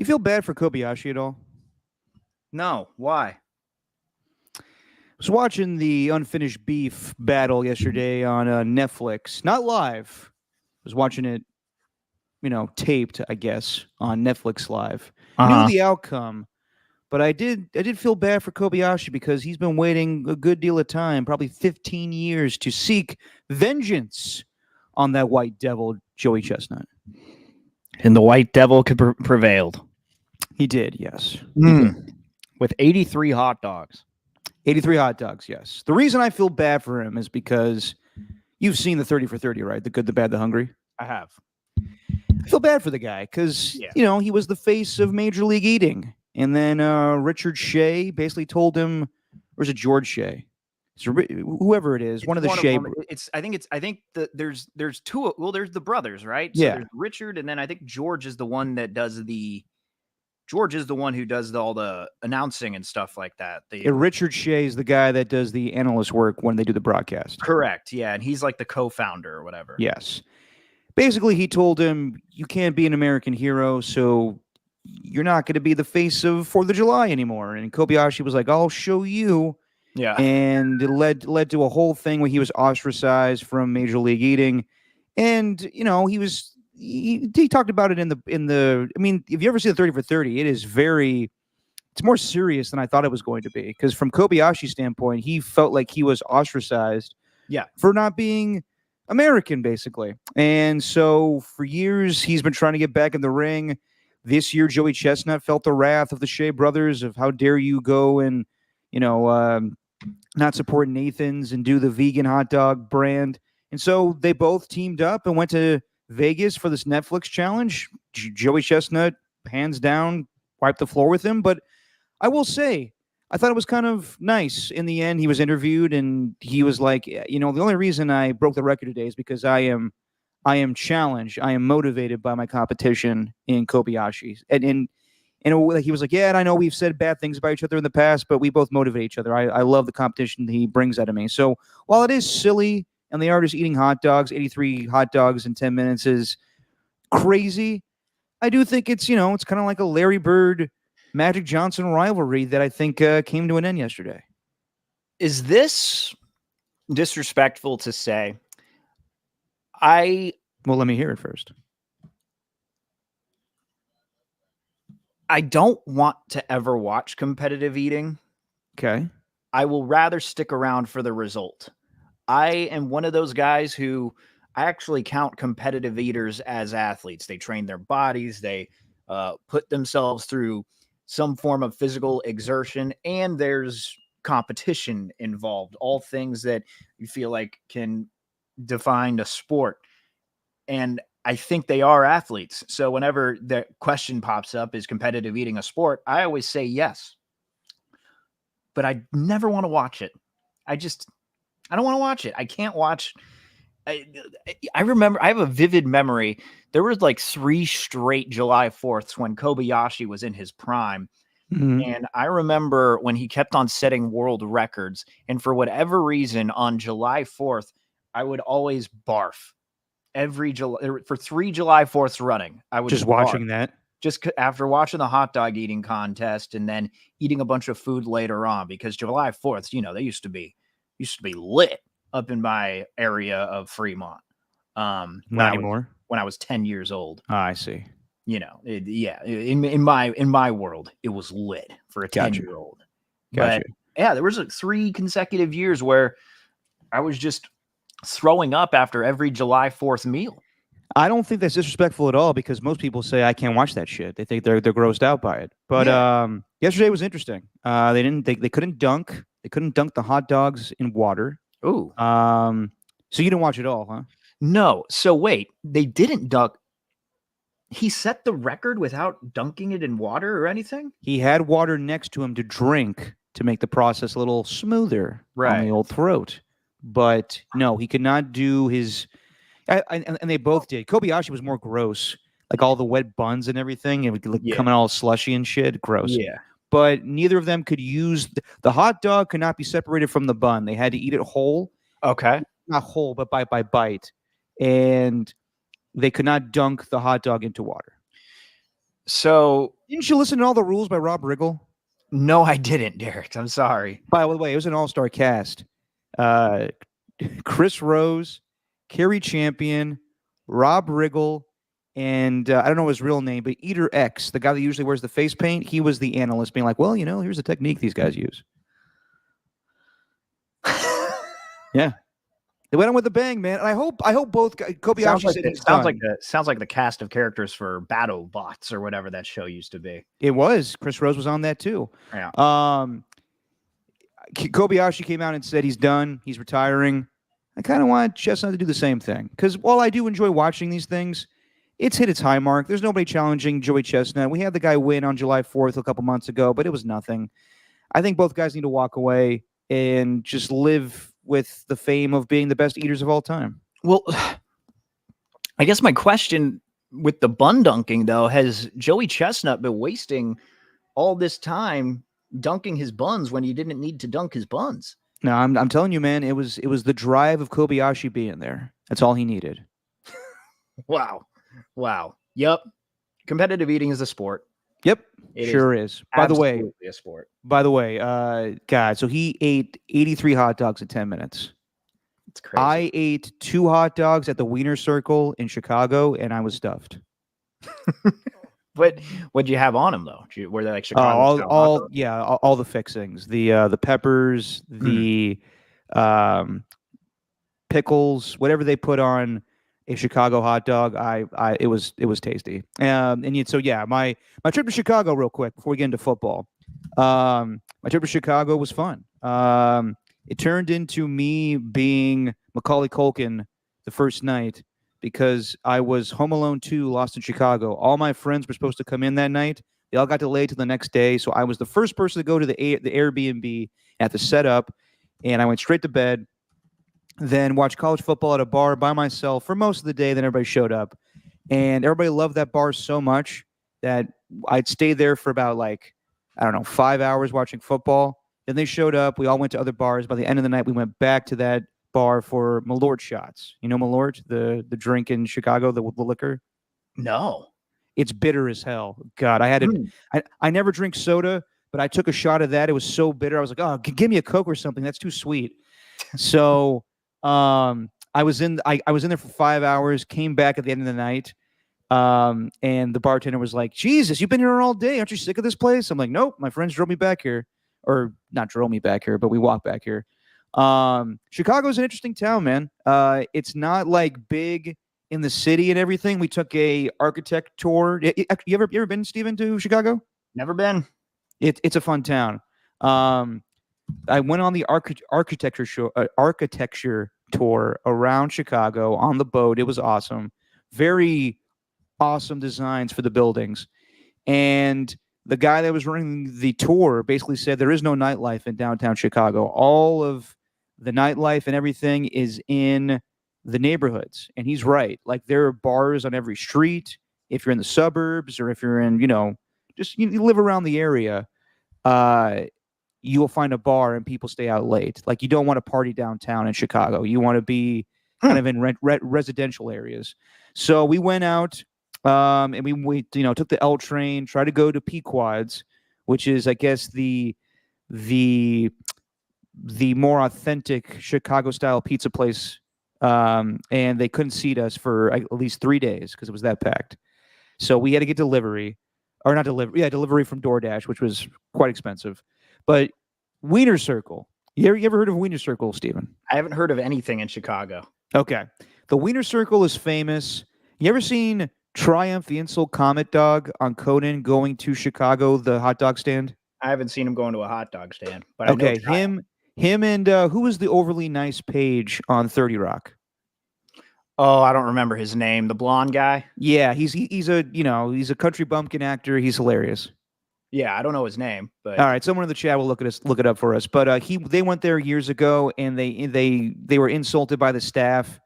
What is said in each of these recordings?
feel bad for Kobayashi at all? No. Why? I was watching the Unfinished Beef battle yesterday on Netflix. Not live. I was watching it, taped, I guess, on Netflix Live. Knew the outcome, but I did feel bad for Kobayashi because he's been waiting a good deal of time, probably 15 years, to seek vengeance on that white devil, Joey Chestnut. And the White Devil prevailed. He did, yes. With 83 hot dogs. 83 hot dogs, yes. The reason I feel bad for him is because you've seen the 30 for 30, right? The Good, the Bad, the Hungry. I have. I feel bad for the guy because, he was the face of Major League Eating. And then Richard Shea basically told him, or is it George Shea? Whoever it is, one of the Shea. I think there's two. Well, there's the brothers, right? Yeah. So there's Richard, and then I think George is the one that does George is the one who does all the announcing and stuff like that. Richard Shea is the guy that does the analyst work when they do the broadcast. Correct. Yeah, and he's like the co-founder or whatever. Yes. Basically, he told him, you can't be an American hero, so you're not going to be the face of 4th of July anymore. And Kobayashi was like, I'll show you. Yeah. And it led to a whole thing where he was ostracized from Major League Eating. And, he talked about it in the I mean, if you ever see the 30 for 30, it's more serious than I thought it was going to be. Because from Kobayashi's standpoint, he felt like he was ostracized for not being American, basically. And so for years, he's been trying to get back in the ring. This year, Joey Chestnut felt the wrath of the Shea brothers of how dare you go and, not support Nathan's and do the vegan hot dog brand. And so they both teamed up and went to Vegas for this Netflix challenge. Joey Chestnut, hands down, wiped the floor with him. But I will say, I thought it was kind of nice. In the end, he was interviewed and he was like, the only reason I broke the record today is because I am challenged. I am motivated by my competition in Kobayashi. And he was like, yeah, and I know we've said bad things about each other in the past, but we both motivate each other. I love the competition that he brings out of me. So while it is silly and they are just eating hot dogs, 83 hot dogs in 10 minutes is crazy, I do think it's, it's kind of like a Larry Bird, Magic Johnson rivalry that I think came to an end yesterday. Is this disrespectful to say? Well, let me hear it first. I don't want to ever watch competitive eating. Okay. I will rather stick around for the result. I am one of those guys who I actually count competitive eaters as athletes. They train their bodies. They put themselves through some form of physical exertion, and there's competition involved. All things that you feel like can define a sport. And I think they are athletes. So whenever the question pops up, is competitive eating a sport? I always say yes. But I never want to watch it. I don't want to watch it. I can't watch. I remember, I have a vivid memory. There was like 3 straight July 4ths when Kobayashi was in his prime. Mm-hmm. And I remember when he kept on setting world records. And for whatever reason, on July 4th, I would always barf. Every July, for 3 July 4ths running, I was just watching that. Just after watching the hot dog eating contest and then eating a bunch of food later on, because July 4th, they used to be lit up in my area of Fremont. Not anymore. When I was 10 years old. I see. In my world, it was lit for a 10-year-old. Gotcha. But yeah, there was 3 consecutive years where I was just throwing up after every July 4th meal. I don't think that's disrespectful at all because most people say I can't watch that shit. They think they're grossed out by it. But yesterday was interesting. They couldn't dunk. They couldn't dunk the hot dogs in water. Ooh. So you didn't watch it all, huh? No. So wait, they didn't dunk. He set the record without dunking it in water or anything? He had water next to him to drink to make the process a little smoother on the old throat. But no, he could not do his. And they both did. Kobayashi was more gross, like all the wet buns and everything, and coming all slushy and shit. Gross. Yeah. But neither of them could use the hot dog. Could not be separated from the bun. They had to eat it whole. Okay. Not whole, but bite by bite, and they could not dunk the hot dog into water. So Didn't you listen to All the Rules by Rob Riggle? no, I didn't, Derek. I'm sorry. By the way, it was an all-star cast. Chris Rose, Kerry Champion, Rob Riggle, and I don't know his real name, but Eater X, the guy that usually wears the face paint, he was the analyst being like, well, here's the technique these guys use. Yeah. They went on with a bang, man. And I hope both Kobayashi said he's done. Sounds like the cast of characters for Battle Bots or whatever that show used to be. It was. Chris Rose was on that too. Yeah. Kobayashi came out and said he's done. He's retiring. I kind of want Chestnut to do the same thing because while I do enjoy watching these things, it's hit its high mark. There's nobody challenging Joey Chestnut. We had the guy win on July 4th a couple months ago, but it was nothing. I think both guys need to walk away and just live with the fame of being the best eaters of all time. Well, I guess my question with the bun dunking, though, has Joey Chestnut been wasting all this time dunking his buns when he didn't need to dunk his buns? No, I'm telling you, man, it was the drive of Kobayashi being there. That's all he needed. Wow. Yep. Competitive eating is a sport. Yep. It sure is. By the way, a sport. God, so he ate 83 hot dogs in 10 minutes. It's crazy. I ate 2 hot dogs at the Wiener Circle in Chicago, and I was stuffed. But what'd you have on them though? Were they like Chicago? All the fixings, the peppers, the pickles, whatever they put on a Chicago hot dog. It was tasty. My trip to Chicago, real quick before we get into football. My trip to Chicago was fun. It turned into me being Macaulay Culkin the first night because I was Home Alone 2 Lost in Chicago. All my friends were supposed to come in that night. They all got delayed to the next day, so I was the first person to go to the Airbnb at the setup, and I went straight to bed. Then watched college football at a bar by myself for most of the day. Then everybody showed up, and everybody loved that bar so much that I'd stay there for about 5 hours watching football. Then they showed up. We all went to other bars. By the end of the night, we went back to that bar for Malort shots. You know Malort, the drink in Chicago, the liquor? No. It's bitter as hell. God, I had it. I never drink soda, but I took a shot of that. It was so bitter. I was like, oh, give me a Coke or something. That's too sweet. So I was in there for 5 hours, came back at the end of the night. And the bartender was like, Jesus, you've been here all day. Aren't you sick of this place? I'm like, nope, my friends drove me back here. Or not drove me back here, but we walked back here. Chicago's an interesting town, man. It's not like big in the city and everything. We took a architect tour. You ever been, Steven, to Chicago? Never been. It's a fun town. I went on the architecture tour around Chicago on the boat. It was awesome. Very awesome designs for the buildings. And the guy that was running the tour basically said there is no nightlife in downtown Chicago. All of the nightlife and everything is in the neighborhoods. And he's right. Like, there are bars on every street. If you're in the suburbs or if you're in, just you live around the area, you will find a bar and people stay out late. Like, you don't want to party downtown in Chicago. You want to be kind of in residential areas. So we went out and we took the L train, tried to go to Pequod's, which is, I guess, the more authentic Chicago style pizza place. And they couldn't seat us for at least 3 days because it was that packed. So we had to get delivery from DoorDash, which was quite expensive. But Wiener Circle. You ever heard of Wiener Circle, Steven? I haven't heard of anything in Chicago. Okay. The Wiener Circle is famous. You ever seen Triumph, the insult comet dog, on Conan going to Chicago, the hot dog stand? I haven't seen him going to a hot dog stand. But okay, him and who was the overly nice Page on 30 Rock? Oh, I don't remember his name. The blonde guy? Yeah, he's a country bumpkin actor. He's hilarious. Yeah, I don't know his name, but all right, someone in the chat will look it up for us. But they went there years ago, and they were insulted by the staff,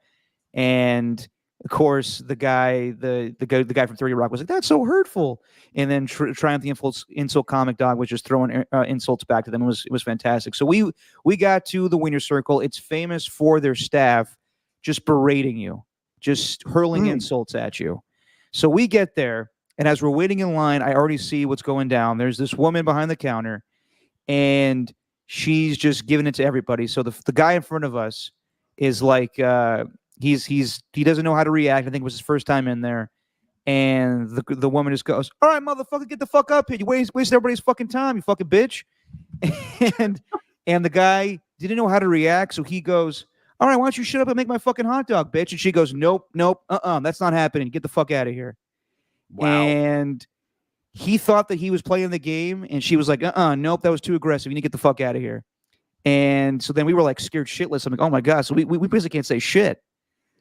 and of course the guy from 30 Rock was like, "That's so hurtful," and then Triumph the insult comic dog was just throwing insults back to them. It was fantastic. So we got to the Wiener Circle. It's famous for their staff just berating you, just hurling insults at you. So we get there. And as we're waiting in line, I already see what's going down. There's this woman behind the counter, and she's just giving it to everybody. So the guy in front of us is like, he doesn't know how to react. I think it was his first time in there. And the woman just goes, "All right, motherfucker, get the fuck up here. You waste everybody's fucking time, you fucking bitch." And the guy didn't know how to react, so he goes, "All right, why don't you shut up and make my fucking hot dog, bitch?" And she goes, "Nope, that's not happening. Get the fuck out of here." Wow. And he thought that he was playing the game, and she was like, nope, that was too aggressive. You need to get the fuck out of here. And so then we were like scared shitless. I'm like, oh my God. So we basically can't say shit.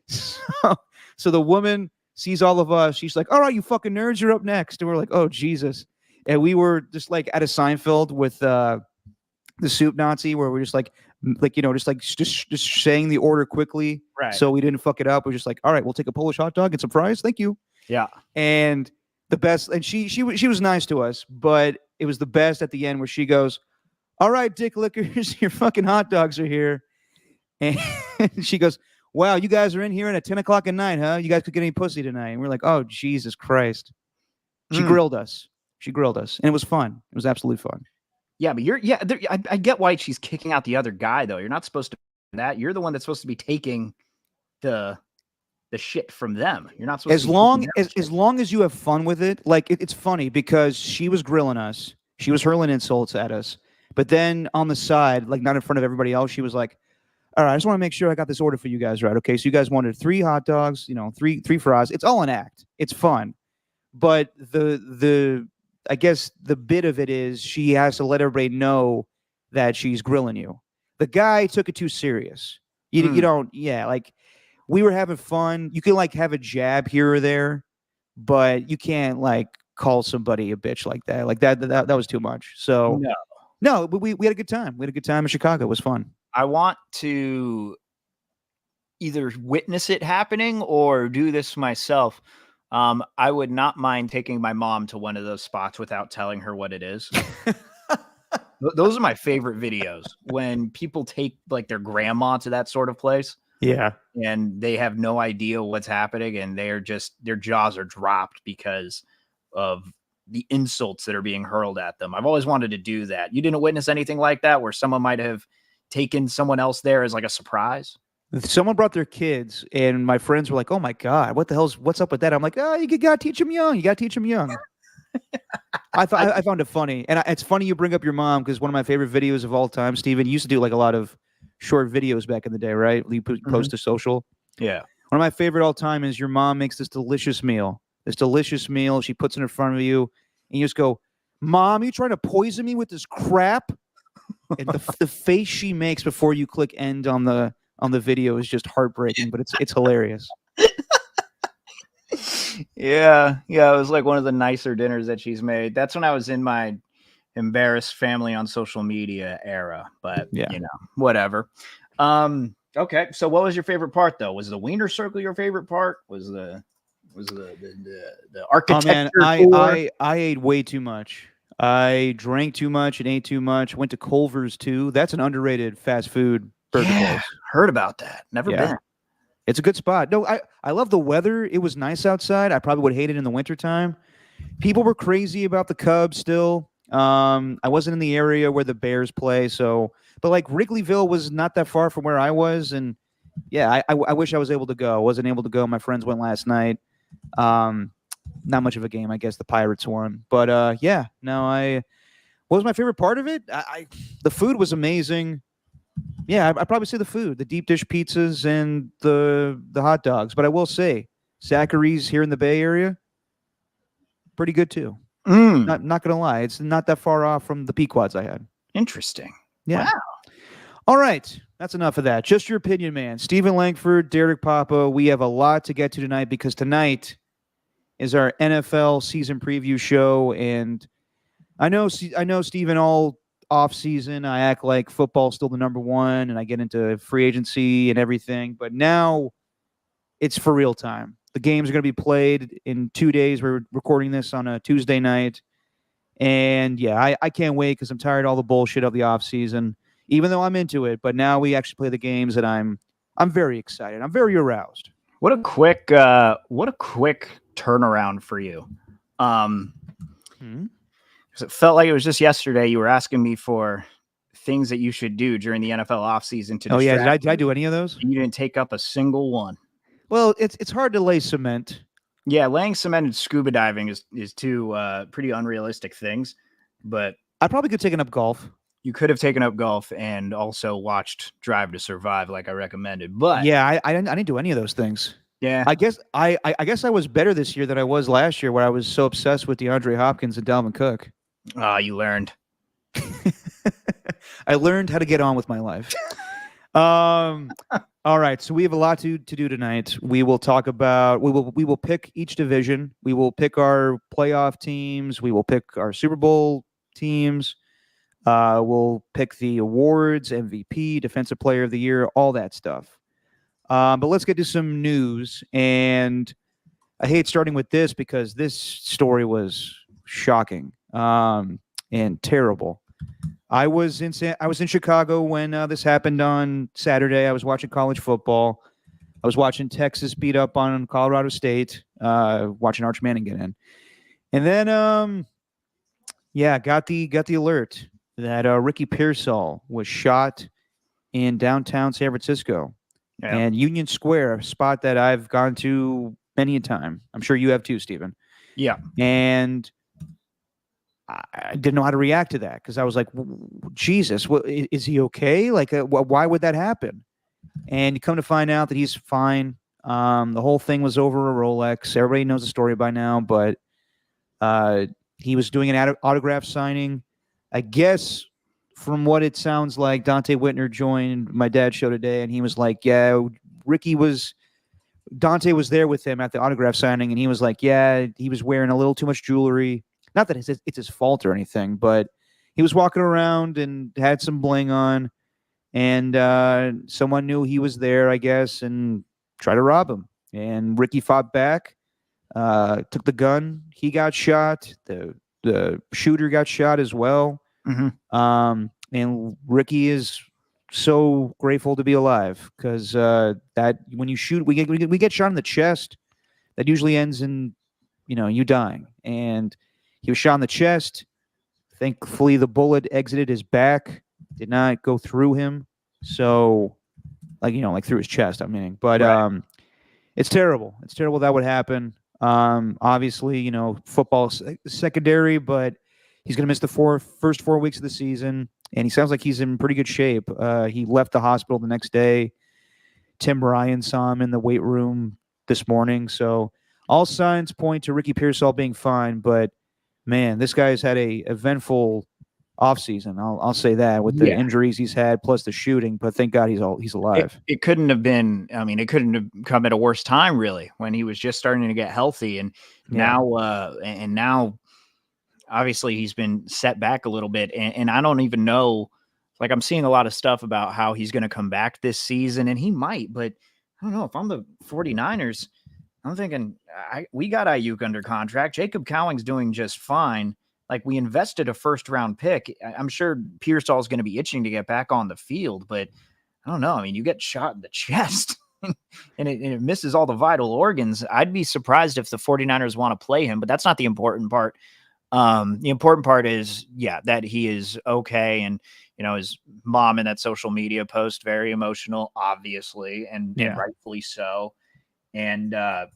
So the woman sees all of us. She's like, all right, you fucking nerds, you're up next. And we're like, oh, Jesus. And we were just like at a Seinfeld with the soup Nazi, where we're just just saying the order quickly. Right. So we didn't fuck it up. We're just like, all right, we'll take a Polish hot dog and some fries. Thank you. Yeah. And the best, and she was nice to us, but it was the best at the end where she goes, all right, dick lickers, your fucking hot dogs are here. And she goes, wow, you guys are in here at 10 o'clock at night, huh? You guys could get any pussy tonight. And we're like, oh, Jesus Christ. She grilled us. She grilled us. And it was fun. It was absolutely fun. Yeah, but I get why she's kicking out the other guy, though. You're not supposed to do that. You're the one that's supposed to be taking the shit from them. You're not supposed as long as you have fun with it. Like it's funny because she was grilling us. She was hurling insults at us. But then on the side, like not in front of everybody else, she was like, all right, I just want to make sure I got this order for you guys right. Okay, so you guys wanted 3 hot dogs, 3 fries. It's all an act. It's fun. But I guess the bit of it is she has to let everybody know that she's grilling you. The guy took it too serious. You don't, like we were having fun. You can like have a jab here or there, but you can't like call somebody a bitch like that. Like that was too much. So no, but we had a good time. We had a good time in Chicago. It was fun. I want to either witness it happening or do this myself. I would not mind taking my mom to one of those spots without telling her what it is. Those are my favorite videos when people take like their grandma to that sort of place. Yeah. And they have no idea what's happening and their jaws are dropped because of the insults that are being hurled at them. I've always wanted to do that. You didn't witness anything like that where someone might have taken someone else there as like a surprise? Someone brought their kids, and my friends were like, "Oh my God, what's up with that?" I'm like, "Oh, you gotta teach them young. You gotta teach them young." I found it funny, and it's funny you bring up your mom because one of my favorite videos of all time, Steven, you used to do like a lot of short videos back in the day, right? You post to social. Yeah. One of my favorite all time is your mom makes this delicious meal. She puts it in front of you, and you just go, "Mom, are you trying to poison me with this crap?" And the face she makes before you click end on the video is just heartbreaking, but it's hilarious. Yeah, it was like one of the nicer dinners that she's made. That's when I was in my embarrassed family on social media era, but whatever. Okay, so what was your favorite part though? Was the wiener circle your favorite part? Was the architecture? Oh man, I ate way too much. I drank too much and ate too much. Went to Culver's too. That's an underrated fast food burger place. Heard about that. Never been. It's a good spot. No, I love the weather. It was nice outside. I probably would hate it in the wintertime. People were crazy about the Cubs still. I wasn't in the area where the Bears play, but like Wrigleyville was not that far from where I was, and I wish I was able to go. I wasn't able to go. My friends went last night. Not much of a game, I guess. The Pirates won, but what was my favorite part of it? The food was amazing. Yeah, I'd probably say the food, the deep dish pizzas and the hot dogs. But I will say, Zachary's here in the Bay Area, pretty good too. Not gonna lie, it's not that far off from the Pequods I had. Interesting. Yeah. Wow. All right, that's enough of that. Just your opinion, man. Stephen Langford, Derek Papa. We have a lot to get to tonight because tonight is our NFL season preview show, and I know, Stephen, all off season, I act like football's still the number one, and I get into free agency and everything. But now it's for real time. The games are going to be played in 2 days. We're recording this on a Tuesday night, and I can't wait because I'm tired of all the bullshit of the off season. Even though I'm into it, but now we actually play the games, and I'm very excited. I'm very aroused. What a quick turnaround for you. 'Cause it felt like it was just yesterday. You were asking me for things that you should do during the NFL offseason to Oh yeah, distract did I you, do any of those? and you didn't take up a single one. Well, it's hard to lay cement. Yeah, laying cement and scuba diving is two pretty unrealistic things, but I probably could have taken up golf. you could have taken up golf and also watched Drive to Survive like I recommended. But Yeah, I didn't do any of those things. yeah, I guess I guess I was better this year than I was last year, where I was so obsessed with DeAndre Hopkins and Dalvin Cook. you learned. I learned how to get on with my life. All right, so we have a lot to do tonight. We will talk about we will pick each division. We will pick our playoff teams. We will pick our Super Bowl teams. We'll pick the awards, MVP, Defensive Player of the Year, all that stuff. But let's get to some news. And I hate starting with this because this story was shocking and terrible. I was in Chicago when this happened on Saturday. I was watching college football. I was watching Texas beat up on Colorado State. Watching Arch Manning get in, and then got the alert that Ricky Pearsall was shot in downtown San Francisco, and Union Square, a spot that I've gone to many a time. I'm sure you have too, Stephen. Yeah, and I didn't know how to react to that because I was like, Jesus, is he okay? Like, why would that happen? And you come to find out that he's fine. The whole thing was over a Rolex. Everybody knows the story by now, but he was doing an autograph signing. I guess from what it sounds like, Dante Whitner joined my dad's show today, and he was like, yeah, Dante was there with him at the autograph signing, and he was like, yeah, he was wearing a little too much jewelry. Not that it's his fault or anything, but he was walking around and had some bling on, and someone knew he was there, I guess, and tried to rob him. And Ricky fought back, took the gun. He got shot. The shooter got shot as well. Mm-hmm. And Ricky is so grateful to be alive because that when you shoot, we get shot in the chest. That usually ends in, you dying. And he was shot in the chest. Thankfully, the bullet exited his back, did not go through him. So, like through his chest, I'm meaning. But right. It's terrible. It's terrible that would happen. Obviously, football secondary, but he's going to miss the first 4 weeks of the season, and he sounds like he's in pretty good shape. He left the hospital the next day. Tim Ryan saw him in the weight room this morning. So all signs point to Ricky Pearsall being fine, but man, this guy's had a eventful offseason. I'll say that with the injuries he's had plus the shooting, but thank God he's alive. It couldn't have been. I mean, it couldn't have come at a worse time, really, when he was just starting to get healthy, and now, obviously, he's been set back a little bit, and I don't even know. Like, I'm seeing a lot of stuff about how he's going to come back this season, and he might, but I don't know. If I'm the 49ers, I'm thinking we got Ayuk under contract. Jacob Cowing's doing just fine. Like, we invested a first-round pick. I'm sure Pearsall's going to be itching to get back on the field, but I don't know. I mean, you get shot in the chest and it misses all the vital organs. I'd be surprised if the 49ers want to play him, but that's not the important part. The important part is, that he is okay. And, his mom in that social media post, very emotional, obviously, and rightfully so. And, I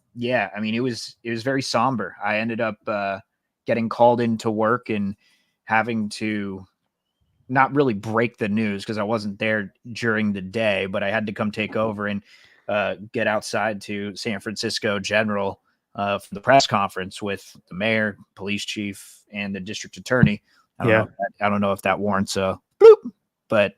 mean, it was very somber. I ended up getting called into work and having to not really break the news because I wasn't there during the day, but I had to come take over and get outside to San Francisco General for the press conference with the mayor, police chief, and the district attorney. I don't know if that warrants a bloop, but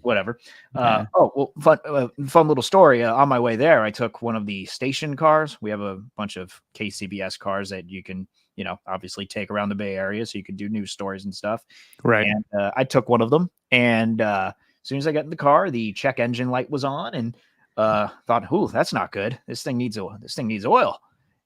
whatever. Fun little story. On my way there, I took one of the station cars. We have a bunch of KCBS cars that you can, obviously take around the Bay Area so you can do news stories and stuff. Right. And I took one of them, and as soon as I got in the car, the check engine light was on, and thought, "Ooh, that's not good. This thing needs oil."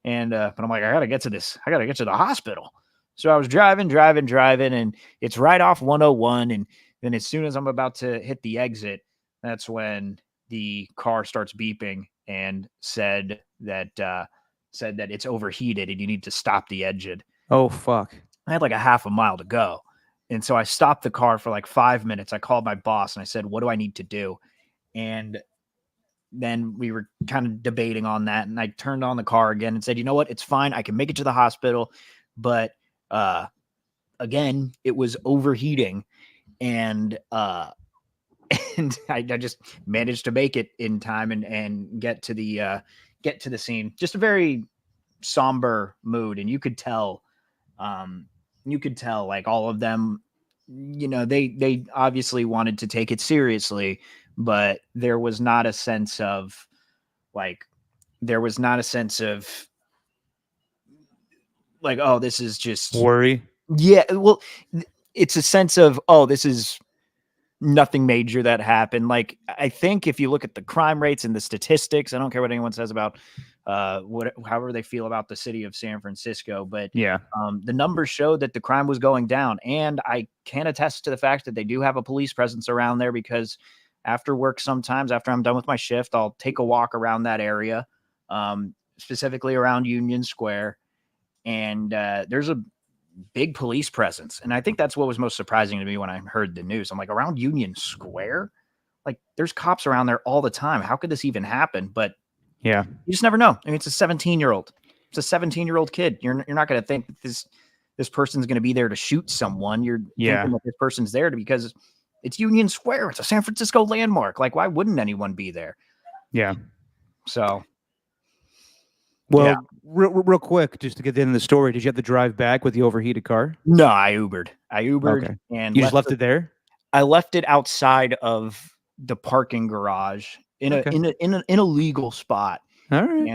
And but I'm like, I gotta get to the hospital. So I was driving, and it's right off 101. And then as soon as I'm about to hit the exit, that's when the car starts beeping and said that said that it's overheated and you need to stop the engine. Oh, fuck. I had like a half a mile to go. And so I stopped the car for like 5 minutes. I called my boss and I said, what do I need to do? And then we were kind of debating on that. And I turned on the car again and said, you know what? It's fine. I can make it to the hospital. But again, it was overheating. And and I just managed to make it in time and get to the scene. Just a very somber mood. And you could tell like all of them, you know, they obviously wanted to take it seriously, but there was not a sense of like, oh, this is just Worry. Yeah. Well, it's a sense of, oh, this is nothing major that happened. Like, I think if you look at the crime rates and the statistics, I don't care what anyone says about however they feel about the city of San Francisco, but Yeah. the numbers showed that the crime was going down. And I can attest to the fact that they do have a police presence around there, because after work, sometimes after I'm done with my shift, I'll take a walk around that area, specifically around Union Square. And there's a big police presence. And I think that's what was most surprising to me when I heard the news. I'm like, around Union Square? Like, there's cops around there all the time. How could this even happen? But yeah, you just never know. I mean, it's a 17-year-old. It's a 17-year-old kid. You're not going to think that this person's going to be there to shoot someone. You're thinking that this person's there because it's Union Square. It's a San Francisco landmark. Like, why wouldn't anyone be there? Yeah. So, well, yeah. real quick, just to get the end of the story, did you have to drive back with the overheated car? No, I Ubered. Okay. And you just left it there? I left it outside of the parking garage in a legal spot. All right.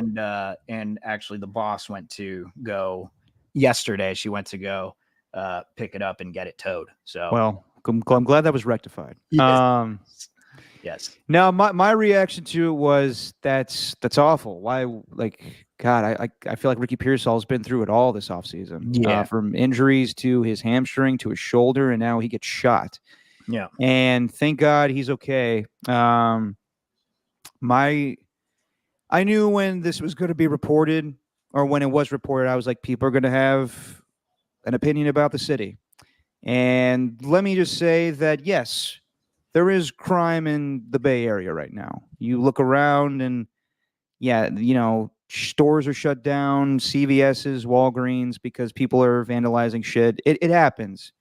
And actually the boss went to go yesterday. She went to go pick it up and get it towed. So, well, I'm glad that was rectified. Yes. Yes. Now my reaction to it was that's awful. Why, like, God, I feel like Ricky Pearsall's been through it all this offseason. Yeah. From injuries to his hamstring to his shoulder, and now he gets shot. Yeah. And thank God he's okay. I knew when this was going to be reported, or when it was reported, I was like, people are going to have an opinion about the city. And let me just say that, yes, there is crime in the Bay Area right now. You look around and, yeah, you know, stores are shut down, CVS's, Walgreens, because people are vandalizing shit. It happens.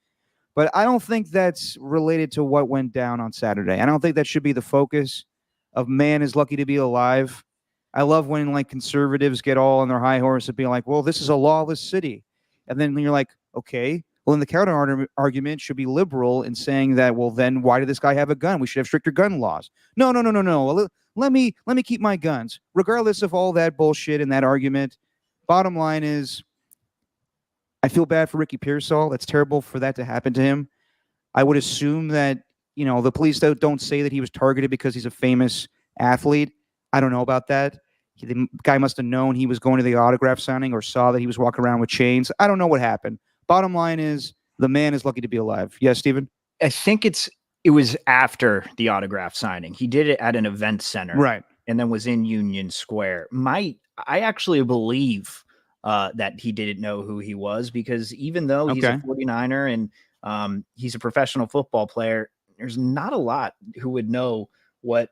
But I don't think that's related to what went down on Saturday. I don't think that should be the focus of man is lucky to be alive. I love when, like, conservatives get all on their high horse and be like, well, this is a lawless city. And then you're like, okay, well, then the counter argument should be liberal in saying that, well, then why did this guy have a gun? We should have stricter gun laws. No. Well, let me keep my guns. Regardless of all that bullshit and that argument, bottom line is, I feel bad for Ricky Pearsall. That's terrible for that to happen to him. I would assume that, you know, the police don't say that he was targeted because he's a famous athlete. I don't know about that. The guy must have known he was going to the autograph signing or saw that he was walking around with chains. I don't know what happened. Bottom line is, the man is lucky to be alive. Yes, Steven? I think it was after the autograph signing. He did it at an event center. Right. And then was in Union Square. I actually believe that he didn't know who he was, because even though he's a 49er and he's a professional football player, there's not a lot who would know what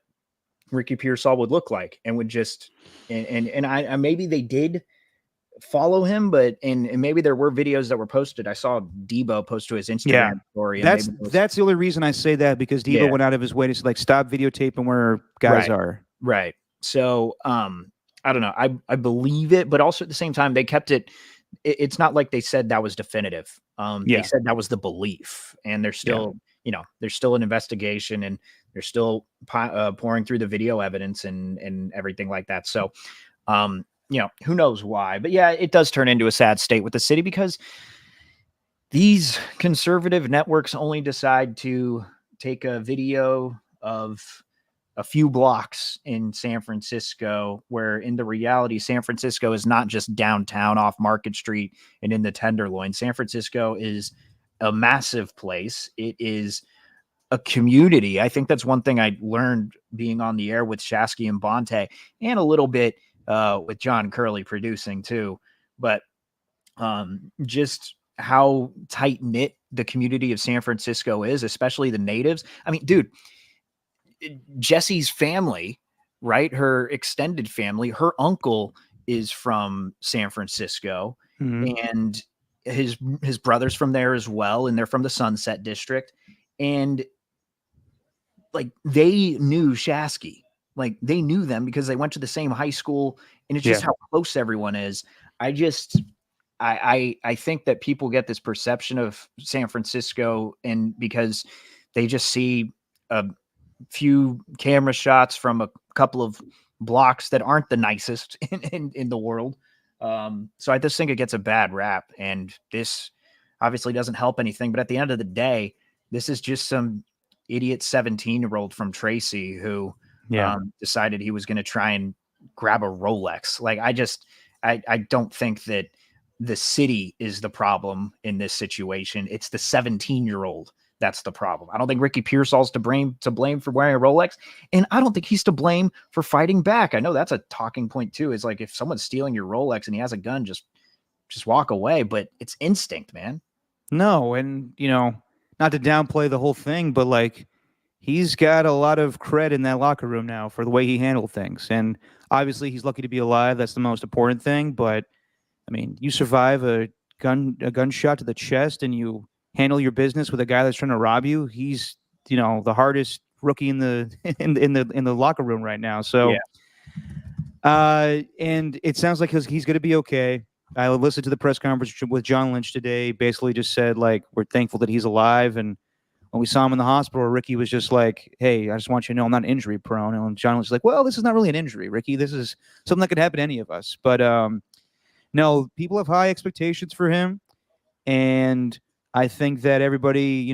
Ricky Pearsall would look like, and would just and I maybe they did follow him, but and maybe there were videos that were posted. I saw Debo post to his Instagram story. That's the only reason I say that, because Debo went out of his way to, like, stop videotaping where guys are. Right. So I don't know. I believe it, but also at the same time, they kept it. It's not like they said that was definitive. They said that was the belief, and there's still, you know, there's still an investigation, and they're still pouring through the video evidence and everything like that. So, you know, who knows why, but yeah, it does turn into a sad state with the city, because these conservative networks only decide to take a video of a few blocks in San Francisco, where in the reality, San Francisco is not just downtown off Market Street and in the Tenderloin. San Francisco is a massive place. It is a community. I think that's one thing I learned being on the air with Shasky and Bonte, and a little bit with John Curley producing too. But just how tight knit the community of San Francisco is, especially the natives. I mean, dude, Jesse's family, right? Her extended family, her uncle is from San Francisco, and his brother's from there as well, and they're from the Sunset District, and like they knew Shasky, like they knew them because they went to the same high school, and it's just how close everyone is. I think that people get this perception of San Francisco, and because they just see a few camera shots from a couple of blocks that aren't the nicest in the world. So I just think it gets a bad rap, and this obviously doesn't help anything. But at the end of the day, this is just some idiot 17-year-old from Tracy who decided he was going to try and grab a Rolex. Like I don't think that the city is the problem in this situation. It's the 17-year-old that's the problem. I don't think Ricky Pearsall's to blame for wearing a Rolex, and I don't think he's to blame for fighting back. I know that's a talking point too. Is like if someone's stealing your Rolex and he has a gun, just walk away. But it's instinct, man. No, and not to downplay the whole thing, but like he's got a lot of cred in that locker room now for the way he handled things, and obviously he's lucky to be alive. That's the most important thing. But I mean, you survive a gunshot to the chest, and you handle your business with a guy that's trying to rob you. He's, the hardest rookie in the in the locker room right now. So, and it sounds like he's going to be okay. I listened to the press conference with John Lynch today. Basically, just said like we're thankful that he's alive. And when we saw him in the hospital, Ricky was just like, "Hey, I just want you to know I'm not injury prone." And John Lynch was like, "Well, this is not really an injury, Ricky. This is something that could happen to any of us." But no, people have high expectations for him, and I think that everybody,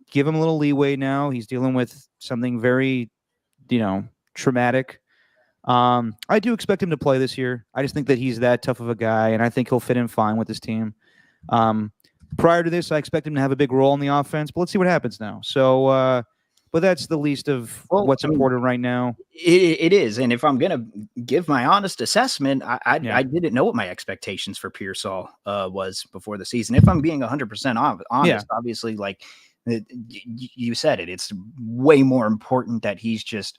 give him a little leeway now. He's dealing with something very, traumatic. I do expect him to play this year. I just think that he's that tough of a guy, and I think he'll fit in fine with this team. Prior to this, I expect him to have a big role in the offense, but let's see what happens now. So, but that's the least of what's important right now. It is. And if I'm going to give my honest assessment, I didn't know what my expectations for Pearsall was before the season. If I'm being 100% honest, obviously, like you said it's way more important that he's just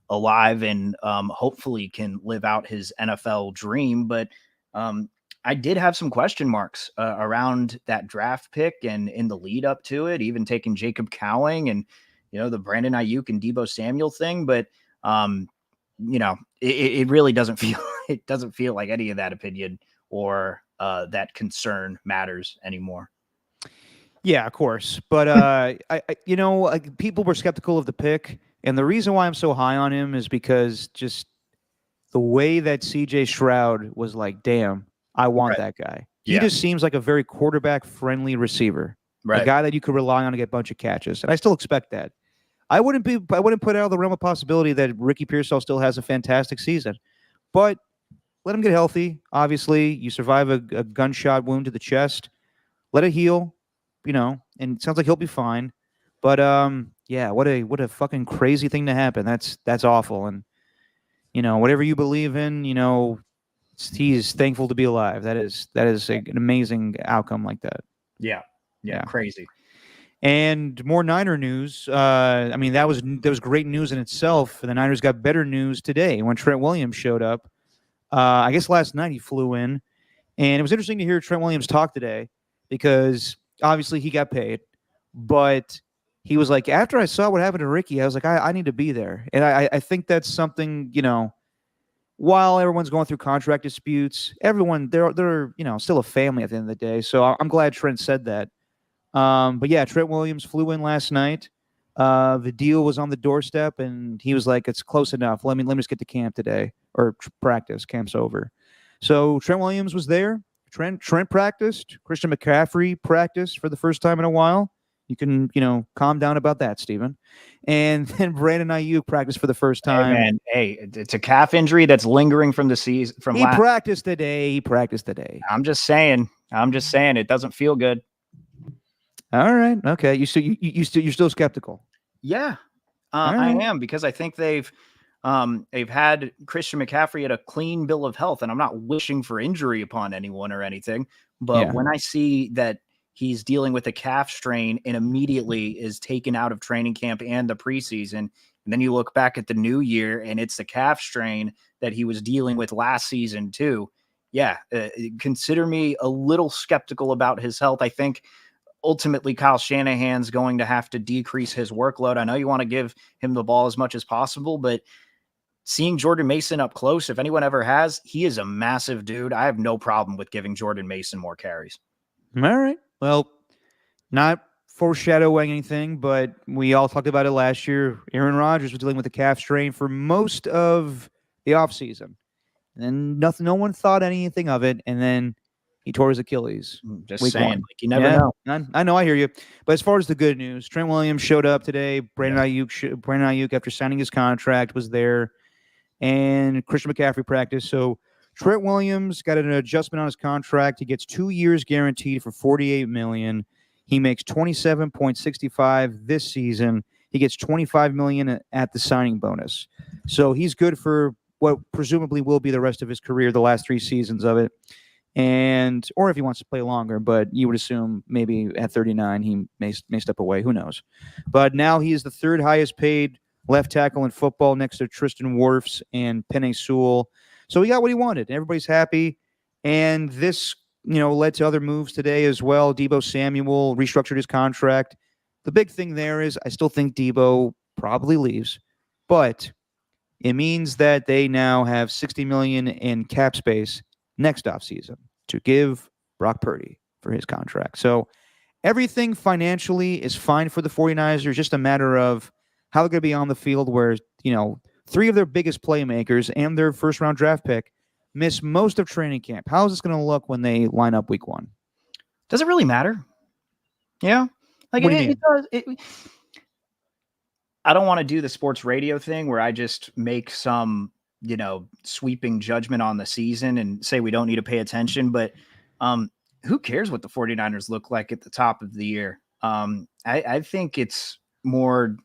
alive and hopefully can live out his NFL dream. But I did have some question marks around that draft pick and in the lead up to it, even taking Jacob Cowing and the Brandon Ayuk and Deebo Samuel thing, but it really doesn't feel like any of that opinion or that concern matters anymore. Yeah, of course. But people were skeptical of the pick, and the reason why I'm so high on him is because just the way that CJ Stroud was like, damn, I want that guy. He just seems like a very quarterback friendly receiver. Right. A guy that you could rely on to get a bunch of catches. And I still expect that. I wouldn't put out of the realm of possibility that Ricky Pearsall still has a fantastic season, but let him get healthy. Obviously, you survive a gunshot wound to the chest, let it heal, and it sounds like he'll be fine. But what a fucking crazy thing to happen. That's awful. And whatever you believe in, he's thankful to be alive. That is an amazing outcome like that. Yeah, crazy. And more Niner news. That was great news in itself. And the Niners got better news today when Trent Williams showed up. I guess last night he flew in. And it was interesting to hear Trent Williams talk today because obviously he got paid. But he was like, after I saw what happened to Ricky, I was like, I need to be there. And I think that's something, while everyone's going through contract disputes, everyone, they're still a family at the end of the day. So I'm glad Trent said that. But yeah, Trent Williams flew in last night. The deal was on the doorstep, and he was like, "It's close enough. Let me just get to camp today or practice. Camp's over." So Trent Williams was there. Trent practiced. Christian McCaffrey practiced for the first time in a while. You can calm down about that, Steven. And then Brandon Ayuk practiced for the first time. Hey, it's a calf injury that's lingering from the season. He practiced today. I'm just saying. It doesn't feel good. All right. Okay. You're still skeptical. Yeah, I am, because I think they've They've had Christian McCaffrey at a clean bill of health, and I'm not wishing for injury upon anyone or anything. But when I see that he's dealing with a calf strain and immediately is taken out of training camp and the preseason, and then you look back at the new year and it's the calf strain that he was dealing with last season too. Yeah, consider me a little skeptical about his health. I think ultimately Kyle Shanahan's going to have to decrease his workload. I know you want to give him the ball as much as possible, but seeing Jordan Mason up close, if anyone ever has, he is a massive dude. I have no problem with giving Jordan Mason more carries. All right. Well, not foreshadowing anything, but we all talked about it last year. Aaron Rodgers was dealing with a calf strain for most of the offseason. And no one thought anything of it. And then he tore his Achilles. Just saying, like, you never know. I know, I hear you. But as far as the good news, Trent Williams showed up today. Brandon Ayuk, after signing his contract, was there. And Christian McCaffrey practiced. So Trent Williams got an adjustment on his contract. He gets 2 years guaranteed for $48 million. He makes $27.65 this season. He gets $25 million at the signing bonus. So he's good for what presumably will be the rest of his career, the last 3 seasons of it. And or if he wants to play longer, but you would assume maybe at 39 he may step away. Who knows? But now he is the 3rd highest paid left tackle in football, next to Tristan Wirfs and Penei Sewell. So he got what he wanted. Everybody's happy. And this, led to other moves today as well. Deebo Samuel restructured his contract. The big thing there is I still think Deebo probably leaves, but it means that they now have $60 million in cap space next offseason to give Brock Purdy for his contract. So everything financially is fine for the 49ers. Just a matter of how they're going to be on the field where, 3 of their biggest playmakers and their first-round draft pick miss most of training camp. How is this going to look when they line up week 1? Does it really matter? Yeah. Like what do you mean? It does. I don't want to do the sports radio thing where I just make some, sweeping judgment on the season and say we don't need to pay attention. But who cares what the 49ers look like at the top of the year? I think it's more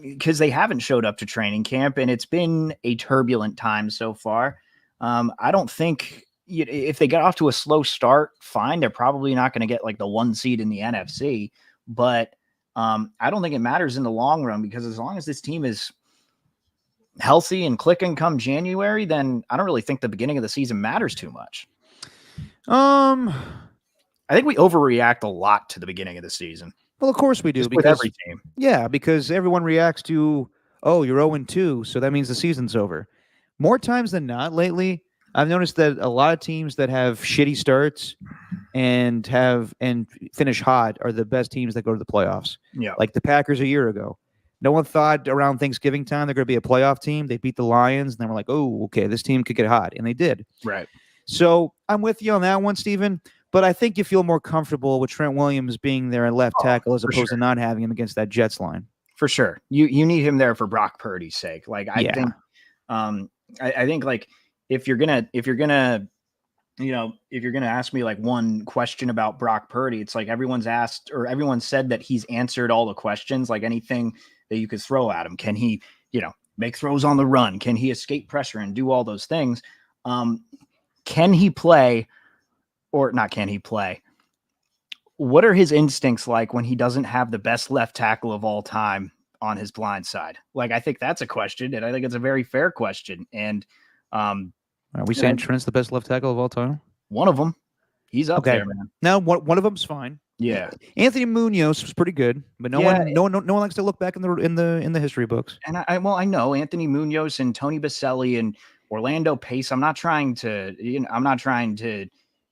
because they haven't showed up to training camp and it's been a turbulent time so far. I don't think if they get off to a slow start, fine. They're probably not going to get like the 1 seed in the NFC, but I don't think it matters in the long run because as long as this team is healthy and clicking come January, then I don't really think the beginning of the season matters too much. I think we overreact a lot to the beginning of the season. Well, of course we do. Just with every team. Yeah, because everyone reacts to, oh, you're 0-2, so that means the season's over. More times than not lately, I've noticed that a lot of teams that have shitty starts and finish hot are the best teams that go to the playoffs. Yeah. Like the Packers a year ago. No one thought around Thanksgiving time they're going to be a playoff team. They beat the Lions, and then we're like, oh, okay, this team could get hot. And they did. Right. So I'm with you on that one, Steven. But I think you feel more comfortable with Trent Williams being there at left tackle as opposed to not having him against that Jets line. For sure. You need him there for Brock Purdy's sake. Like I think I think like if you're gonna ask me like one question about Brock Purdy, it's like everyone said that he's answered all the questions, like anything that you could throw at him. Can he, make throws on the run? Can he escape pressure and do all those things? Can he play or not? Can he play? What are his instincts like when he doesn't have the best left tackle of all time on his blind side? Like, I think that's a question, and I think it's a very fair question. And are we saying Trent's the best left tackle of all time? One of them. He's up there, man. Now, one of them's fine. Yeah. Anthony Munoz was pretty good, but no one likes to look back in the history books. And I know Anthony Munoz and Tony Baselli and Orlando Pace. I'm not trying to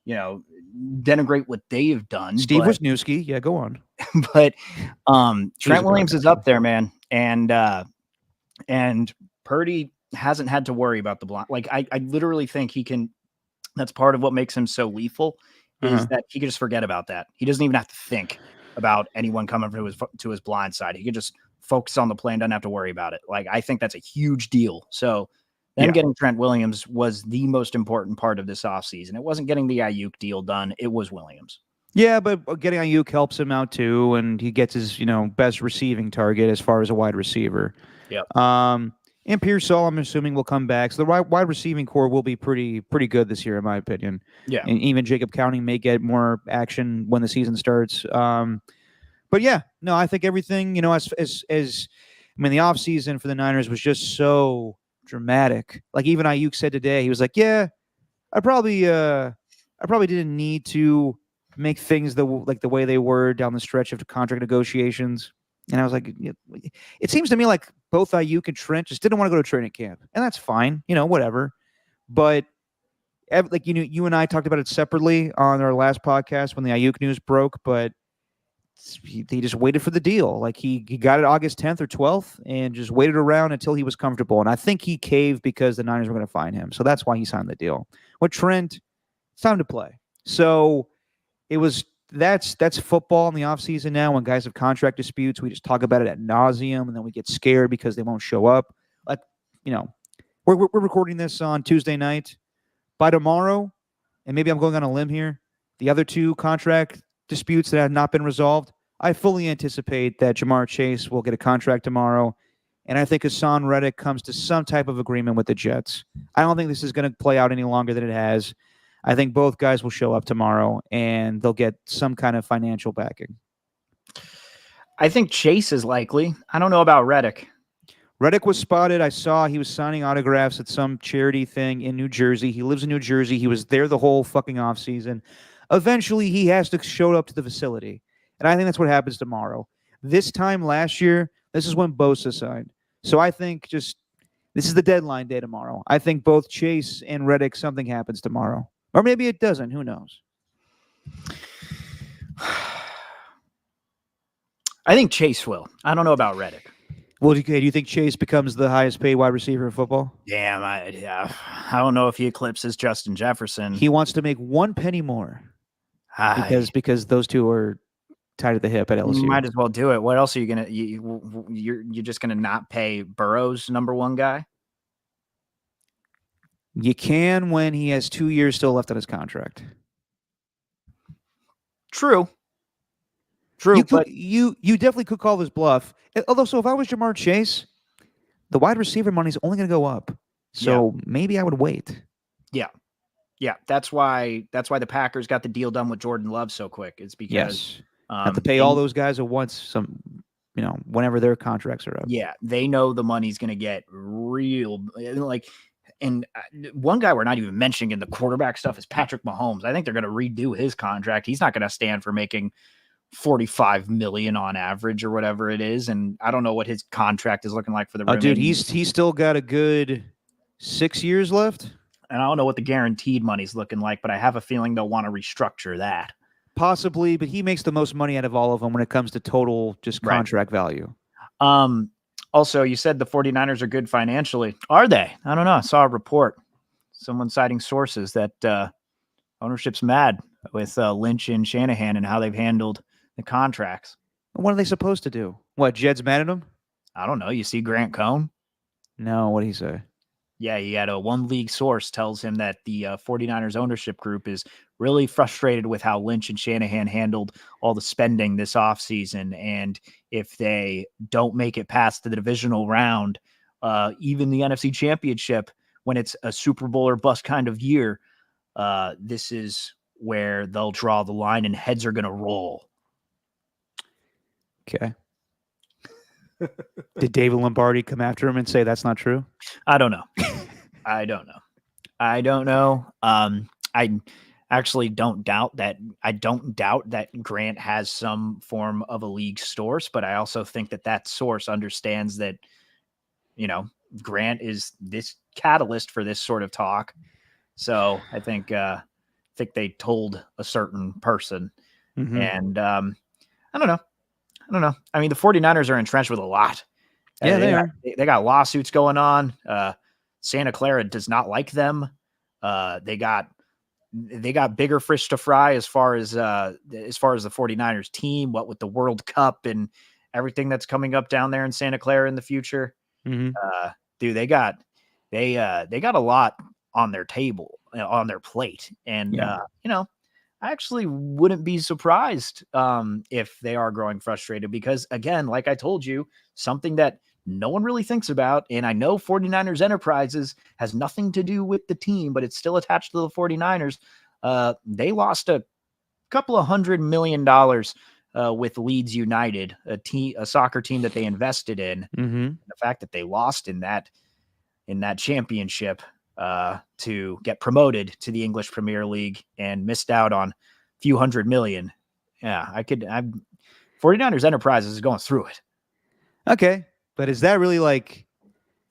denigrate what they've done. Steve Wisniewski. Yeah, go on. But Trent Williams is up there, man. And Purdy hasn't had to worry about the blind. Like I literally think he can. That's part of what makes him so lethal is that he can just forget about that. He doesn't even have to think about anyone coming to his blind side. He can just focus on the play and doesn't have to worry about it. Like I think that's a huge deal. So them getting Trent Williams was the most important part of this offseason. It wasn't getting the Ayuk deal done. It was Williams. Yeah, but getting Ayuk helps him out too, and he gets his best receiving target as far as a wide receiver. Yeah. And Pearsall, I'm assuming, will come back. So the wide receiving core will be pretty good this year, in my opinion. Yeah. And even Jacob Counting may get more action when the season starts. But yeah, no, I think everything, as I mean, the offseason for the Niners was just so dramatic. Like even Ayuk said today, he was like, yeah, I probably didn't need to make things the way they were down the stretch of contract negotiations. And I was like, it seems to me like both Ayuk and Trent just didn't want to go to training camp, and that's fine, whatever. But like you and I talked about it separately on our last podcast when the Ayuk news broke, but he just waited for the deal. Like he got it August 10th or 12th and just waited around until he was comfortable. And I think he caved because the Niners were going to fine him, so that's why he signed the deal. With Trent, it's time to play. So it was. That's football in the offseason now. When guys have contract disputes, we just talk about it ad nauseum, and then we get scared because they won't show up. Like, we're recording this on Tuesday night. By tomorrow, and maybe I'm going on a limb here, the other two contract disputes that have not been resolved, I fully anticipate that Jamar Chase will get a contract tomorrow, and I think Hassan Reddick comes to some type of agreement with the Jets. I don't think this is going to play out any longer than it has. I think both guys will show up tomorrow, and they'll get some kind of financial backing. I think Chase is likely. I don't know about Reddick. Reddick was spotted. I saw he was signing autographs at some charity thing in New Jersey. He lives in New Jersey. He was there the whole fucking offseason. Eventually, he has to show up to the facility, and I think that's what happens tomorrow. This time last year, this is when Bosa signed. So I think this is the deadline day tomorrow. I think both Chase and Reddick, something happens tomorrow. Or maybe it doesn't. Who knows? I think Chase will. I don't know about Reddick. Well, do you think Chase becomes the highest paid wide receiver in football? Damn, I don't know if he eclipses Justin Jefferson. He wants to make 1 penny more because those two are tied at the hip at LSU. You might as well do it. What else are you gonna? You're just gonna not pay Burrow's number one guy? You can when he has 2 years still left on his contract. True. But you definitely could call this bluff. Although, so if I was Jamar Chase, the wide receiver money is only going to go up. So maybe I would wait. Yeah. That's why the Packers got the deal done with Jordan Love so quick. It's because have to pay all those guys at once. Whenever their contracts are up. Yeah, they know the money's going to get real. And one guy we're not even mentioning in the quarterback stuff is Patrick Mahomes. I think they're going to redo his contract. He's not going to stand for making $45 million on average or whatever it is. And I don't know what his contract is looking like for the remaining. Dude, he's still got a good 6 years left. And I don't know what the guaranteed money's looking like, but I have a feeling they'll want to restructure that. Possibly, but he makes the most money out of all of them when it comes to total just contract value. Also, you said the 49ers are good financially. Are they? I don't know. I saw a report. Someone citing sources that ownership's mad with Lynch and Shanahan and how they've handled the contracts. What are they supposed to do? What, Jed's mad at him? I don't know. You see Grant Cohn? No, what did he say? Yeah, he had a one league source tells him that the 49ers ownership group is really frustrated with how Lynch and Shanahan handled all the spending this offseason. And if they don't make it past the divisional round, even the NFC Championship, when it's a Super Bowl or bust kind of year, this is where they'll draw the line and heads are going to roll. Okay. Did David Lombardi come after him and say that's not true? I don't know. I don't know. I actually don't doubt that. I don't doubt that Grant has some form of a league source, but I also think that source understands that, Grant is this catalyst for this sort of talk. So I think they told a certain person. Mm-hmm. And I don't know. I mean, the 49ers are entrenched with a lot. Yeah, they are. They got lawsuits going on. Santa Clara does not like them. They got bigger fish to fry as far as the 49ers team, what with the World Cup and everything that's coming up down there in Santa Clara in the future. Mm-hmm. Dude, they got a lot on their table, on their plate. And, I actually wouldn't be surprised if they are growing frustrated because, again, like I told you, something that no one really thinks about. And I know 49ers Enterprises has nothing to do with the team, but it's still attached to the 49ers. They lost a couple of $100 million with Leeds United, a soccer team that they invested in. Mm-hmm. The fact that they lost in that championship to get promoted to the English Premier League and missed out on a few $100 million. Yeah, 49ers Enterprises is going through it. Okay. But is that really like,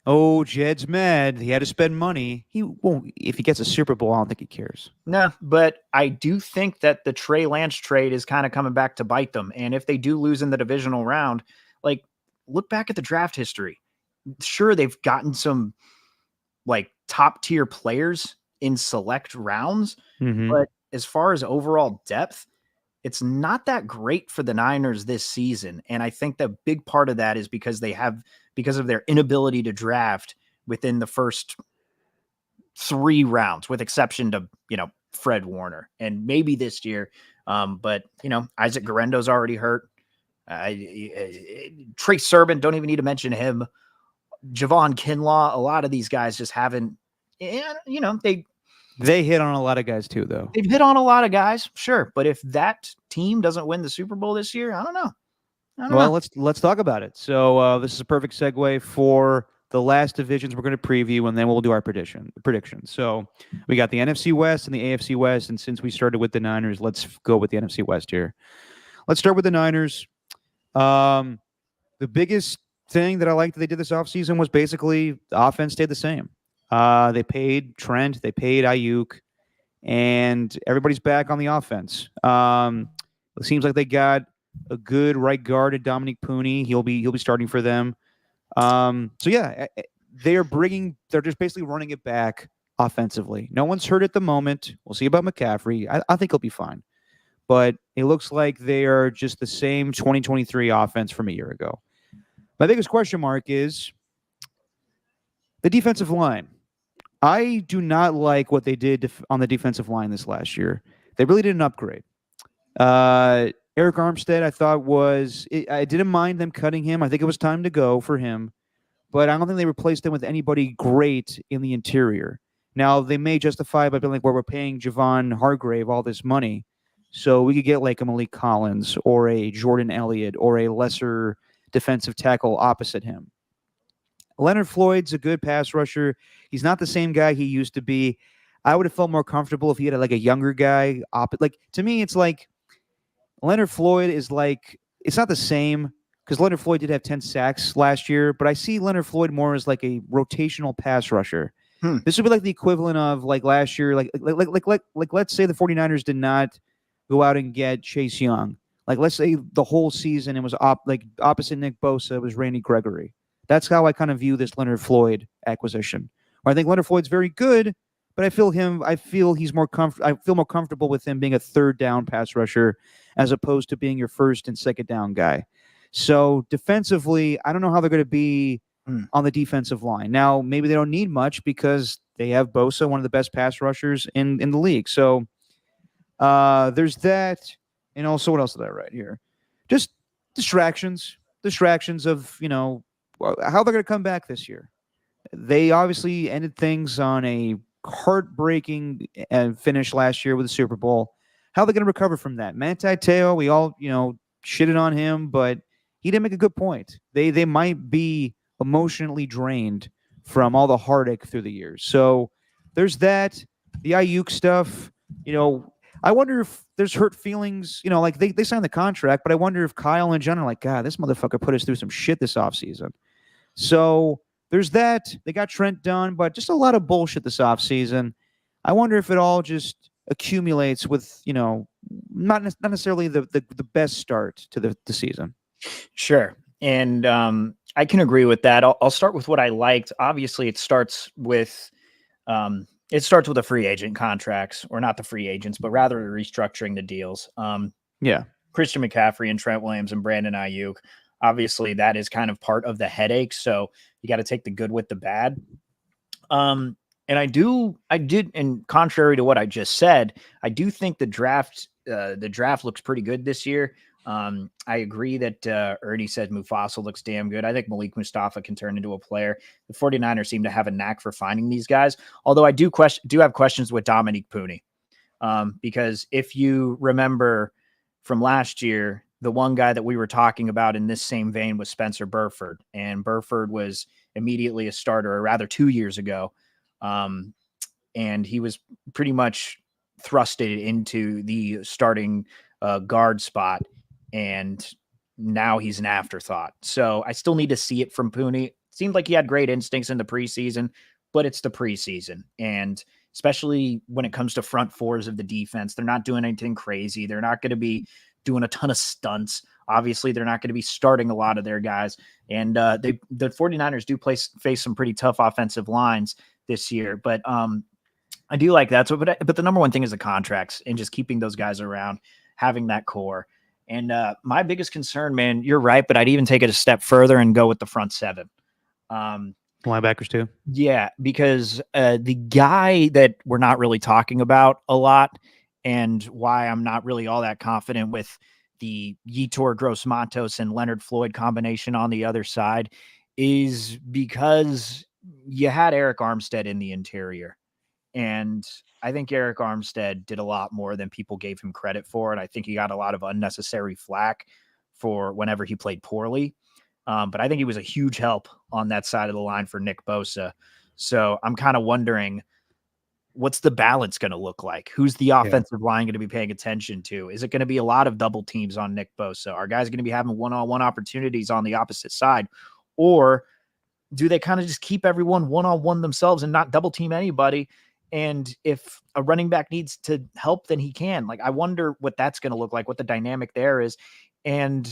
oh, Jed's mad. He had to spend money. He won't. If he gets a Super Bowl, I don't think he cares. No, but I do think that the Trey Lance trade is kind of coming back to bite them. And if they do lose in the divisional round, like, look back at the draft history. Sure, they've gotten some like top tier players in select rounds, Mm-hmm. but as far as overall depth, it's not that great for the Niners this season. And I think the big part of that is because of their inability to draft within the first 3 rounds, with exception to, Fred Warner and maybe this year. But Isaac Guerendo's already hurt. Trey Sermon, don't even need to mention him. Javon Kinlaw, a lot of these guys just haven't, They hit on a lot of guys too, though. they've hit on a lot of guys, sure. But if that team doesn't win the Super Bowl this year, I don't know. Well, let's talk about it. So this is a perfect segue for the last divisions we're going to preview, and then we'll do our predictions. So we got the NFC West and the AFC West, and since we started with the Niners, let's go with the NFC West here. Let's start with the Niners. The biggest thing that I liked that they did this offseason was basically the offense stayed the same. They paid Trent, they paid Ayuk, and everybody's back on the offense. It seems like they got a good right guard at Dominic Pooney. He'll be starting for them. So yeah, they're just basically running it back offensively. No one's hurt at the moment. We'll see about McCaffrey. I think he'll be fine. But it looks like they are just the same 2023 offense from a year ago. My biggest question mark is the defensive line. I do not like what they did on the defensive line this last year. They really didn't upgrade. Eric Armstead, I thought I didn't mind them cutting him. I think it was time to go for him. But I don't think they replaced him with anybody great in the interior. Now, they may justify it by being like, well, we're paying Javon Hargrave all this money, so we could get like a Malik Collins or a Jordan Elliott or a lesser defensive tackle opposite him. Leonard Floyd's a good pass rusher. He's not the same guy he used to be. I would have felt more comfortable if he had like a younger guy. Like, to me, it's like Leonard Floyd is like, it's not the same because Leonard Floyd did have 10 sacks last year, but I see Leonard Floyd more as like a rotational pass rusher. This would be like the equivalent of like last year, like let's say the 49ers did not go out and get Chase Young. Like, let's say the whole season it was opposite Nick Bosa was Randy Gregory. That's how I kind of view this Leonard Floyd acquisition. Where I think Leonard Floyd's very good, but I feel he's more I feel more comfortable with him being a third down pass rusher as opposed to being your first and second down guy. So defensively, I don't know how they're going to be on the defensive line. Now, maybe they don't need much because they have Bosa, one of the best pass rushers in the league. So there's that. And also, what else did I write here? Just distractions of, how they're going to come back this year. They obviously ended things on a heartbreaking finish last year with the Super Bowl. How are they going to recover from that? Manti Te'o, we all, shitted on him, but he didn't make a good point. They might be emotionally drained from all the heartache through the years. So there's that. The Ayuk stuff, I wonder if there's hurt feelings, like they signed the contract, but I wonder if Kyle and Jen are like, God, this motherfucker put us through some shit this offseason. So there's that. They got Trent done, but just a lot of bullshit this offseason. I wonder if it all just accumulates with, not necessarily the best start to the season. Sure. And I can agree with that. I'll start with what I liked. Obviously, it starts with the free agent contracts, or not the free agents, but rather restructuring the deals. Christian McCaffrey and Trent Williams and Brandon Ayuk. Obviously, that is kind of part of the headache. So you got to take the good with the bad. And I did, and contrary to what I just said, I do think the draft looks pretty good this year. I agree that Ernie said Mufasa looks damn good. I think Malik Mustafa can turn into a player. The 49ers seem to have a knack for finding these guys. Although I do have questions with Dominique Pooney. Because if you remember from last year, the one guy that we were talking about in this same vein was Spencer Burford. And Burford was immediately a starter, or rather 2 years ago. And he was pretty much thrusted into the starting guard spot. And now he's an afterthought. So I still need to see it from Pooney. Seemed like he had great instincts in the preseason, but it's the preseason. And especially when it comes to front fours of the defense, they're not doing anything crazy. They're not going to be doing a ton of stunts. Obviously, they're not going to be starting a lot of their guys. And the 49ers do face some pretty tough offensive lines this year. But I do like that. But the number one thing is the contracts and just keeping those guys around, having that core. And my biggest concern, man, you're right, but I'd even take it a step further and go with the front seven. Linebackers too. Yeah, because the guy that we're not really talking about a lot, and why I'm not really all that confident with the Yetur Gross-Matos and Leonard Floyd combination on the other side, is because you had Eric Armstead in the interior. And I think Eric Armstead did a lot more than people gave him credit for. And I think he got a lot of unnecessary flack for whenever he played poorly. But I think he was a huge help on that side of the line for Nick Bosa. So I'm kind of wondering, what's the balance going to look like? Who's the offensive line going to be paying attention to? Is it going to be a lot of double teams on Nick Bosa? Are guys going to be having one-on-one opportunities on the opposite side? Or do they kind of just keep everyone one-on-one themselves and not double team anybody? And if a running back needs to help, then he can. Like, I wonder what that's going to look like, what the dynamic there is. And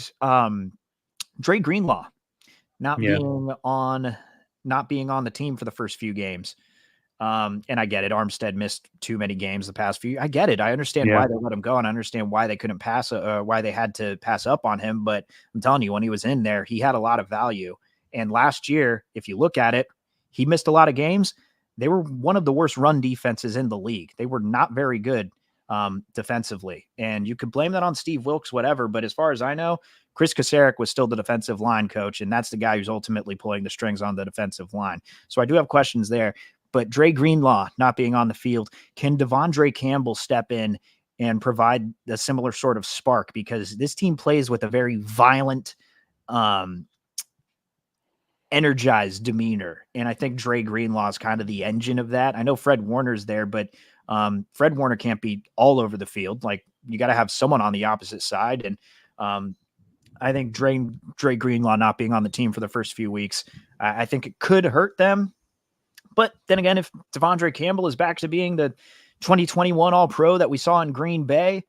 Dre Greenlaw not being on the team for the first few games. And I get it. Armstead missed too many games the past few. I get it. I understand why they let him go, and I understand why they couldn't why they had to pass up on him. But I'm telling you, when he was in there, he had a lot of value. And last year, if you look at it, he missed a lot of games. They were one of the worst run defenses in the league. They were not very good defensively. And you could blame that on Steve Wilkes, whatever. But as far as I know, Chris Kasarik was still the defensive line coach, and that's the guy who's ultimately pulling the strings on the defensive line. So I do have questions there. But Dre Greenlaw not being on the field, can Devondre Campbell step in and provide a similar sort of spark? Because this team plays with a very violent, energized demeanor. And I think Dre Greenlaw is kind of the engine of that. I know Fred Warner's there, but Fred Warner can't be all over the field. Like, you got to have someone on the opposite side. And I think Dre Greenlaw not being on the team for the first few weeks, I think it could hurt them. But then again, if Devondre Campbell is back to being the 2021 All-Pro that we saw in Green Bay,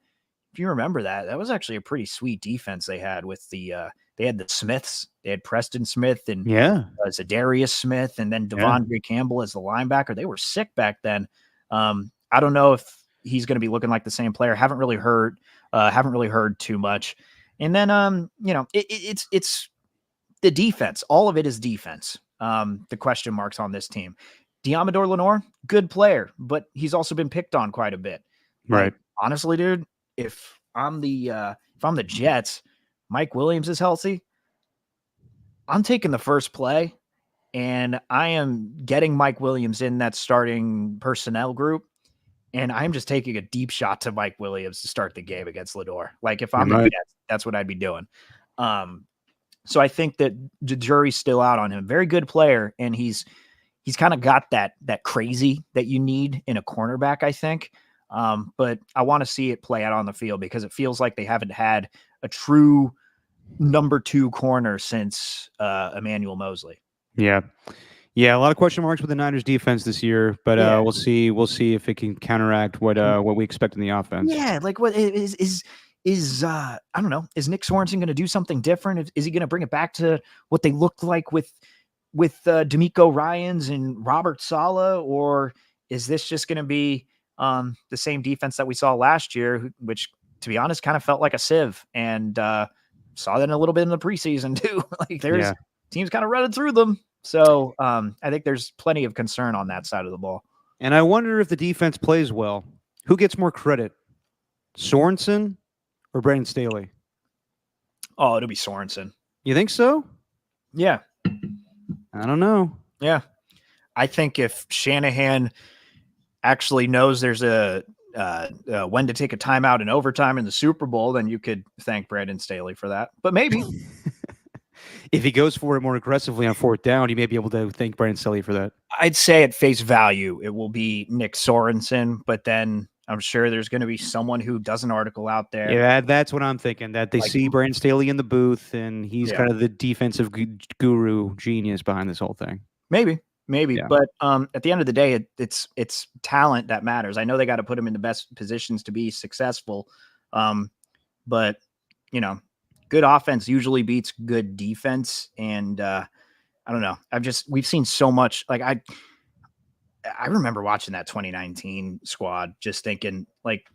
if you remember that was actually a pretty sweet defense they had with they had the Smiths. They had Preston Smith and Zadarius Smith, and then Devondre Campbell as the linebacker. They were sick back then. I don't know if he's going to be looking like the same player. Haven't really heard too much. And then it's the defense. All of it is defense. The question marks on this team. Diamador Lenore, good player, but he's also been picked on quite a bit. Right. Like, honestly, dude, if I'm the Jets, Mike Williams is healthy, I'm taking the first play and I am getting Mike Williams in that starting personnel group. And I'm just taking a deep shot to Mike Williams to start the game against Lenore. Like, if I'm the Jets, that's what I'd be doing. So I think that the jury's still out on him. Very good player, and he's kind of got that crazy that you need in a cornerback, I think. But I want to see it play out on the field because it feels like they haven't had a true number 2 corner since Emmanuel Mosley. Yeah. A lot of question marks with the Niners defense this year, but we'll see if it can counteract what we expect in the offense. Yeah, like what is I don't know. Is Nick Sorensen going to do something different? Is he going to bring it back to what they looked like with D'Amico Ryans and Robert Saleh, or is this just going to be the same defense that we saw last year, which, to be honest, kind of felt like a sieve, and saw that a little bit in the preseason too. Like, there's teams kind of running through them. So I think there's plenty of concern on that side of the ball. And I wonder if the defense plays well, who gets more credit, Sorensen or Brandon Staley? Oh, it'll be Sorensen. You think so? Yeah. I don't know. Yeah. I think if Shanahan actually knows there's a when to take a timeout in overtime in the Super Bowl, then you could thank Brandon Staley for that. But maybe. If he goes for it more aggressively on fourth down, he may be able to thank Brandon Staley for that. I'd say at face value, it will be Nick Sorensen, but then I'm sure there's going to be someone who does an article out there. Yeah, that's what I'm thinking, that they Like- see Brandon Staley in the booth, and he's Yeah. kind of the defensive guru genius behind this whole thing. Maybe. Yeah. But at the end of the day, it's talent that matters. I know they got to put him in the best positions to be successful. But good offense usually beats good defense. And I don't know. We've seen so much. Like I remember watching that 2019 squad, just thinking like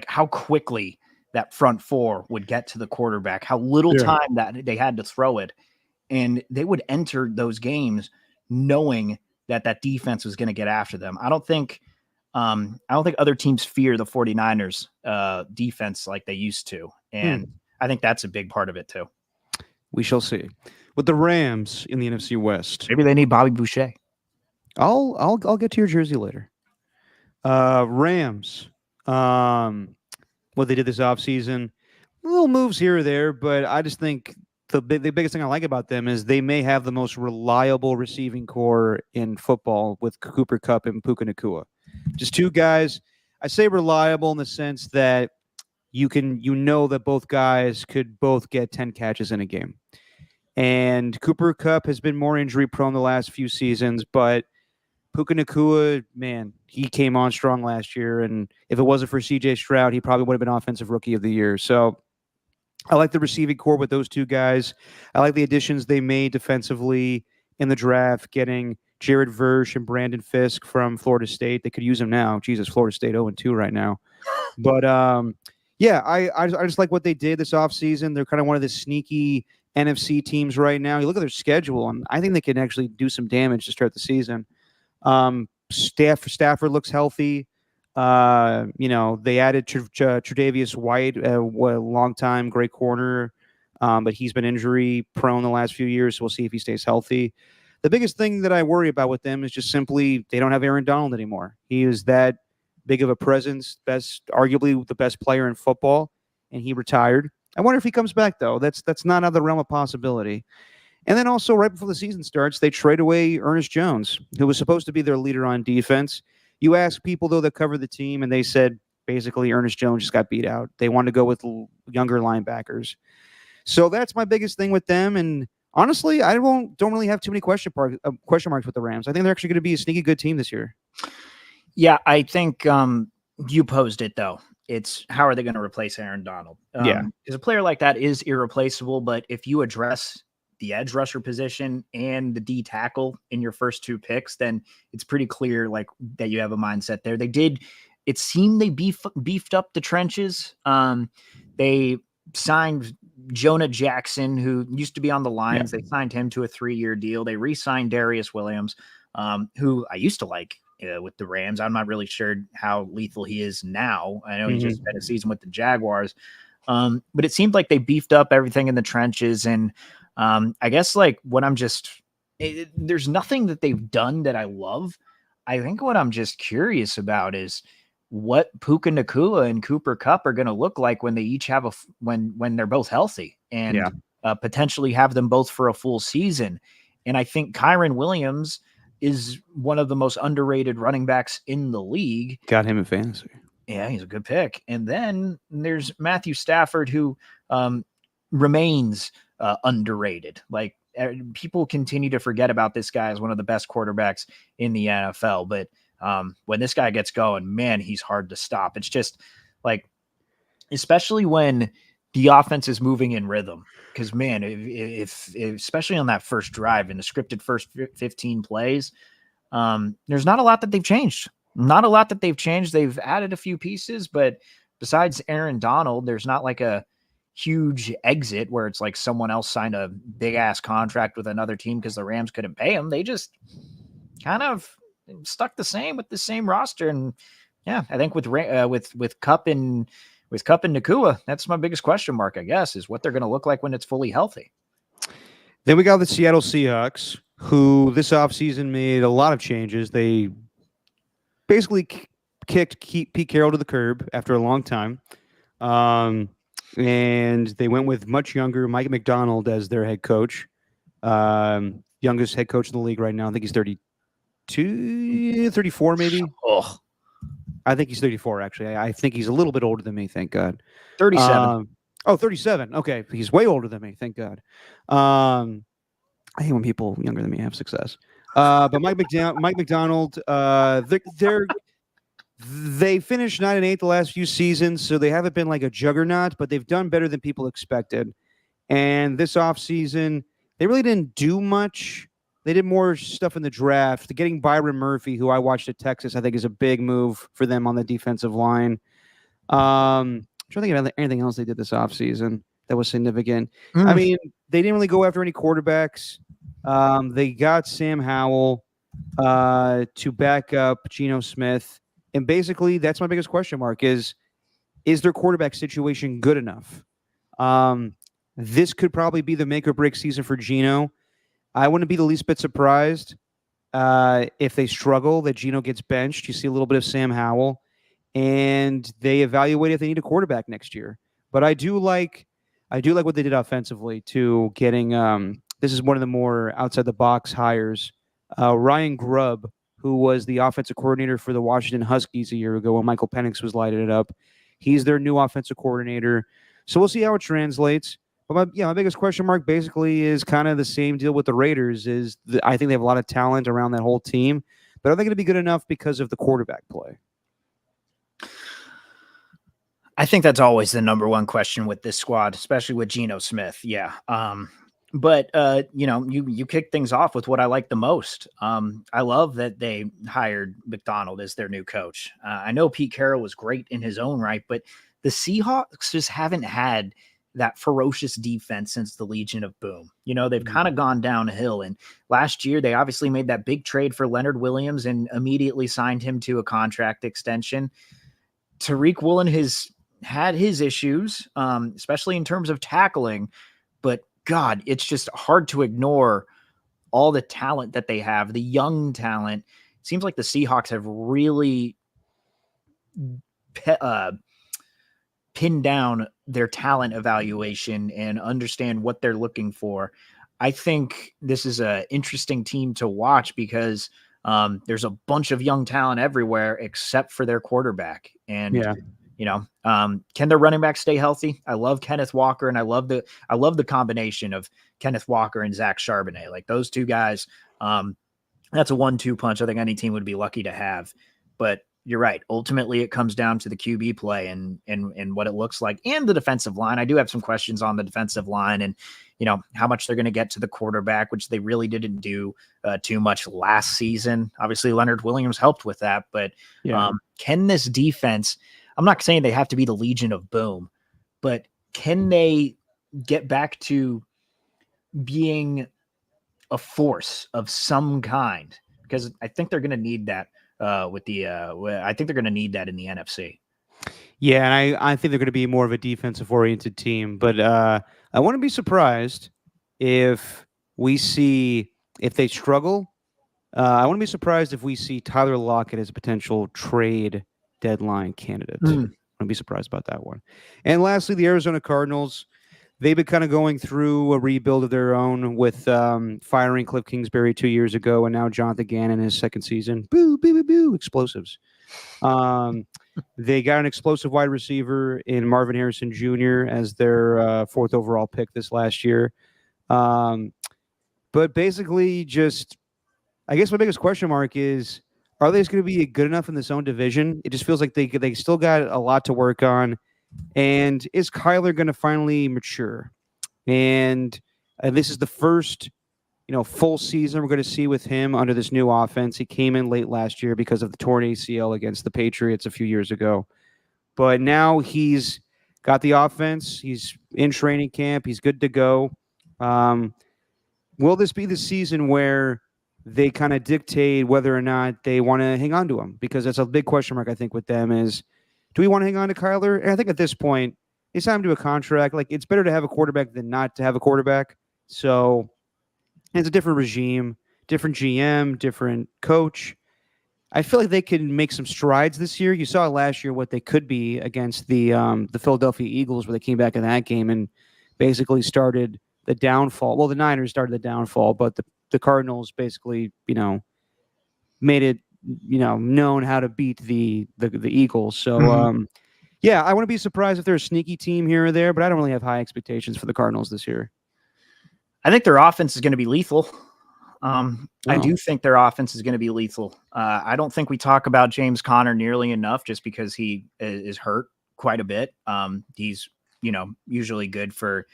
how quickly that front four would get to the quarterback, how little time that they had to throw it. And they would enter those games knowing that defense was going to get after them. I don't think other teams fear the 49ers defense like they used to. And I think that's a big part of it too. We shall see. With the Rams in the NFC West, Maybe they need Bobby Boucher. I'll get to your jersey later. Rams, what they did this offseason, little moves here or there, but I just think the biggest thing I like about them is they may have the most reliable receiving core in football with Cooper Kupp and Puka Nacua. Just two guys. I say reliable in the sense that you know that both guys could both get 10 catches in a game. And Cooper Kupp has been more injury prone the last few seasons, but Puka Nacua, man, he came on strong last year, and if it wasn't for CJ Stroud, he probably would have been Offensive Rookie of the Year. So I like the receiving core with those two guys. I like the additions they made defensively in the draft, getting Jared Versh and Brandon Fisk from Florida State. They could use them now. Jesus, Florida State 0-2 right now. But yeah, I just like what they did this offseason. They're kind of one of the sneaky NFC teams right now. You look at their schedule, and I think they can actually do some damage to start the season. Stafford looks healthy. They added Tre'Davious White, a long-time great corner, but he's been injury prone the last few years, so we'll see if he stays healthy. The biggest thing that I worry about with them is just simply they don't have Aaron Donald anymore. He is that big of a presence, arguably the best player in football, and he retired. I wonder if he comes back, though. That's not out of the realm of possibility. And then also, right before the season starts, they trade away Ernest Jones, who was supposed to be their leader on defense. You ask people, though, that cover the team, and they said basically Ernest Jones just got beat out. They wanted to go with younger linebackers. So that's my biggest thing with them. And honestly, I don't really have too many question marks with the Rams. I think they're actually going to be a sneaky good team this year. Yeah, I think you posed it, though. It's how are they going to replace Aaron Donald? Because a player like that is irreplaceable, but if you address the edge rusher position and the D tackle in your first two picks, then it's pretty clear like that you have a mindset there. It seemed they beefed up the trenches. They signed Jonah Jackson, who used to be on the Lions. Yeah. They signed him to a 3-year deal. They re-signed Darius Williams, who I used to like with the Rams. I'm not really sure how lethal he is now. I know he just spent a season with the Jaguars. But it seemed like they beefed up everything in the trenches. And I guess like what there's nothing that they've done that I love. I think what I'm just curious about is what Puka Nacua and Cooper Kupp are going to look like when they each have when they're both healthy and potentially have them both for a full season. And I think Kyren Williams is one of the most underrated running backs in the league. Got him in fantasy. Yeah, he's a good pick. And then there's Matthew Stafford, who remains underrated. Like people continue to forget about this guy as one of the best quarterbacks in the NFL. But when this guy gets going, man, he's hard to stop. It's just like, especially when the offense is moving in rhythm. Because, man, if especially on that first drive in the scripted first 15 plays, there's not a lot that they've changed. They've added a few pieces, but besides Aaron Donald, there's not like a huge exit where it's like someone else signed a big ass contract with another team because the Rams couldn't pay him. They just kind of stuck the same with the same roster. And yeah, I think with Kupp and with Kupp and Nakua, that's my biggest question mark, I guess, is what they're going to look like when it's fully healthy. Then we got the Seattle Seahawks, who this offseason made a lot of changes. They basically kicked Pete Carroll to the curb after a long time. And they went with much younger Mike McDonald as their head coach. Youngest head coach in the league right now. I think he's 32, 34 maybe. Oh, I think he's 34, actually. I think he's a little bit older than me, thank God. 37. 37. Okay. He's way older than me, thank God. I hate when people younger than me have success. But Mike McDonald, they finished 9-8 the last few seasons, so they haven't been like a juggernaut, but they've done better than people expected. And this offseason, they really didn't do much. They did more stuff in the draft. Getting Byron Murphy, who I watched at Texas, I think is a big move for them on the defensive line. I'm trying to think about anything else they did this offseason that was significant. I mean, they didn't really go after any quarterbacks. They got Sam Howell to back up Geno Smith. And basically, that's my biggest question mark is their quarterback situation good enough? This could probably be the make or break season for Geno. I wouldn't be the least bit surprised if they struggle, that Geno gets benched. You see a little bit of Sam Howell, and they evaluate if they need a quarterback next year. But I do like what they did offensively to getting. This is one of the more outside the box hires. Ryan Grubb, who was the offensive coordinator for the Washington Huskies a year ago when Michael Penix was lighting it up. He's their new offensive coordinator. So we'll see how it translates. But my biggest question mark basically is kind of the same deal with the Raiders. I think they have a lot of talent around that whole team, but are they going to be good enough because of the quarterback play? I think that's always the number one question with this squad, especially with Geno Smith. Yeah. But you kick things off with what I like the most. I love that they hired McDonald as their new coach. I know Pete Carroll was great in his own right, but the Seahawks just haven't had that ferocious defense since the Legion of Boom. They've kind of gone downhill. And last year, they obviously made that big trade for Leonard Williams and immediately signed him to a contract extension. Tariq Woolen has had his issues, especially in terms of tackling, but God, it's just hard to ignore all the talent that they have, the young talent. It seems like the Seahawks have really pin down their talent evaluation and understand what they're looking for. I think this is an interesting team to watch because there's a bunch of young talent everywhere except for their quarterback. And, can their running back stay healthy? I love Kenneth Walker, and I love the combination of Kenneth Walker and Zach Charbonnet. Like those two guys, that's a 1-2 punch I think any team would be lucky to have. But you're right. Ultimately, it comes down to the QB play and what it looks like, and the defensive line. I do have some questions on the defensive line and, how much they're going to get to the quarterback, which they really didn't do too much last season. Obviously, Leonard Williams helped with that, but can this defense, I'm not saying they have to be the Legion of Boom, but can they get back to being a force of some kind? Because I think they're going to need that. I think they're going to need that in the NFC. Yeah, and I think they're going to be more of a defensive-oriented team. But I wouldn't be surprised if they struggle. I wouldn't be surprised if we see Tyler Lockett as a potential trade deadline candidate. I wouldn't be surprised about that one. And lastly, the Arizona Cardinals. They've been kind of going through a rebuild of their own with firing Cliff Kingsbury 2 years ago, and now Jonathan Gannon in his second season. Boo, boo, boo, boo, explosives. They got an explosive wide receiver in Marvin Harrison Jr. as their fourth overall pick this last year. But basically, I guess my biggest question mark is, are they going to be good enough in this own division? It just feels like they still got a lot to work on. And is Kyler going to finally mature? And this is the first, full season we're going to see with him under this new offense. He came in late last year because of the torn ACL against the Patriots a few years ago. But now he's got the offense. He's in training camp. He's good to go. Will this be the season where they kind of dictate whether or not they want to hang on to him? Because that's a big question mark, I think, with them is, Do we want to hang on to Kyler? And I think at this point, it's time to do a contract. Like, it's better to have a quarterback than not to have a quarterback. So it's a different regime, different GM, different coach. I feel like they can make some strides this year. You saw last year what they could be against the Philadelphia Eagles, where they came back in that game and basically started the downfall. Well, the Niners started the downfall, but the Cardinals basically, made it, known how to beat the Eagles. So, yeah, I wouldn't be surprised if they're a sneaky team here or there, but I don't really have high expectations for the Cardinals this year. I think their offense is going to be lethal. I do think their offense is going to be lethal. I don't think we talk about James Conner nearly enough just because he is hurt quite a bit. He's, usually good for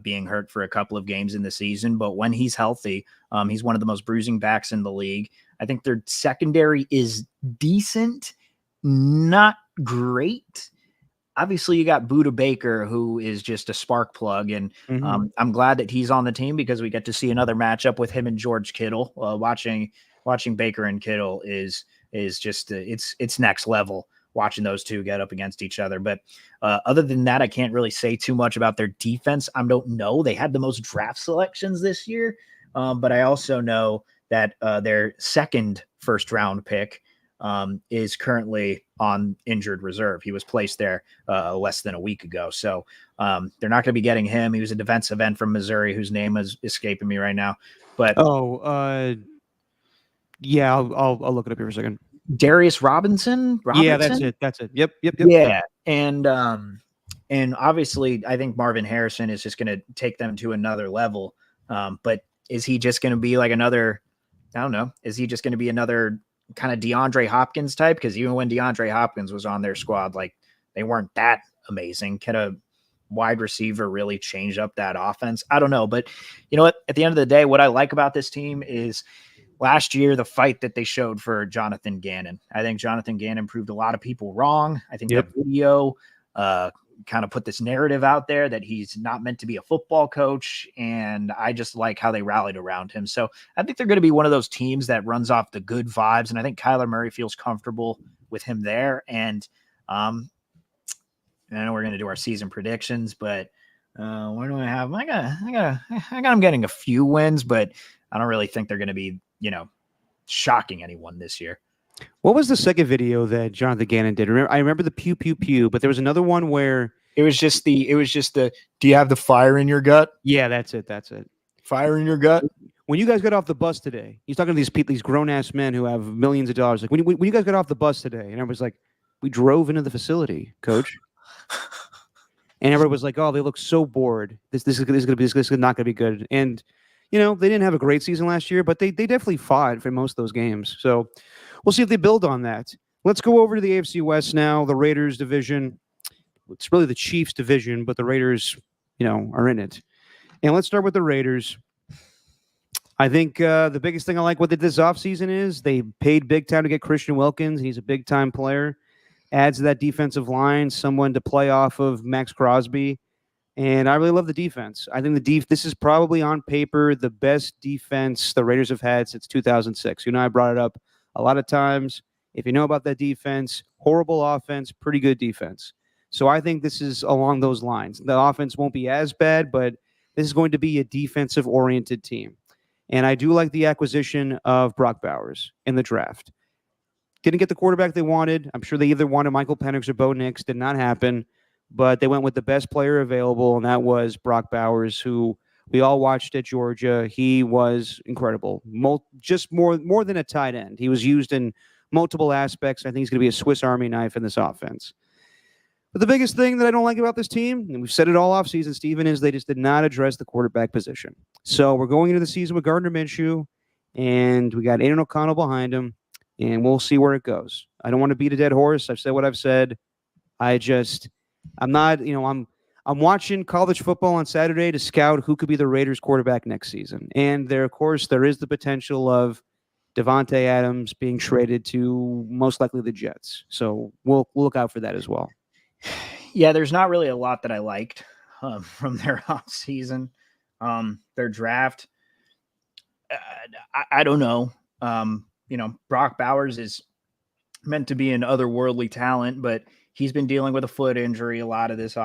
being hurt for a couple of games in the season, but when he's healthy, he's one of the most bruising backs in the league. I think their secondary is decent, not great. Obviously, you got Budda Baker, who is just a spark plug, and I'm glad that he's on the team because we get to see another matchup with him and George Kittle. Watching Baker and Kittle is just it's next level. Watching those two get up against each other, but other than that, I can't really say too much about their defense. I don't know. They had the most draft selections this year, but I also know that their second first round pick is currently on injured reserve. He was placed there less than a week ago. So they're not going to be getting him. He was a defensive end from Missouri whose name is escaping me right now. But yeah, I'll look it up here for a second. Darius Robertson? Yeah, that's it. Yep. Yeah. And obviously I think Marvin Harrison is just going to take them to another level. But is he just going to be like another, I don't know. Is he just going to be another kind of DeAndre Hopkins type? Because even when DeAndre Hopkins was on their squad, like they weren't that amazing. Can a wide receiver really change up that offense? I don't know. But you know what? At the end of the day, what I like about this team is last year, the fight that they showed for Jonathan Gannon. I think Jonathan Gannon proved a lot of people wrong. I think that video kind of put this narrative out there that he's not meant to be a football coach. And I just like how they rallied around him. So I think they're going to be one of those teams that runs off the good vibes. And I think Kyler Murray feels comfortable with him there. And I know we're going to do our season predictions, but where do I have? I got them getting a few wins, but I don't really think they're going to be, shocking anyone this year. What was the second video that Jonathan Gannon did? I remember the pew pew pew, but there was another one where it was just the do you have the fire in your gut? Yeah, that's it. Fire in your gut. When you guys got off the bus today, he's talking to these people, these grown ass men who have millions of dollars. Like when you guys got off the bus today, and I was like, we drove into the facility, coach. And everybody was like, oh, they look so bored. This is not gonna be good. And they didn't have a great season last year, but they definitely fought for most of those games. So we'll see if they build on that. Let's go over to the AFC West now, the Raiders division. It's really the Chiefs division, but the Raiders, are in it. And let's start with the Raiders. I think the biggest thing I like what they did this offseason is they paid big time to get Christian Wilkins. He's a big-time player. Adds to that defensive line, someone to play off of Max Crosby. And I really love the defense. I think this is probably on paper the best defense the Raiders have had since 2006. I brought it up a lot of times. If you know about that defense, horrible offense, pretty good defense. So I think this is along those lines. The offense won't be as bad, but this is going to be a defensive-oriented team. And I do like the acquisition of Brock Bowers in the draft. Didn't get the quarterback they wanted. I'm sure they either wanted Michael Penix or Bo Nix. Did not happen. But they went with the best player available, and that was Brock Bowers, who we all watched at Georgia. He was incredible. Just more than a tight end. He was used in multiple aspects. I think he's going to be a Swiss Army knife in this offense. But the biggest thing that I don't like about this team, and we've said it all offseason, Stephen, is they just did not address the quarterback position. So we're going into the season with Gardner Minshew, and we got Aiden O'Connell behind him, and we'll see where it goes. I don't want to beat a dead horse. I've said what I've said. I'm not, I'm watching college football on Saturday to scout who could be the Raiders quarterback next season. And there is the potential of Devontae Adams being traded to most likely the Jets. So we'll look out for that as well. Yeah, there's not really a lot that I liked from their offseason. Their draft, I don't know. Brock Bowers is meant to be an otherworldly talent, but he's been dealing with a foot injury a lot of this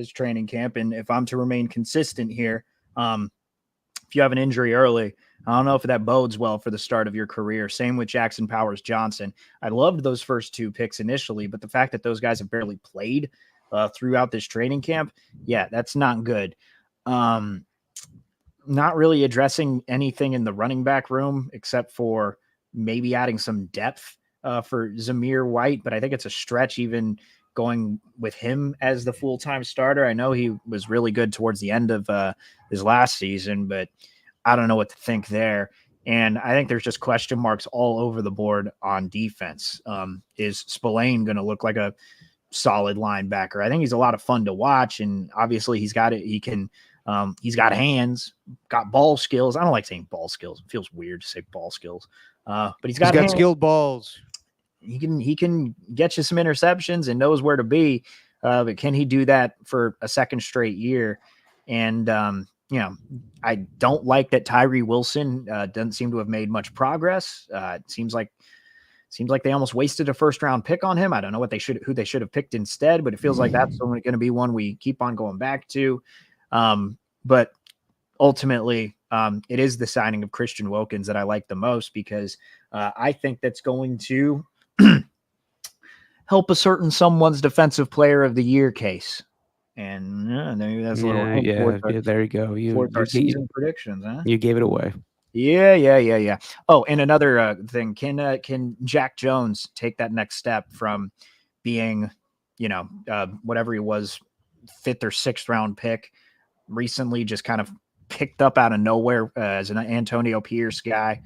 training camp. And if I'm to remain consistent here, if you have an injury early, I don't know if that bodes well for the start of your career. Same with Jackson Powers Johnson. I loved those first 2 picks initially, but the fact that those guys have barely played throughout this training camp, yeah, that's not good. Not really addressing anything in the running back room except for maybe adding some depth for Zamir White, but I think it's a stretch even going with him as the full-time starter. I know he was really good towards the end of his last season, but I don't know what to think there. And I think there's just question marks all over the board on defense. Is Spillane going to look like a solid linebacker? I think he's a lot of fun to watch, and obviously he's got it. He's got hands, got ball skills. I don't like saying ball skills. It feels weird to say ball skills. But he's got skilled balls. He can get you some interceptions and knows where to be. But can he do that for a second straight year? And I don't like that Tyree Wilson doesn't seem to have made much progress. It seems like they almost wasted a first-round pick on him. I don't know who they should have picked instead, but it feels like that's going to be one we keep on going back to. But ultimately, it is the signing of Christian Wilkins that I like the most, because I think that's going to help a certain someone's defensive player of the year case. And maybe that's a little there you go. You season predictions, huh? You gave it away. Yeah. Oh, and another thing, can Jack Jones take that next step from being, whatever he was, 5th or 6th round pick, recently just kind of picked up out of nowhere as an Antonio Pierce guy?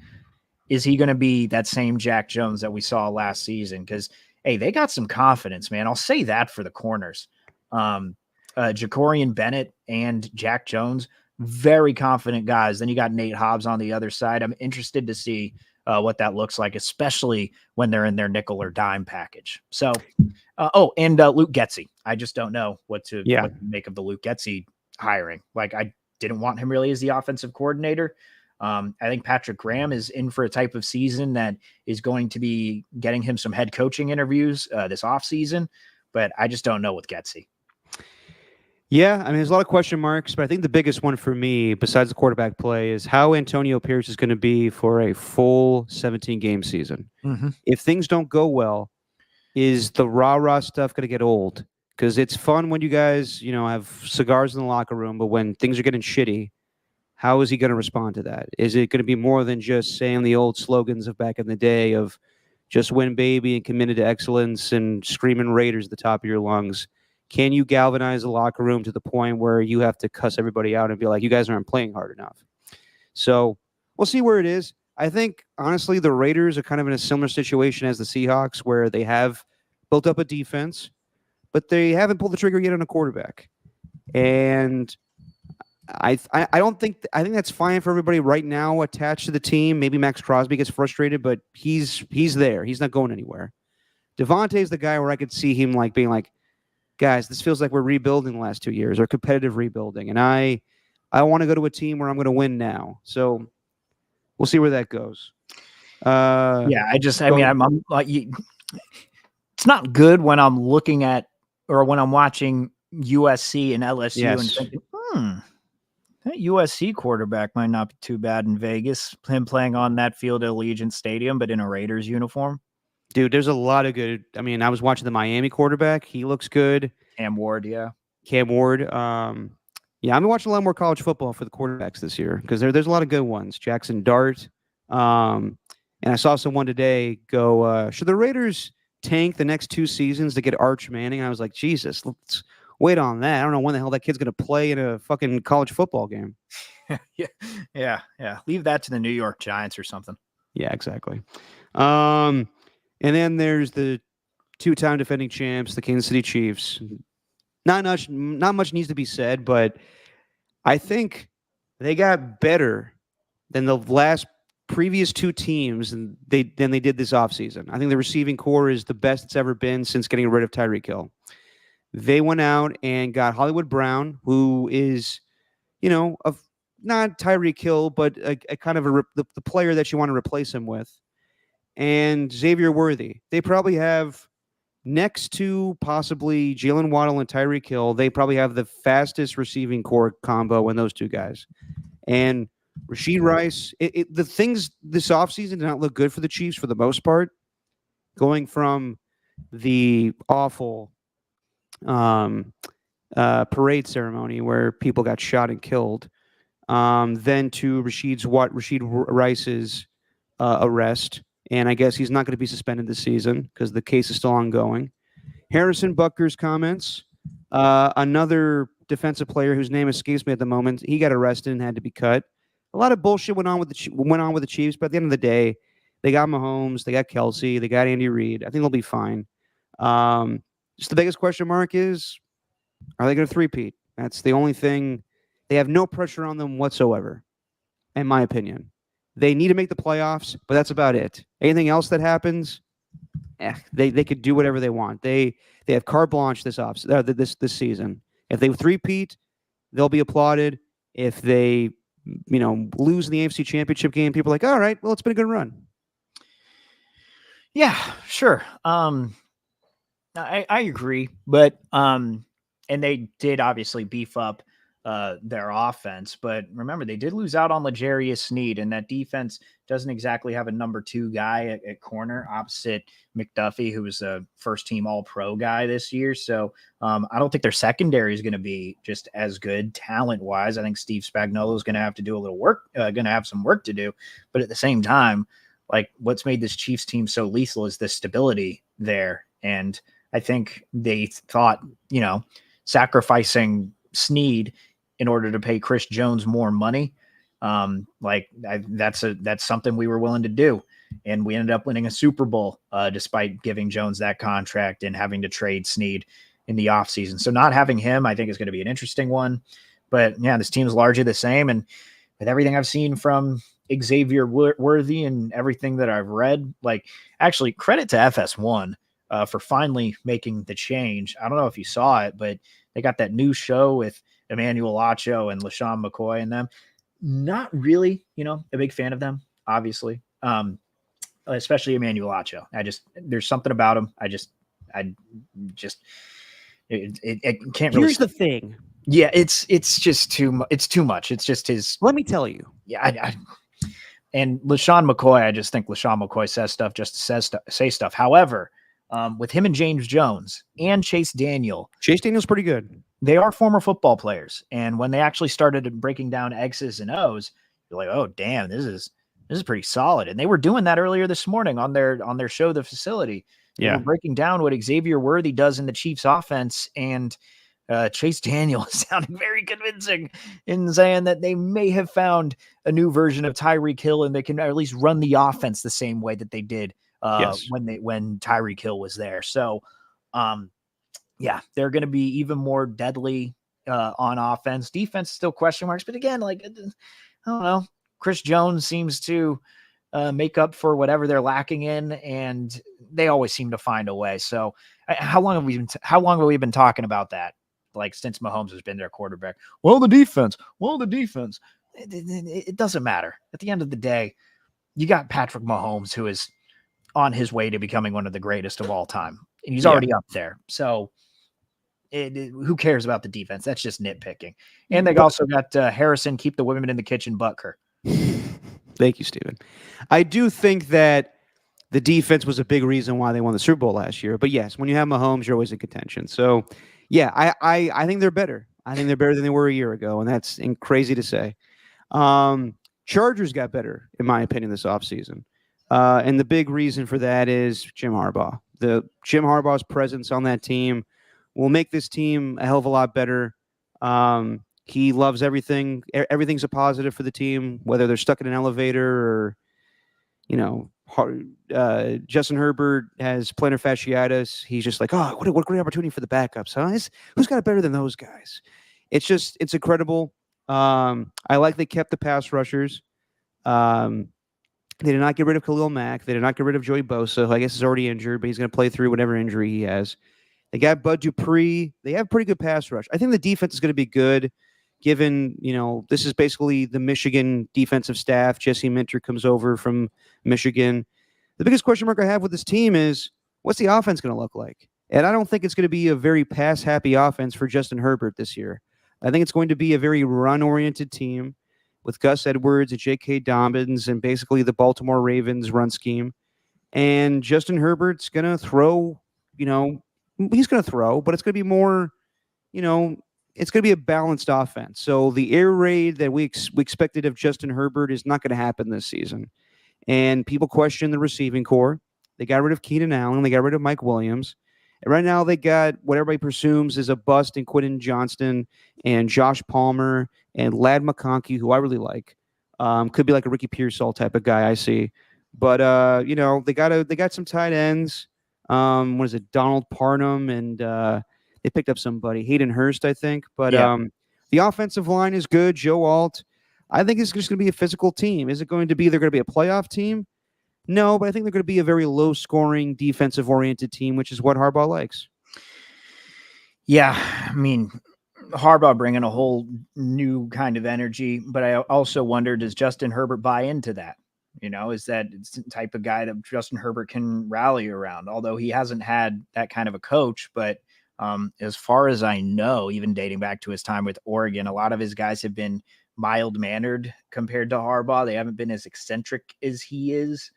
Is he going to be that same Jack Jones that we saw last season? Because, hey, they got some confidence, man. I'll say that for the corners. Jacorian Bennett and Jack Jones, very confident guys. Then you got Nate Hobbs on the other side. I'm interested to see what that looks like, especially when they're in their nickel or dime package. So, and Luke Getsy. I just don't know what to make of the Luke Getsy hiring. Like, I didn't want him really as the offensive coordinator. I think Patrick Graham is in for a type of season that is going to be getting him some head coaching interviews this offseason, but I just don't know with Getsy. Yeah, I mean, there's a lot of question marks, but I think the biggest one for me, besides the quarterback play, is how Antonio Pierce is going to be for a full 17-game season. Mm-hmm. If things don't go well, is the rah-rah stuff going to get old? Because it's fun when you guys, have cigars in the locker room, but when things are getting shitty, how is he going to respond to that? Is it going to be more than just saying the old slogans of back in the day of just win, baby, and committed to excellence and screaming Raiders at the top of your lungs? Can you galvanize the locker room to the point where you have to cuss everybody out and be like, you guys aren't playing hard enough? So we'll see where it is. I think, honestly, the Raiders are kind of in a similar situation as the Seahawks, where they have built up a defense, but they haven't pulled the trigger yet on a quarterback. And I think that's fine for everybody right now attached to the team. Maybe Max Crosby gets frustrated, but he's there. He's not going anywhere. Devontae's the guy where I could see him being like, guys, this feels like we're rebuilding the last 2 years, or competitive rebuilding. And I want to go to a team where I'm going to win now. So we'll see where that goes. I'm like, it's not good when I'm looking at, or when I'm watching USC and LSU and thinking, that USC quarterback might not be too bad in Vegas. Him playing on that field at Allegiant Stadium, but in a Raiders uniform. Dude, there's a lot of good. I mean, I was watching the Miami quarterback. He looks good. Cam Ward, yeah. I've been watching a lot more college football for the quarterbacks this year, because there's a lot of good ones. Jackson Dart. And I saw someone today go, should the Raiders tank the next 2 seasons to get Arch Manning? And I was like, Jesus, let's wait on that. I don't know when the hell that kid's going to play in a fucking college football game. Yeah. Leave that to the New York Giants or something. Yeah, exactly. And then there's the 2-time defending champs, the Kansas City Chiefs. Not much needs to be said, but I think they got better than the previous 2 teams than they did this offseason. I think the receiving core is the best it's ever been since getting rid of Tyreek Hill. They went out and got Hollywood Brown, who is, not Tyreek Hill, but a kind of the player that you want to replace him with. And Xavier Worthy. They probably have next to possibly Jalen Waddle and Tyreek Hill, they probably have the fastest receiving core combo in those two guys. And Rashid Rice, the things this offseason did not look good for the Chiefs for the most part, going from the awful parade ceremony where people got shot and killed, then to Rashid Rice's arrest. And I guess he's not going to be suspended this season because the case is still ongoing. Harrison Butker's comments, another defensive player whose name escapes me at the moment, he got arrested and had to be cut. A lot of bullshit went on with the Chiefs, but at the end of the day, they got Mahomes, they got Kelsey, they got Andy Reid. I think they'll be fine. Just the biggest question mark is, are they going to three-peat? That's the only thing. They have no pressure on them whatsoever, in my opinion. They need to make the playoffs, but that's about it. Anything else that happens, they could do whatever they want. They have carte blanche this season. If they three-peat, they'll be applauded. If they lose in the AFC Championship game, people are like, all right, well, it's been a good run. Yeah, sure. I agree, but and they did obviously beef up their offense, but remember they did lose out on L'Jarius Sneed, and that defense doesn't exactly have a number 2 guy at corner opposite McDuffie, who was a first-team All-Pro guy this year. So I don't think their secondary is going to be just as good talent-wise. I think Steve Spagnuolo is going to have to do a little work, going to have some work to do, but at the same time, like what's made this Chiefs team so lethal is the stability there, and I think they thought, sacrificing Sneed in order to pay Chris Jones more money, that's something we were willing to do. And we ended up winning a Super Bowl despite giving Jones that contract and having to trade Sneed in the offseason. So not having him, I think, is going to be an interesting one. But yeah, this team is largely the same. And with everything I've seen from Xavier Worthy and everything that I've read, actually credit to FS1 for finally making the change. I don't know if you saw it, but they got that new show with Emmanuel Acho and LaShawn McCoy and them. Not really, a big fan of them, obviously. Especially Emmanuel Acho. There's something about him. It can't really. Here's the thing. Yeah, it's just too much. It's too much. It's just his. Let me tell you. Yeah, and LaShawn McCoy, I just think LaShawn McCoy says stuff just to say stuff. However, with him and James Jones and Chase Daniel's pretty good. They are former football players, and when they actually started breaking down X's and O's, you're like, oh damn, this is pretty solid. And they were doing that earlier this morning on their show, The Facility. They were breaking down what Xavier Worthy does in the Chiefs offense, and Chase Daniel is sounding very convincing in saying that they may have found a new version of Tyreek Hill, and they can at least run the offense the same way that they did when Tyreek Hill was there. So, yeah, they're going to be even more deadly on offense. Defense still question marks, but again, I don't know. Chris Jones seems to make up for whatever they're lacking in, and they always seem to find a way. So, how long have we been talking about that? Since Mahomes has been their quarterback. Well, the defense. It doesn't matter. At the end of the day, you got Patrick Mahomes, who is on his way to becoming one of the greatest of all time, and he's already up there. So, who cares about the defense? That's just nitpicking. And they also got Harrison, keep the women in the kitchen, Butker. Thank you, Steven. I do think that the defense was a big reason why they won the Super Bowl last year. But yes, when you have Mahomes, you're always in contention. So, yeah, I think they're better. I think they're better than they were a year ago, and that's crazy to say. Chargers got better, in my opinion, this offseason. And the big reason for that is Jim Harbaugh. Jim Harbaugh's presence on that team will make this team a hell of a lot better. He loves everything. Everything's a positive for the team, whether they're stuck in an elevator or, Justin Herbert has plantar fasciitis. He's just like, oh, what a great opportunity for the backups, huh? Who's got it better than those guys? It's incredible. I like they kept the pass rushers. They did not get rid of Khalil Mack. They did not get rid of Joey Bosa, who I guess is already injured, but he's going to play through whatever injury he has. They got Bud Dupree. They have pretty good pass rush. I think the defense is going to be good, given, this is basically the Michigan defensive staff. Jesse Minter comes over from Michigan. The biggest question mark I have with this team is, what's the offense going to look like? And I don't think it's going to be a very pass-happy offense for Justin Herbert this year. I think it's going to be a very run-oriented team with Gus Edwards and J.K. Dobbins and basically the Baltimore Ravens run scheme. And Justin Herbert's going to throw, he's going to throw, but it's going to be more, it's going to be a balanced offense. So the air raid that we expected of Justin Herbert is not going to happen this season. And people question the receiving core. They got rid of Keenan Allen. They got rid of Mike Williams. And right now they got what everybody presumes is a bust in Quentin Johnston and Josh Palmer and Ladd McConkey, who I really like. Could be like a Ricky Pearsall type of guy I see. But they got some tight ends. What is it? Donald Parham, and they picked up somebody, Hayden Hurst, I think. But the offensive line is good. Joe Alt. I think it's just going to be a physical team. Is it going to be they're going to be a playoff team? No, but I think they're going to be a very low-scoring, defensive-oriented team, which is what Harbaugh likes. Yeah, I mean, Harbaugh bringing a whole new kind of energy, but I also wonder, does Justin Herbert buy into that? Is that the type of guy that Justin Herbert can rally around? Although he hasn't had that kind of a coach, but as far as I know, even dating back to his time with Oregon, a lot of his guys have been mild-mannered compared to Harbaugh. They haven't been as eccentric as he is.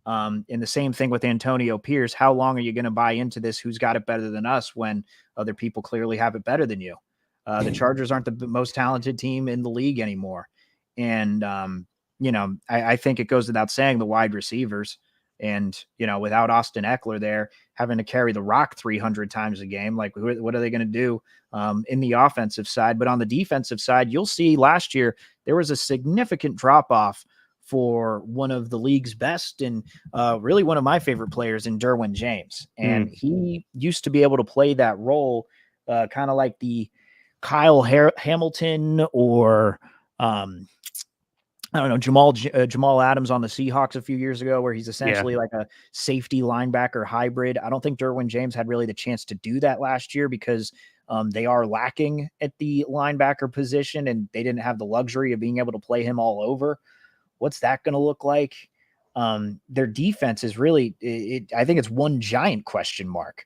And the same thing with Antonio Pierce. How long are you going to buy into this? Who's got it better than us when other people clearly have it better than you? The Chargers aren't the most talented team in the league anymore. And, I think it goes without saying the wide receivers and, without Austin Eckler there having to carry the rock 300 times a game, like what are they going to do in the offensive side? But on the defensive side, you'll see last year, there was a significant drop off for one of the league's best and really one of my favorite players in Derwin James. And he used to be able to play that role kind of like the Kyle Hamilton or Jamal Adams on the Seahawks a few years ago, where he's essentially like a safety linebacker hybrid. I don't think Derwin James had really the chance to do that last year because they are lacking at the linebacker position and they didn't have the luxury of being able to play him all over. What's that going to look like? Their defense is really, I think it's one giant question mark.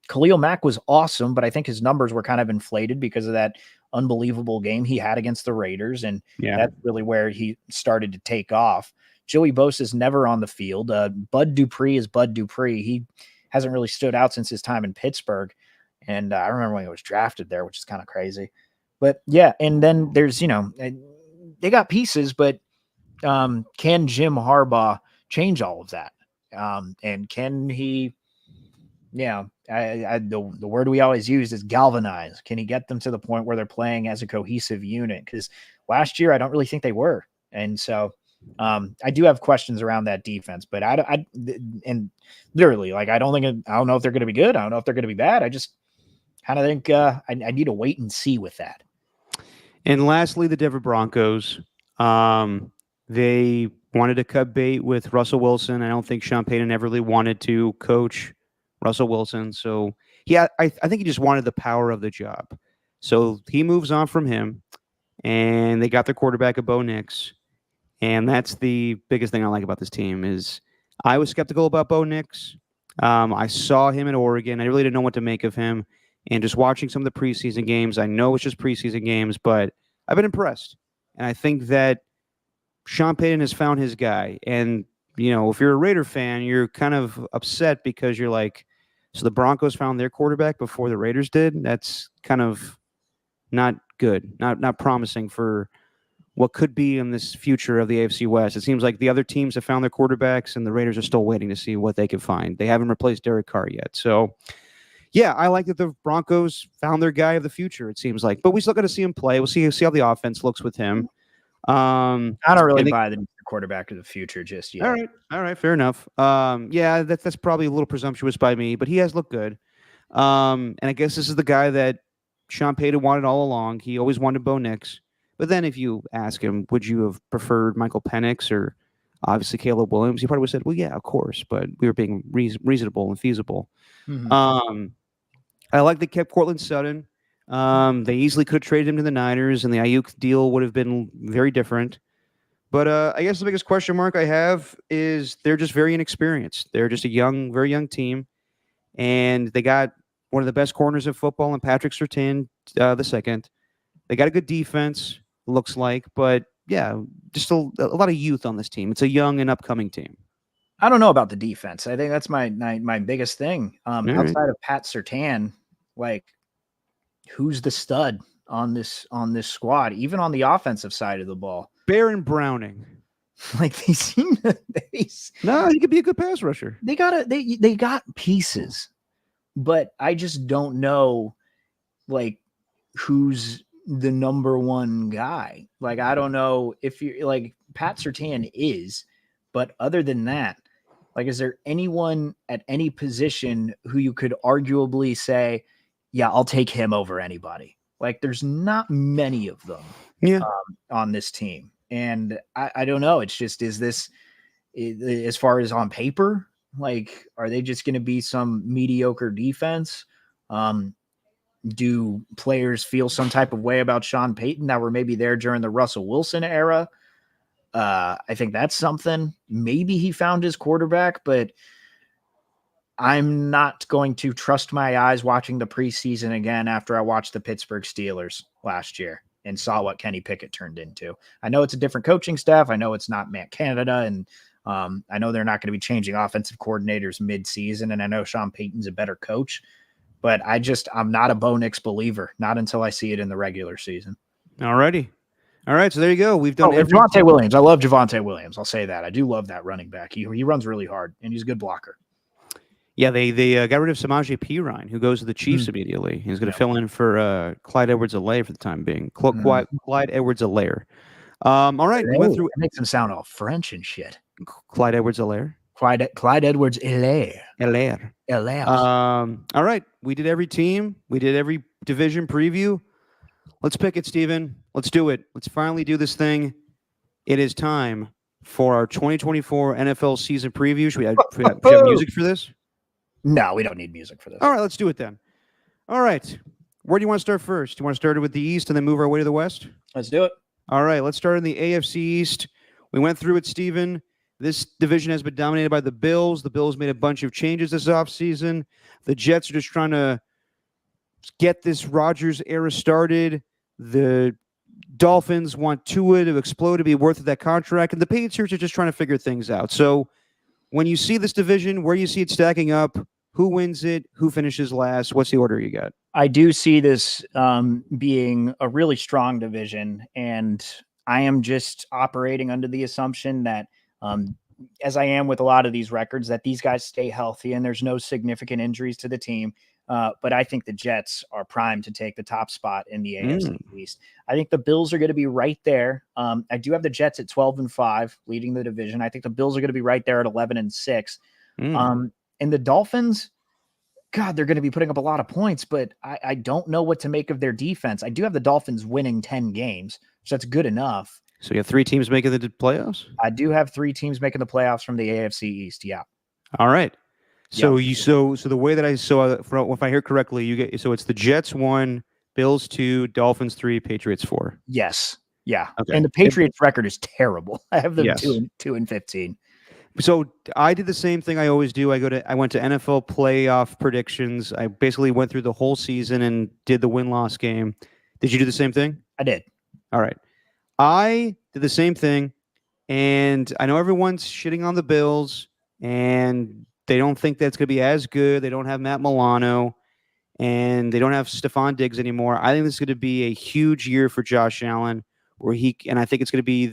Khalil Mack was awesome, but I think his numbers were kind of inflated because of that unbelievable game he had against the Raiders. And that's really where he started to take off. Joey Bosa is never on the field. Bud Dupree is Bud Dupree. He hasn't really stood out since his time in Pittsburgh. And I remember when he was drafted there, which is kind of crazy. But yeah, and then there's, they got pieces, but can Jim Harbaugh change all of that? And can he, the word we always use is galvanize. Can he get them to the point where they're playing as a cohesive unit? Because last year, I don't really think they were. And so I do have questions around that defense, but and literally, like, I don't know if they're going to be good. I don't know if they're going to be bad. I just kind of think I need to wait and see with that. And lastly, the Denver Broncos. They wanted to cut bait with Russell Wilson. I don't think Sean Payton ever really wanted to coach Russell Wilson. So I think he just wanted the power of the job. So he moves on from him, and they got their quarterback, Bo Nix. And that's the biggest thing I like about this team is I was skeptical about Bo Nix. I saw him in Oregon. I really didn't know what to make of him. And just watching some of the preseason games, I know it's just preseason games, but I've been impressed. And I think that Sean Payton has found his guy. And, if you're a Raider fan, you're kind of upset because you're like, so the Broncos found their quarterback before the Raiders did? That's kind of not good, not promising for what could be in this future of the AFC West. It seems like the other teams have found their quarterbacks, and the Raiders are still waiting to see what they can find. They haven't replaced Derek Carr yet. So, yeah, I like that the Broncos found their guy of the future, it seems like. But we still got to see him play. We'll see how the offense looks with him. I don't really buy the quarterback of the future just yet. All right, fair enough. Yeah, that's probably a little presumptuous by me, but he has looked good. And I guess this is the guy that Sean Payton wanted all along. He always wanted Bo Nix. But then if you ask him, would you have preferred Michael Penix or obviously Caleb Williams? He probably would have said, well, yeah, of course, but we were being reasonable and feasible. Mm-hmm. I like they kept Cortland Sutton. They easily could have traded him to the Niners, and the Ayuk deal would have been very different. But I guess the biggest question mark I have is they're just very inexperienced. They're just a very young team. and they got one of the best corners of football in Patrick Surtain the second. They got a good defense, looks like, but yeah, just a lot of youth on this team. It's a young and upcoming team. I don't know about the defense. I think that's my biggest thing. Outside of Pat Surtain, like, who's the stud on this squad, even on the offensive side of the ball? Baron Browning. Like, they seem to. No, he could be a good pass rusher. They got pieces, but I just don't know, like, who's the number one guy. Like, I don't know if you're like Pat Surtain is, but other than that, like, is there anyone at any position who you could arguably say, yeah, I'll take him over anybody? Like, there's not many of them on this team. And I don't know. It's just, is this, as far as on paper, like, are they just going to be some mediocre defense? Do players feel some type of way about Sean Payton that were maybe there during the Russell Wilson era? I think that's something. Maybe he found his quarterback, but I'm not going to trust my eyes watching the preseason again after I watched the Pittsburgh Steelers last year and saw what Kenny Pickett turned into. I know it's a different coaching staff. I know it's not Matt Canada, and I know they're not going to be changing offensive coordinators mid-season, and I know Sean Payton's a better coach, but I'm not a Bo Nix believer, not until I see it in the regular season. All righty. All right, so there you go. We've done Javonte Williams. I love Javonte Williams. I'll say that. I do love that running back. He runs really hard, and he's a good blocker. Yeah, they got rid of Samaje Perine, who goes to the Chiefs immediately. He's going to fill in for Clyde Edwards-Helaire for the time being. Clyde Edwards-Helaire. All right, we went through. It makes him sound all French and shit. Clyde Edwards-Helaire. Clyde Edwards-Helaire. All right, we did every team. We did every division preview. Let's pick it, Steven. Let's do it. Let's finally do this thing. It is time for our 2024 NFL season preview. Should we have music for this? No, we don't need music for this. All right, let's do it then. All right. Where do you want to start first? Do you want to start it with the East and then move our way to the West? Let's do it. All right, let's start in the AFC East. We went through it, Steven. This division has been dominated by the Bills. The Bills made a bunch of changes this offseason. The Jets are just trying to get this Rodgers era started. The Dolphins want Tua to explode, to be worth of that contract. And the Patriots are just trying to figure things out. So when you see this division, where you see it stacking up, who wins it, who finishes last, what's the order you got? I do see this being a really strong division, and I am just operating under the assumption that, as I am with a lot of these records, that these guys stay healthy and there's no significant injuries to the team. But I think the Jets are primed to take the top spot in the AFC East. I think the Bills are going to be right there. I do have the Jets at 12-5, leading the division. I think the Bills are going to be right there at 11-6. And the Dolphins, God, they're going to be putting up a lot of points, but I don't know what to make of their defense. I do have the Dolphins winning 10 games, so that's good enough. So you have 3 teams making the playoffs? I do have 3 teams making the playoffs from the AFC East. Yeah. All right. So so the way that I saw, if I hear correctly, you get, so it's the Jets 1, Bills 2, Dolphins 3, Patriots 4. Yes. Yeah. Okay. And the Patriots record is terrible. I have them 2-15. So I did the same thing I always do. I went to NFL playoff predictions. I basically went through the whole season and did the win-loss game. Did you do the same thing? I did. All right. I did the same thing, and I know everyone's shitting on the Bills, and they don't think that's going to be as good. They don't have Matt Milano, and they don't have Stephon Diggs anymore. I think this is going to be a huge year for Josh Allen, and I think it's going to be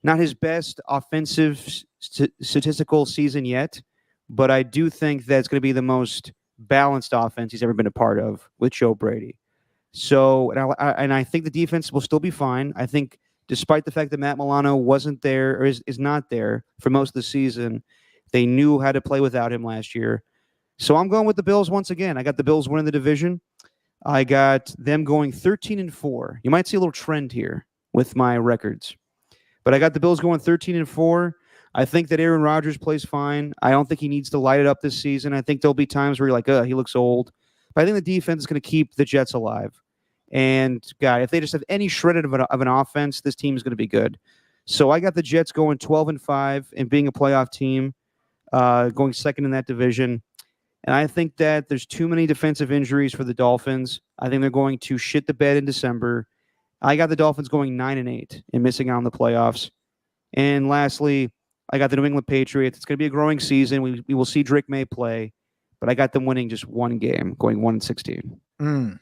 not his best offensive statistical season yet, but I do think that it's going to be the most balanced offense he's ever been a part of with Joe Brady. So, and I think the defense will still be fine. I think despite the fact that Matt Milano wasn't there or is not there for most of the season, they knew how to play without him last year. So I'm going with the Bills once again. I got the Bills winning the division. I got them going 13-4. You might see a little trend here with my records. But I got the Bills going 13-4. I think that Aaron Rodgers plays fine. I don't think he needs to light it up this season. I think there'll be times where you're like, he looks old. But I think the defense is going to keep the Jets alive. And, God, if they just have any shred of an offense, this team is going to be good. So I got the Jets going 12-5 and being a playoff team, going second in that division. And I think that there's too many defensive injuries for the Dolphins. I think they're going to shit the bed in December. I got the Dolphins going 9-8 and missing out on the playoffs. And lastly, I got the New England Patriots. It's going to be a growing season. We will see Drake May play, but I got them winning just one game, going 1-16.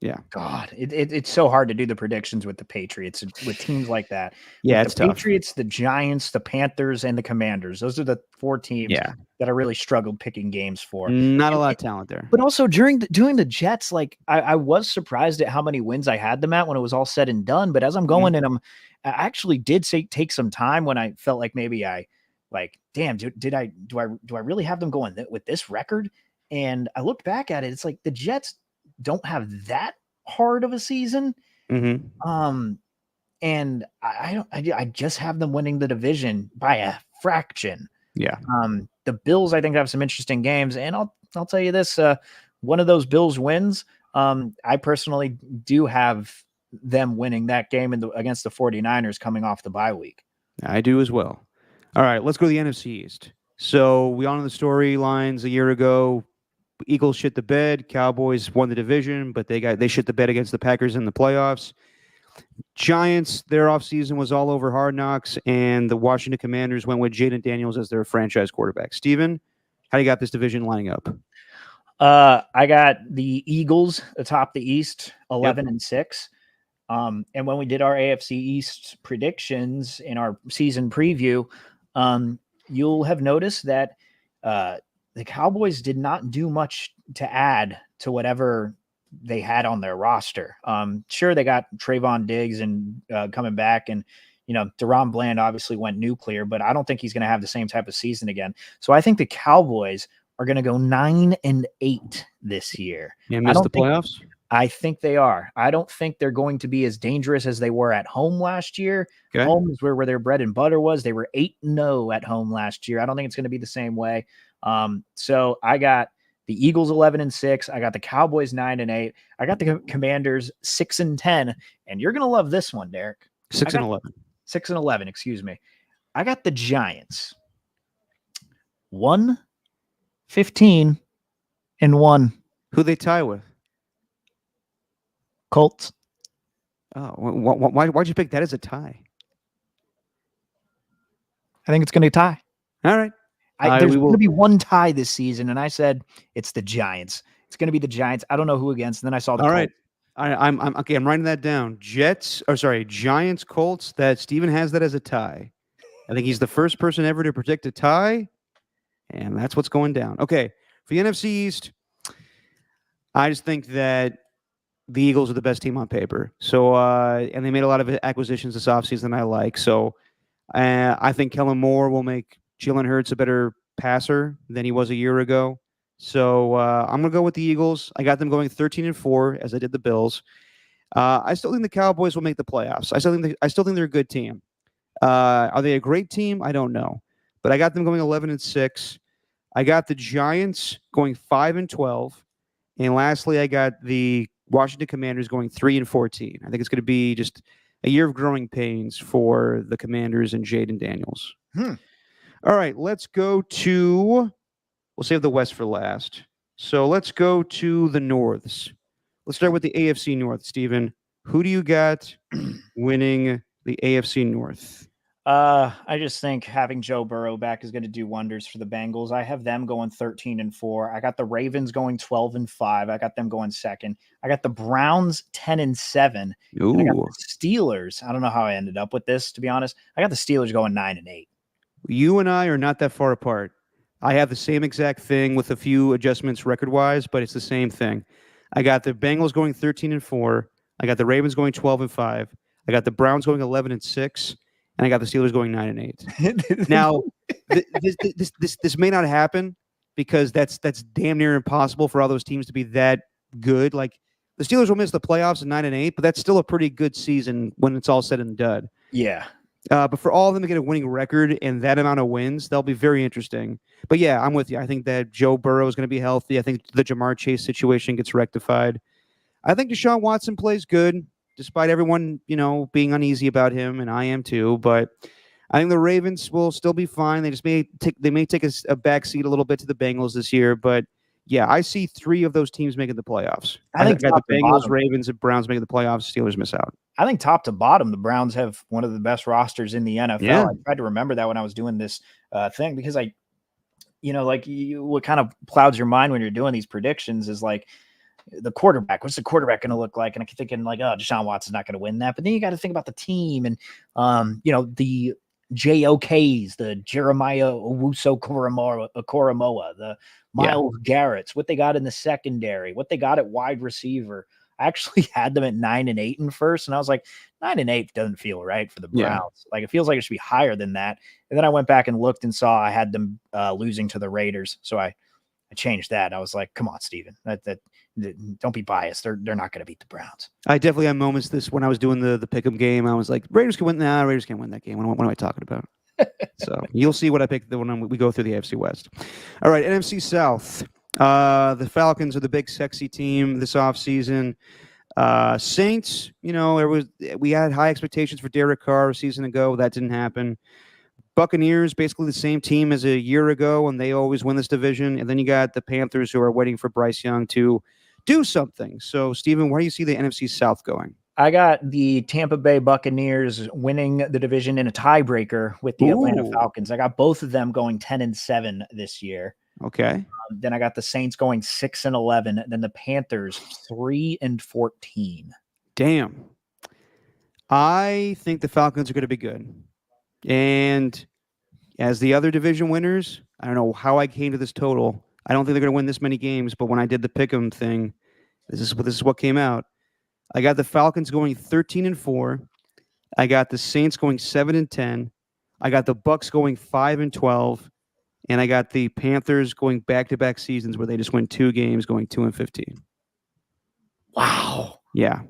Yeah. God, it's so hard to do the predictions with the Patriots with teams like that. Yeah, With it's the tough. Patriots, the Giants, the Panthers, and the Commanders. Those are the 4 teams that I really struggled picking games for. Not a lot of talent there. But also doing the Jets, like I was surprised at how many wins I had them at when it was all said and done. But as I'm going in them, I actually did take some time when I felt like maybe damn, do I really have them going with this record? And I looked back at it. It's like the Jets don't have that hard of a season. And I just have them winning the division by a fraction. Yeah. The Bills, I think, have some interesting games, and I'll tell you this, one of those Bills wins, I personally do have them winning that game against the 49ers coming off the bye week. I do as well. All right, let's go to the NFC East. So we all know the storylines a year ago. Eagles shit the bed. Cowboys won the division, but they shit the bed against the Packers in the playoffs. Giants, their offseason was all over Hard Knocks, and the Washington Commanders went with Jaden Daniels as their franchise quarterback. Steven, how do you got this division lining up? I got the Eagles atop the East, 11-6. And when we did our AFC East predictions in our season preview, you'll have noticed that the Cowboys did not do much to add to whatever they had on their roster. Sure, they got Trayvon Diggs and coming back, and Deron Bland obviously went nuclear, but I don't think he's going to have the same type of season again. So I think the Cowboys are going to go 9-8 this year. And miss the playoffs? I think they are. I don't think they're going to be as dangerous as they were at home last year. Okay. Home is where their bread and butter was. They were 8-0 at home last year. I don't think it's going to be the same way. So I got the Eagles 11-6. I got the Cowboys 9-8. I got the Commanders 6-10. And you're going to love this one, Derek. 6-11. 6-11, excuse me. I got the Giants 1-15-1. Who they tie with? Colts. Oh, why'd you pick that as a tie? I think it's going to tie. All right. There's going to be one tie this season, and I said it's the Giants. It's going to be the Giants. I don't know who against. And then I saw the Colts. Right. I'm okay. I'm writing that down. Giants, Colts. That Steven has that as a tie. I think he's the first person ever to predict a tie, and that's what's going down. Okay, for the NFC East, I just think that the Eagles are the best team on paper. So, and they made a lot of acquisitions this offseason I like. So, I think Kellen Moore will make Jalen Hurts a better passer than he was a year ago. So, I'm going to go with the Eagles. I got them going 13-4 as I did the Bills. I still think the Cowboys will make the playoffs. I still think they're a good team. Are they a great team? I don't know. But I got them going 11-6. I got the Giants going 5-12. And lastly, I got the Washington Commanders going 3-14. I think it's going to be just a year of growing pains for the Commanders and Jaden Daniels. All right, let's go to, we'll save the West for last. So let's go to the Norths. Let's start with the AFC North, Steven. Who do you got winning the AFC North? I just think having Joe Burrow back is going to do wonders for the Bengals. I have them going 13-4. I got the Ravens going 12-5. I got them going second. I got the Browns 10-7. Ooh. I got the Steelers. I don't know how I ended up with this, to be honest. I got the Steelers going 9-8. You and I are not that far apart. I have the same exact thing with a few adjustments record-wise, but it's the same thing. I got the Bengals going 13-4. I got the Ravens going 12-5. I got the Browns going 11-6. And I got the Steelers going 9-8. Now, this may not happen because that's damn near impossible for all those teams to be that good. Like the Steelers will miss the playoffs at 9-8, but that's still a pretty good season when it's all said and done. Yeah. But for all of them to get a winning record and that amount of wins, that'll be very interesting. But yeah, I'm with you. I think that Joe Burrow is going to be healthy. I think the Jamar Chase situation gets rectified. I think Deshaun Watson plays good, despite everyone, being uneasy about him, and I am too. But I think the Ravens will still be fine. They just may take a back seat a little bit to the Bengals this year. But Yeah, I see 3 of those teams making the playoffs. I think got top the to Bengals, bottom. Ravens, and Browns making the playoffs. Steelers miss out. I think top to bottom, the Browns have one of the best rosters in the NFL. Yeah. I tried to remember that when I was doing this thing because what kind of clouds your mind when you're doing these predictions is like the quarterback. What's the quarterback going to look like? And I'm thinking like, oh, Deshaun Watson's not going to win that. But then you got to think about the team and, the JOKs, the Jeremiah Owusu-Koramoah, the Myles Garrett's, what they got in the secondary, what they got at wide receiver. I actually had them at 9-8 in first, and I was like, 9-8 doesn't feel right for the Browns. Like it feels like it should be higher than that. And then I went back and looked and saw I had them losing to the Raiders, so I changed that. I was like, come on, Steven, that don't be biased. They're not going to beat the Browns. I definitely had moments when I was doing the pick'em game. I was like, Raiders can win. Nah, Raiders can't win that game. What am I talking about? So you'll see what I picked when we go through the AFC West. All right, NFC South. The Falcons are the big sexy team this offseason. Saints, we had high expectations for Derek Carr a season ago. That didn't happen. Buccaneers, basically the same team as a year ago, and they always win this division. And then you got the Panthers, who are waiting for Bryce Young to do something. So, Steven, where do you see the NFC South going? I got the Tampa Bay Buccaneers winning the division in a tiebreaker with the Atlanta Falcons. I got both of them going 10-7 this year. Okay. Then I got the Saints going 6-11. Then the Panthers 3-14. Damn. I think the Falcons are going to be good. And as the other division winners, I don't know how I came to this total. I don't think they're going to win this many games, but when I did the pick'em thing, this is what came out. I got the Falcons going 13-4. I got the Saints going 7-10. I got the Bucs going 5-12, and I got the Panthers going back-to-back seasons where they just win 2 games, going 2-15. Wow. Yeah.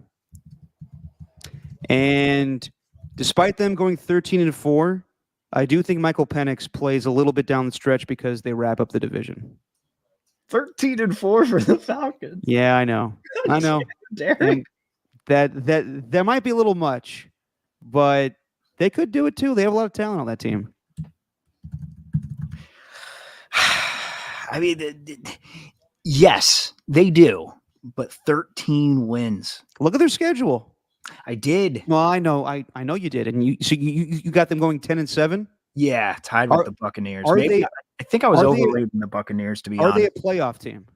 And despite them going 13-4, I do think Michael Penix plays a little bit down the stretch because they wrap up the division. 13-4 for the Falcons. Yeah, I know. I know. Derek. That might be a little much, but they could do it too. They have a lot of talent on that team. I mean, yes, they do, but 13 wins. Look at their schedule. I did. Well, I know you did, and you got them going 10-7. Yeah, tied with the Buccaneers. I think I was overrating the Buccaneers, to be honest. Are they a playoff team?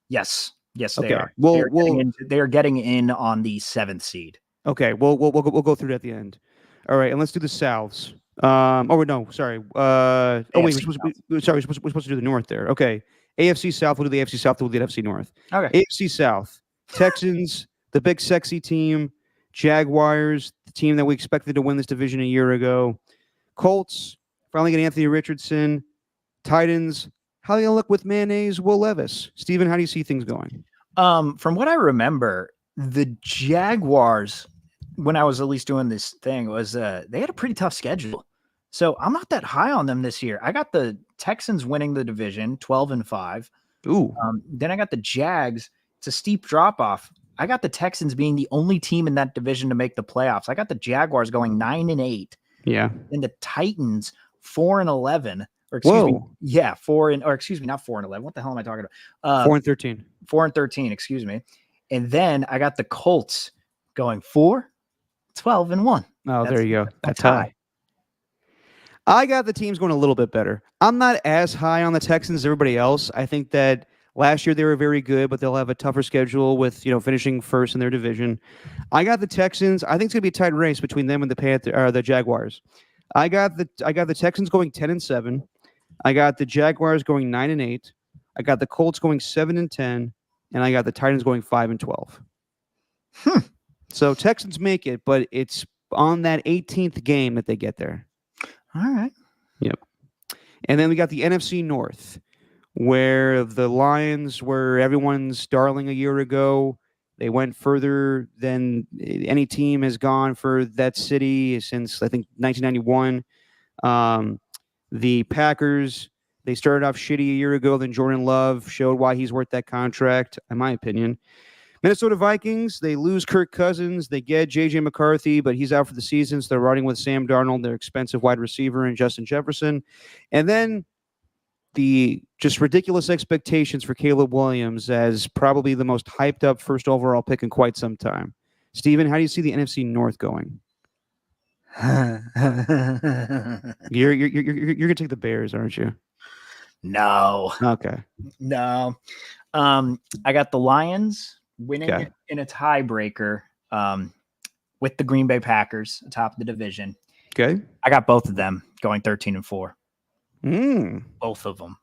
Yes, they okay. are. Well, they are getting in on the 7th seed. Okay, we'll go through that at the end. All right, and let's do the Souths. We're supposed to do the North there. Okay, AFC South. We'll do the AFC South. We'll do the NFC North. Okay, AFC South. Texans, the big sexy team. Jaguars, the team that we expected to win this division a year ago. Colts, finally getting Anthony Richardson. Titans, how are they going to look with mayonnaise? Will Levis. Steven, how do you see things going? From what I remember, the Jaguars, when I was at least doing this thing, was they had a pretty tough schedule. So I'm not that high on them this year. I got the Texans winning the division, 12-5. Ooh. Then I got the Jags. It's a steep drop-off. I got the Texans being the only team in that division to make the playoffs. I got the Jaguars going 9-8. Yeah. And the Titans 4-11. Or not 4-11. What the hell am I talking about? 4-13. 4-13, excuse me. And then I got the Colts going 4-12-1. Oh, there you go. That's high. I got the teams going a little bit better. I'm not as high on the Texans as everybody else. I think that last year they were very good, but they'll have a tougher schedule with finishing first in their division. I got the Texans. I think it's gonna be a tight race between them and the Jaguars. I got the Texans going 10-7. I got the Jaguars going 9-8. I got the Colts going 7-10, and I got the Titans going 5-12. So Texans make it, but it's on that 18th game that they get there. All right. Yep. And then we got the NFC North, where the Lions were everyone's darling a year ago. They went further than any team has gone for that city since, I think, 1991. The Packers, they started off shitty a year ago. Then Jordan Love showed why he's worth that contract, in my opinion. Minnesota Vikings, they lose Kirk Cousins. They get J.J. McCarthy, but he's out for the season, so they're running with Sam Darnold, their expensive wide receiver, and Justin Jefferson. And then the just ridiculous expectations for Caleb Williams as probably the most hyped up first overall pick in quite some time. Steven, how do you see the NFC North going? You're gonna take the Bears, aren't you? No. Okay. No. I got the Lions winning Okay. in a tiebreaker with the Green Bay Packers atop the division. Okay. I got both of them going 13-4. Both of them.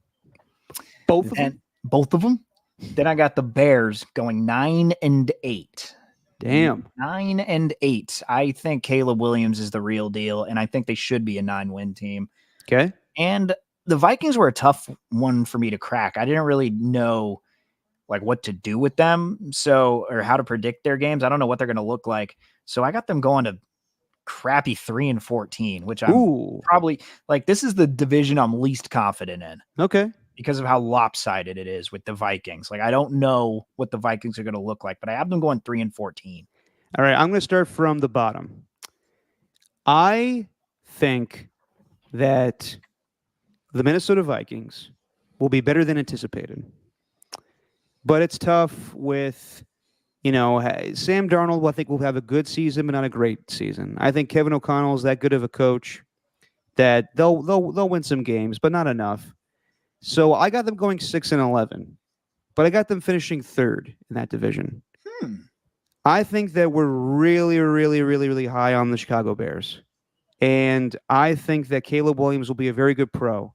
Both of them? Both of them. Then I got the Bears going 9-8. Damn. 9-8. I think Caleb Williams is the real deal, and I think they should be a 9-win team. Okay. And the Vikings were a tough one for me to crack. I didn't really know like what to do with them, or how to predict their games. I don't know what they're going to look like. So I got them going to crappy 3-14, which I'm probably like, this is the division I'm least confident in. Okay. Because of how lopsided it is with the Vikings. Like, I don't know what the Vikings are going to look like, but I have them going 3-14. All right. I'm going to start from the bottom. I think that the Minnesota Vikings will be better than anticipated. But it's tough with, Sam Darnold, I think, will have a good season, but not a great season. I think Kevin O'Connell is that good of a coach that they'll win some games, but not enough. So I got them going 6-11, but I got them finishing third in that division. I think that we're really, really, really, really high on the Chicago Bears. And I think that Caleb Williams will be a very good pro.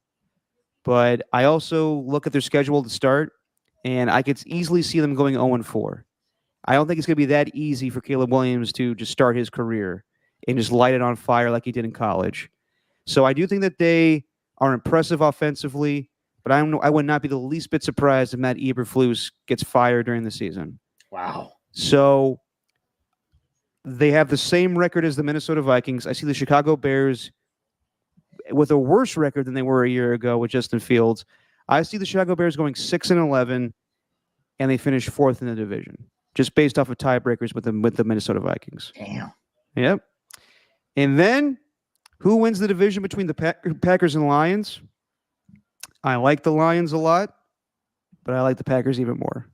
But I also look at their schedule to start, and I could easily see them going 0-4. I don't think it's going to be that easy for Caleb Williams to just start his career and just light it on fire like he did in college. So I do think that they are impressive offensively, but I would not be the least bit surprised if Matt Eberflus gets fired during the season. Wow. So they have the same record as the Minnesota Vikings. I see the Chicago Bears with a worse record than they were a year ago with Justin Fields. I see the Chicago Bears going 6-11, and they finish fourth in the division, just based off of tiebreakers with the Minnesota Vikings. Damn. Yep. And then, who wins the division between the Packers and Lions? I like the Lions a lot, but I like the Packers even more.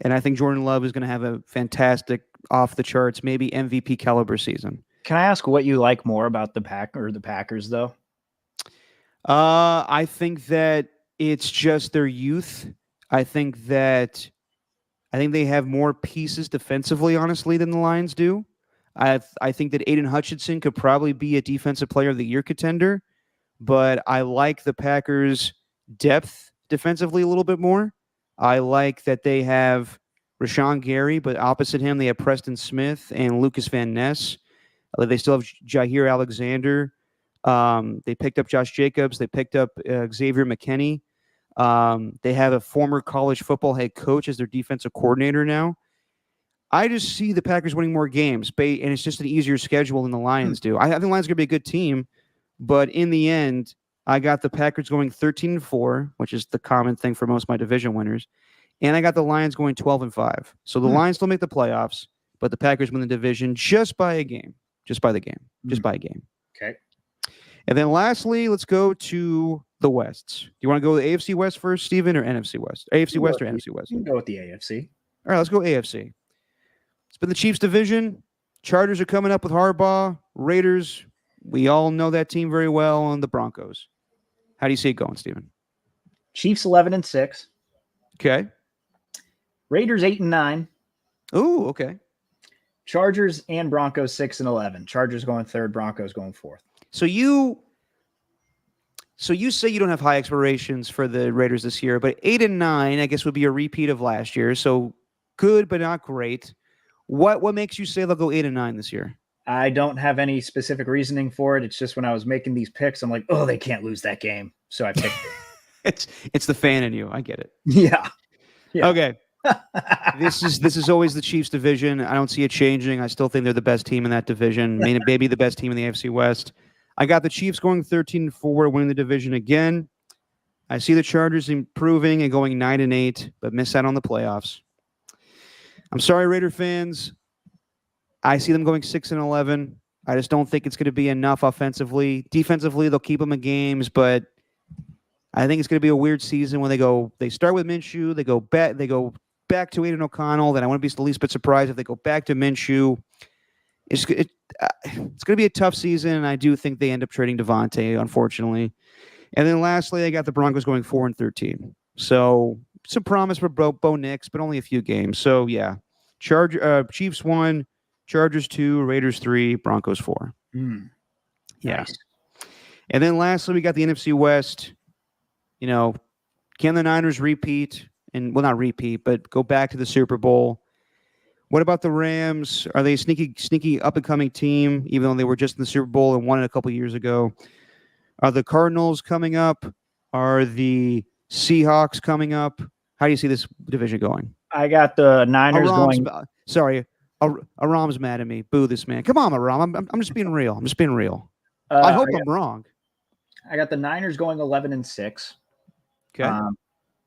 And I think Jordan Love is going to have a fantastic, off-the-charts, maybe MVP caliber season. Can I ask what you like more about the Packers, though? I think that it's just their youth. I think they have more pieces defensively, honestly, than the Lions do. I think that Aiden Hutchinson could probably be a Defensive Player of the Year contender, but I like the Packers' depth defensively a little bit more. I like that they have Rashawn Gary, but opposite him, they have Preston Smith and Lucas Van Ness. They still have Jair Alexander. They picked up Josh Jacobs. They picked up Xavier McKinney. They have a former college football head coach as their defensive coordinator now. I just see the Packers winning more games, and it's just an easier schedule than the Lions do. I think the Lions are going to be a good team, but in the end, I got the Packers going 13-4, which is the common thing for most of my division winners, and I got the Lions going 12-5. So the Lions still make the playoffs, but the Packers win the division just by a game. Just by a game. Okay. And then lastly, let's go to the Wests. Do you want to go with AFC West first, Steven, or NFC West? AFC West or NFC West? You can go with the AFC. All right, let's go AFC. It's been the Chiefs division. Chargers are coming up with Harbaugh. Raiders, we all know that team very well, and the Broncos. How do you see it going, Steven? Chiefs 11-6. Okay. Raiders 8-9. Ooh, okay. Chargers and Broncos 6-11. Chargers going third, Broncos going fourth. So you say you don't have high expectations for the Raiders this year, but 8-9, I guess, would be a repeat of last year. So good, but not great. What makes you say they'll go 8-9 this year? I don't have any specific reasoning for it. It's just when I was making these picks, I'm like, oh, they can't lose that game. So I picked it. It's the fan in you. I get it. Yeah. Okay. This is always the Chiefs division. I don't see it changing. I still think they're the best team in that division. Maybe the best team in the AFC West. I got the Chiefs going 13-4, winning the division again. I see the Chargers improving and going 9-8, but miss out on the playoffs. I'm sorry, Raider fans. I see them going 6-11. I just don't think it's going to be enough offensively. Defensively, they'll keep them in games, but I think it's going to be a weird season when they start with Minshew, they go back to Aiden O'Connell. Then I wouldn't be the least bit surprised if they go back to Minshew. It's going to be a tough season, and I do think they end up trading Devontae, unfortunately. And then lastly, I got the Broncos going 4-13. So some promise for Bo Nix, but only a few games. So yeah, Chiefs 1, Chargers 2, Raiders 3, Broncos 4. Yeah. Nice. And then lastly, we got the NFC West. You know, can the Niners repeat? And well, not repeat, but go back to the Super Bowl. What about the Rams? Are they a sneaky up and coming team, even though they were just in the Super Bowl and won it a couple years ago? Are the Cardinals coming up? Are the Seahawks coming up? How do you see this division going? I got the Niners going. Sorry, Aram's mad at me. Boo this man. Come on, Aram. I'm just being real. I hope I'm wrong. I got the Niners going 11-6. Okay.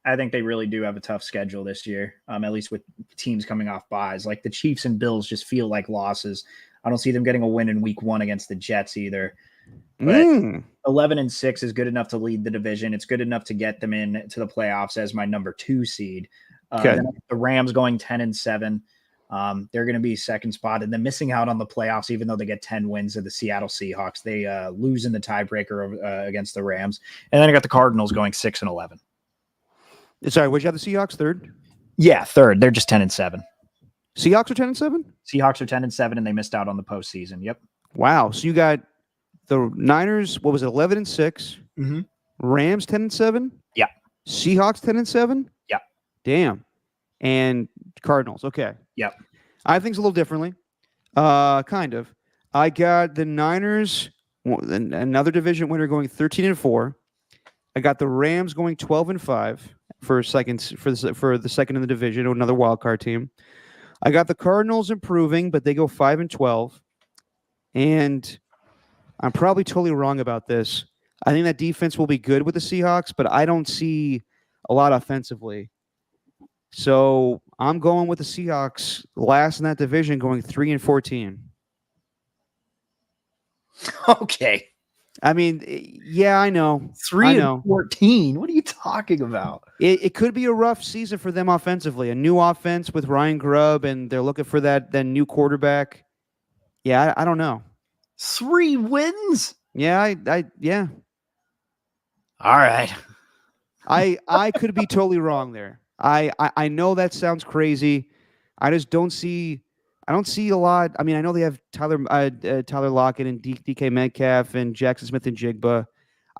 I think they really do have a tough schedule this year, at least with teams coming off buys. Like the Chiefs and Bills just feel like losses. I don't see them getting a win in week 1 against the Jets either. But 11-6 is good enough to lead the division. It's good enough to get them into the playoffs as my number 2 seed. Then the Rams going 10-7. They're going to be second spot, and then missing out on the playoffs, even though they get 10 wins of the Seattle Seahawks. They lose in the tiebreaker against the Rams. And then I got the Cardinals going 6-11. Sorry, would you have the Seahawks third? Yeah, third. They're just 10-7. Seahawks are 10-7? Seahawks are 10-7, and they missed out on the postseason. Yep. Wow. So you got the Niners, what was it, 11-6? Mm-hmm. Rams 10-7? Yeah. Seahawks 10-7? Yeah. Damn. And Cardinals. Okay. Yep. I think it's a little differently. Kind of. I got the Niners, another division winner, going 13-4. I got the Rams going 12-5 for the second in the division, another wild card team. I got the Cardinals improving, but they go 5-12. And I'm probably totally wrong about this. I think that defense will be good with the Seahawks, but I don't see a lot offensively. So I'm going with the Seahawks last in that division, going 3-14. Okay. I mean, yeah, I know. 3-14. What are you talking about? It could be a rough season for them offensively. A new offense with Ryan Grubb, and they're looking for that new quarterback. Yeah, I don't know. 3 wins? Yeah, yeah. All right. I could be totally wrong there. I know that sounds crazy. I just don't see a lot. I mean, I know they have Tyler Lockett and DK Metcalf and Jackson Smith and Jigba.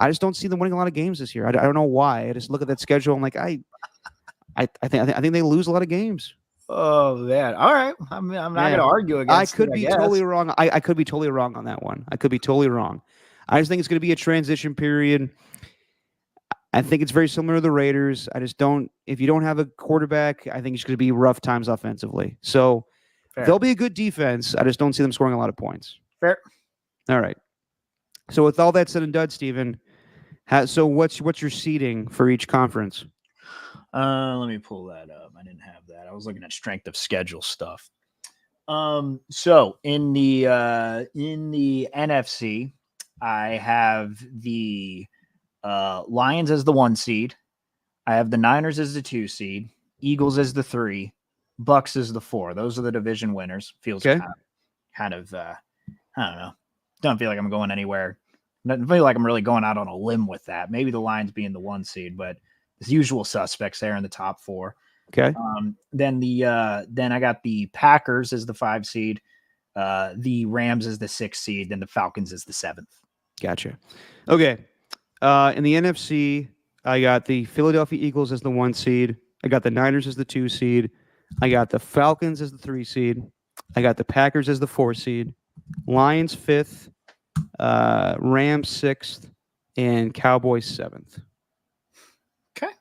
I just don't see them winning a lot of games this year. I don't know why. I just look at that schedule. I'm like, I think they lose a lot of games. Oh man! All right, I'm not going to argue against. I could be totally wrong. I could be totally wrong on that one. I could be totally wrong. I just think it's going to be a transition period. I think it's very similar to the Raiders. I just don't. If you don't have a quarterback, I think it's going to be rough times offensively. So they'll be a good defense. I just don't see them scoring a lot of points. Fair. All right. So with all that said and done, Steven, so what's your seeding for each conference? Let me pull that up. I didn't have that. I was looking at strength of schedule stuff. So in the NFC, I have the Lions as the 1 seed. I have the Niners as the 2 seed. Eagles as the 3. Bucks as the 4. Those are the division winners. Feels okay. kind of I don't know. Don't feel like I'm going anywhere. Doesn't feel like I'm really going out on a limb with that. Maybe the Lions being the 1 seed, but the usual suspects there in the top 4. Okay. Then I got the Packers as the 5 seed, the Rams as the 6 seed, then the Falcons as the 7th. Gotcha. Okay. In the NFC, I got the Philadelphia Eagles as the 1 seed. I got the Niners as the 2 seed. I got the Falcons as the 3 seed. I got the Packers as the 4 seed. Lions 5th. Rams 6th. And Cowboys 7th. Okay.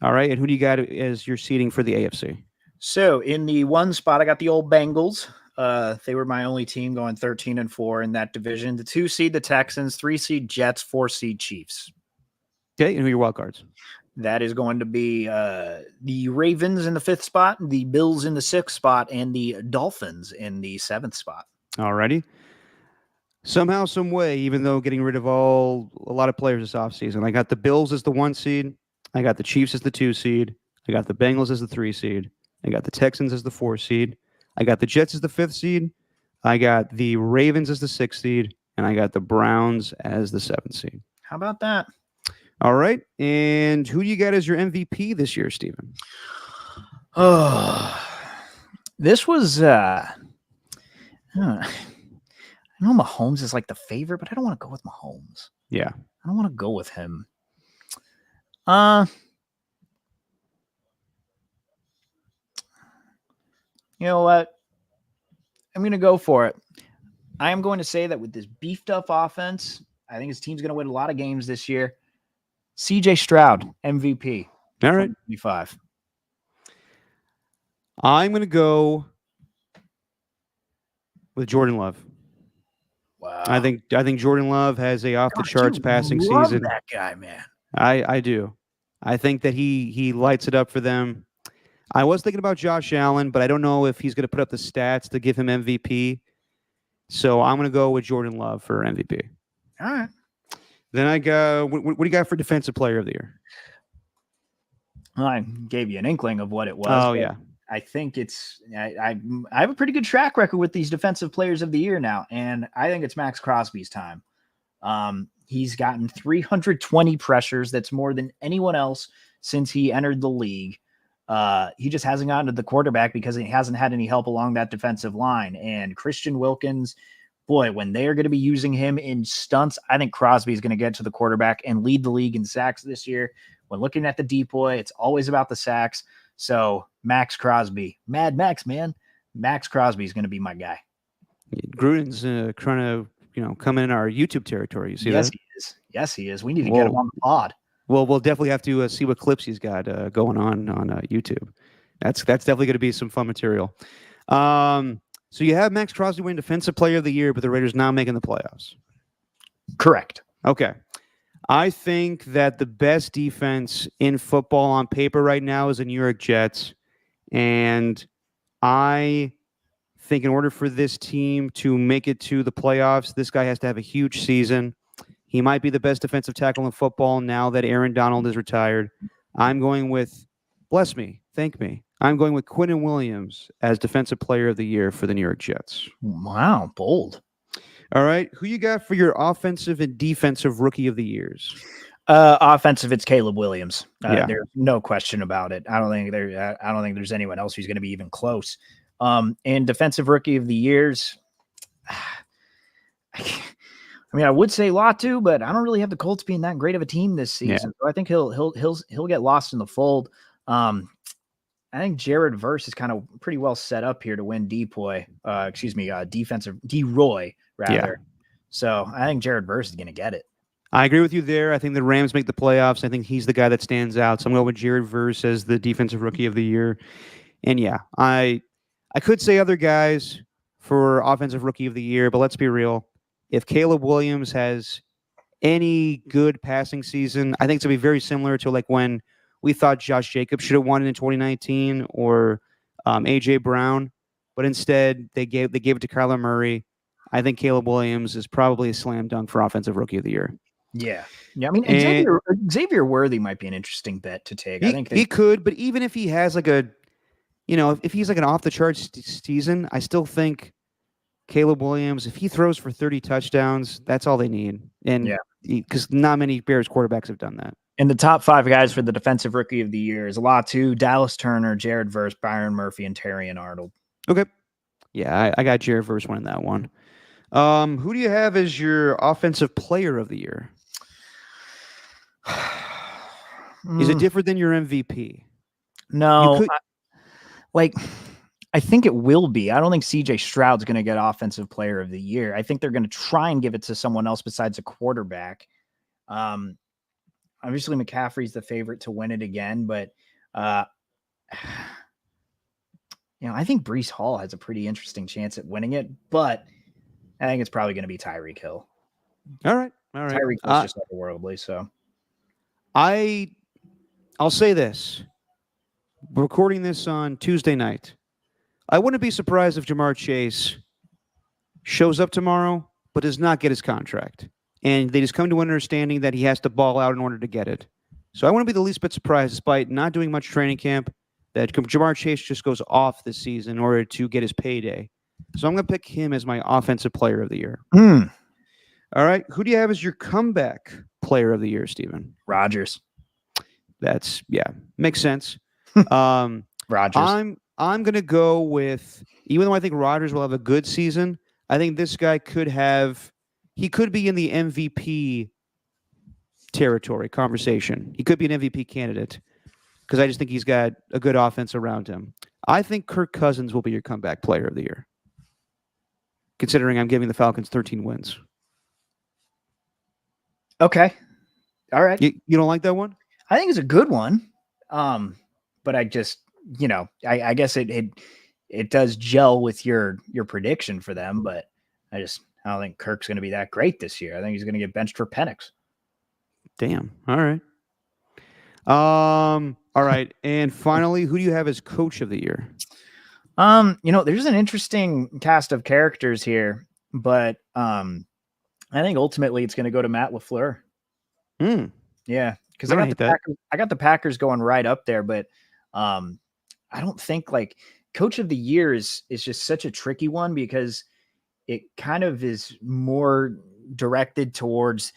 All right. And who do you got as your seeding for the AFC? So in the 1 spot, I got the old Bengals. They were my only team going 13-4 in that division. The 2 seed, the Texans, 3 seed Jets, 4 seed Chiefs. Okay. And who are your wild cards? That is going to be the Ravens in the 5th spot, the Bills in the 6th spot, and the Dolphins in the 7th spot. All righty. Somehow, some way, even though getting rid of a lot of players this offseason. I got the Bills as the 1 seed. I got the Chiefs as the 2 seed. I got the Bengals as the 3 seed. I got the Texans as the 4 seed. I got the Jets as the 5th seed. I got the Ravens as the 6th seed. And I got the Browns as the 7th seed. How about that? All right. And who do you got as your MVP this year, Steven? Oh, this was, I don't know. I know Mahomes is like the favorite, but I don't want to go with Mahomes. Yeah. I don't want to go with him. You know what? I'm going to go for it. I am going to say that with this beefed up offense, I think his team's going to win a lot of games this year. CJ Stroud, MVP. All right. 25. I'm going to go with Jordan Love. Wow. I think Jordan Love has a off the charts passing love season. That guy, man. I do. I think that he lights it up for them. I was thinking about Josh Allen, but I don't know if he's going to put up the stats to give him MVP. So I'm going to go with Jordan Love for MVP. All right. Then I go. What do you got for Defensive Player of the Year? Well, I gave you an inkling of what it was. Oh yeah. I think it's I have a pretty good track record with these defensive players of the year now, and I think it's Max Crosby's time. He's gotten 320 pressures. That's more than anyone else since he entered the league. He just hasn't gotten to the quarterback because he hasn't had any help along that defensive line. And Christian Wilkins, boy, when they are going to be using him in stunts, I think Crosby is going to get to the quarterback and lead the league in sacks this year. When looking at the decoy, it's always about the sacks. So Max Crosby, Mad Max, man. Max Crosby is going to be my guy. Gruden's trying to come in our YouTube territory. You see yes, that? He is. Yes, he is. We need to get him on the pod. Well, we'll definitely have to see what clips he's got going on YouTube. That's definitely going to be some fun material. So you have Max Crosby winning Defensive Player of the Year, but the Raiders not making the playoffs. Correct. Okay. I think that the best defense in football on paper right now is the New York Jets. And I think in order for this team to make it to the playoffs, this guy has to have a huge season. He might be the best defensive tackle in football now that Aaron Donald is retired. I'm going with, bless me, thank me. I'm going with Quinnen Williams as Defensive Player of the Year for the New York Jets. Wow, bold. All right. Who you got for your offensive and defensive rookie of the years? Offensive, it's Caleb Williams. Yeah. There's no question about it. I don't think there's anyone else who's going to be even close. And defensive rookie of the years, I mean, I would say Latu, but I don't really have the Colts being that great of a team this season. Yeah. So I think he'll get lost in the fold. I think Jared Verse is kind of pretty well set up here to win defensive D-Roy rather. Yeah. So I think Jared Verse is going to get it. I agree with you there. I think the Rams make the playoffs. I think he's the guy that stands out. So I'm going with Jared Verse as the defensive rookie of the year. And yeah, I could say other guys for offensive rookie of the year, but let's be real. If Caleb Williams has any good passing season, I think it's going to be very similar to like when we thought Josh Jacobs should have won it in 2019 or A.J. Brown, but instead they gave it to Kyler Murray. I think Caleb Williams is probably a slam dunk for offensive rookie of the year. Yeah. I mean, Xavier Worthy might be an interesting bet to take. I think he could, but even if he has like if he's like an off the charts season, I still think Caleb Williams, if he throws for 30 touchdowns, that's all they need. And because not many Bears quarterbacks have done that. And the top 5 guys for the defensive rookie of the year is Latu, Dallas Turner, Jared Verse, Byron Murphy, and Terrion Arnold. Okay. Yeah, I got Jared Verse winning that one. Who do you have as your offensive player of the year? Is it different than your MVP? No. I think it will be. I don't think CJ Stroud's going to get offensive player of the year. I think they're going to try and give it to someone else besides a quarterback. Obviously McCaffrey's the favorite to win it again, but I think Breece Hall has a pretty interesting chance at winning it, but I think it's probably going to be Tyreek Hill. All right. Tyreek Hill's just otherworldly, so. I'll say this. We're recording this on Tuesday night. I wouldn't be surprised if Jamar Chase shows up tomorrow, but does not get his contract. And they just come to an understanding that he has to ball out in order to get it. So I wouldn't be the least bit surprised, despite not doing much training camp, that Jamar Chase just goes off this season in order to get his payday. So I'm going to pick him as my offensive player of the year. All right. Who do you have as your comeback player of the year, Steven? Rodgers. Makes sense. Rodgers. I'm going to go with, even though I think Rodgers will have a good season, I think this guy could be in the MVP territory conversation. He could be an MVP candidate because I just think he's got a good offense around him. I think Kirk Cousins will be your comeback player of the year, considering I'm giving the Falcons 13 wins. Okay. All right. You don't like that one? I think it's a good one. But I just, I guess it does gel with your prediction for them, but I don't think Kirk's going to be that great this year. I think he's going to get benched for Penix. Damn. All right. All right. And finally, who do you have as coach of the year? There's an interesting cast of characters here, but I think ultimately it's going to go to Matt LaFleur. Yeah, because I got the Packers going right up there, but I don't think like coach of the year is just such a tricky one because it kind of is more directed towards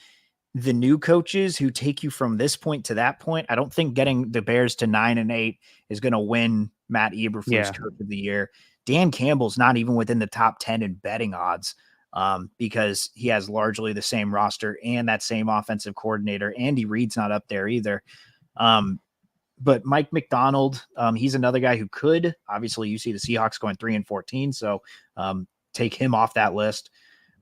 the new coaches who take you from this point to that point. I don't think getting the Bears to 9-8 is going to win Matt Eberflus coach of the year. Dan Campbell's not even within the top 10 in betting odds because he has largely the same roster and that same offensive coordinator. Andy Reid's not up there either. But Mike McDonald, he's another guy who could. Obviously, you see the Seahawks going 3-14, so take him off that list.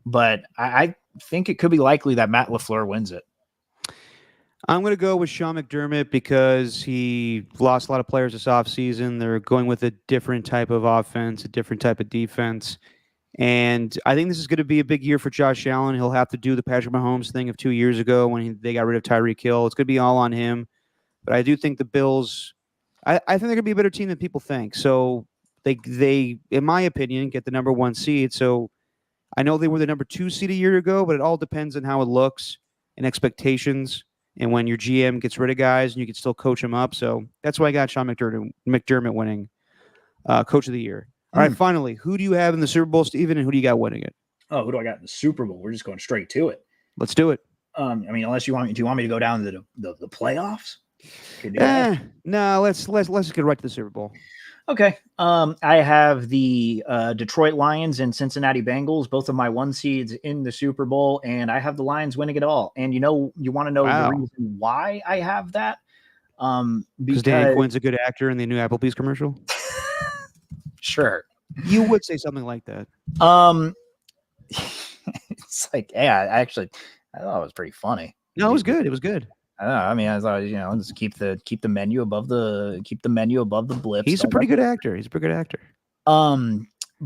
But I think it could be likely that Matt LaFleur wins it. I'm going to go with Sean McDermott because he lost a lot of players this offseason. They're going with a different type of offense, a different type of defense. And I think this is going to be a big year for Josh Allen. He'll have to do the Patrick Mahomes thing of 2 years ago when they got rid of Tyreek Hill. It's going to be all on him. But I do think the Bills, I think they're going to be a better team than people think. So they, in my opinion, get the number 1 seed. So I know they were the number 2 seed a year ago, but it all depends on how it looks and expectations and when your GM gets rid of guys and you can still coach them up. So that's why I got Sean McDermott winning coach of the year. All right, finally, who do you have in the Super Bowl, Steven, and who do you got winning it? Oh, who do I got in the Super Bowl? We're just going straight to it. Let's do it. Unless you want me, do you want me to go down to the playoffs? No, let's get right to the Super Bowl. Okay. I have the Detroit Lions and Cincinnati Bengals, both of my 1 seeds in the Super Bowl, and I have the Lions winning it all. And you want to know the reason why I have that? Because Dan Quinn's a good actor in the new Applebee's commercial. Sure. You would say something like that. It's like, yeah, I thought it was pretty funny. No, it was good. It was good. I don't know. I mean, I thought, just keep the menu above the blips. He's a pretty good actor.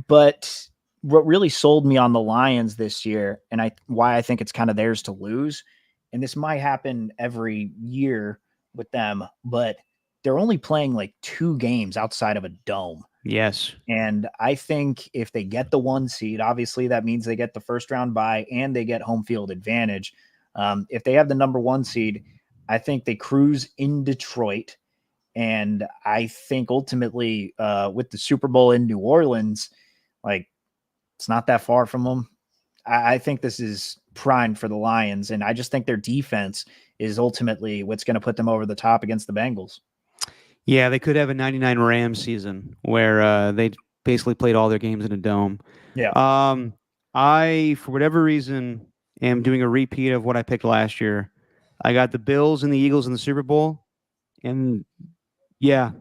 But what really sold me on the Lions this year, and why I think it's kind of theirs to lose, and this might happen every year with them, but they're only playing like 2 games outside of a dome. Yes. And I think if they get the 1 seed, obviously that means they get the first round bye and they get home field advantage. If they have the number 1 seed, I think they cruise in Detroit. And I think ultimately with the Super Bowl in New Orleans, like it's not that far from them. I think this is primed for the Lions. And I just think their defense is ultimately what's going to put them over the top against the Bengals. Yeah, they could have a 99 Rams season where they basically played all their games in a dome. Yeah. I, for whatever reason, am doing a repeat of what I picked last year. I got the Bills and the Eagles in the Super Bowl. And yeah,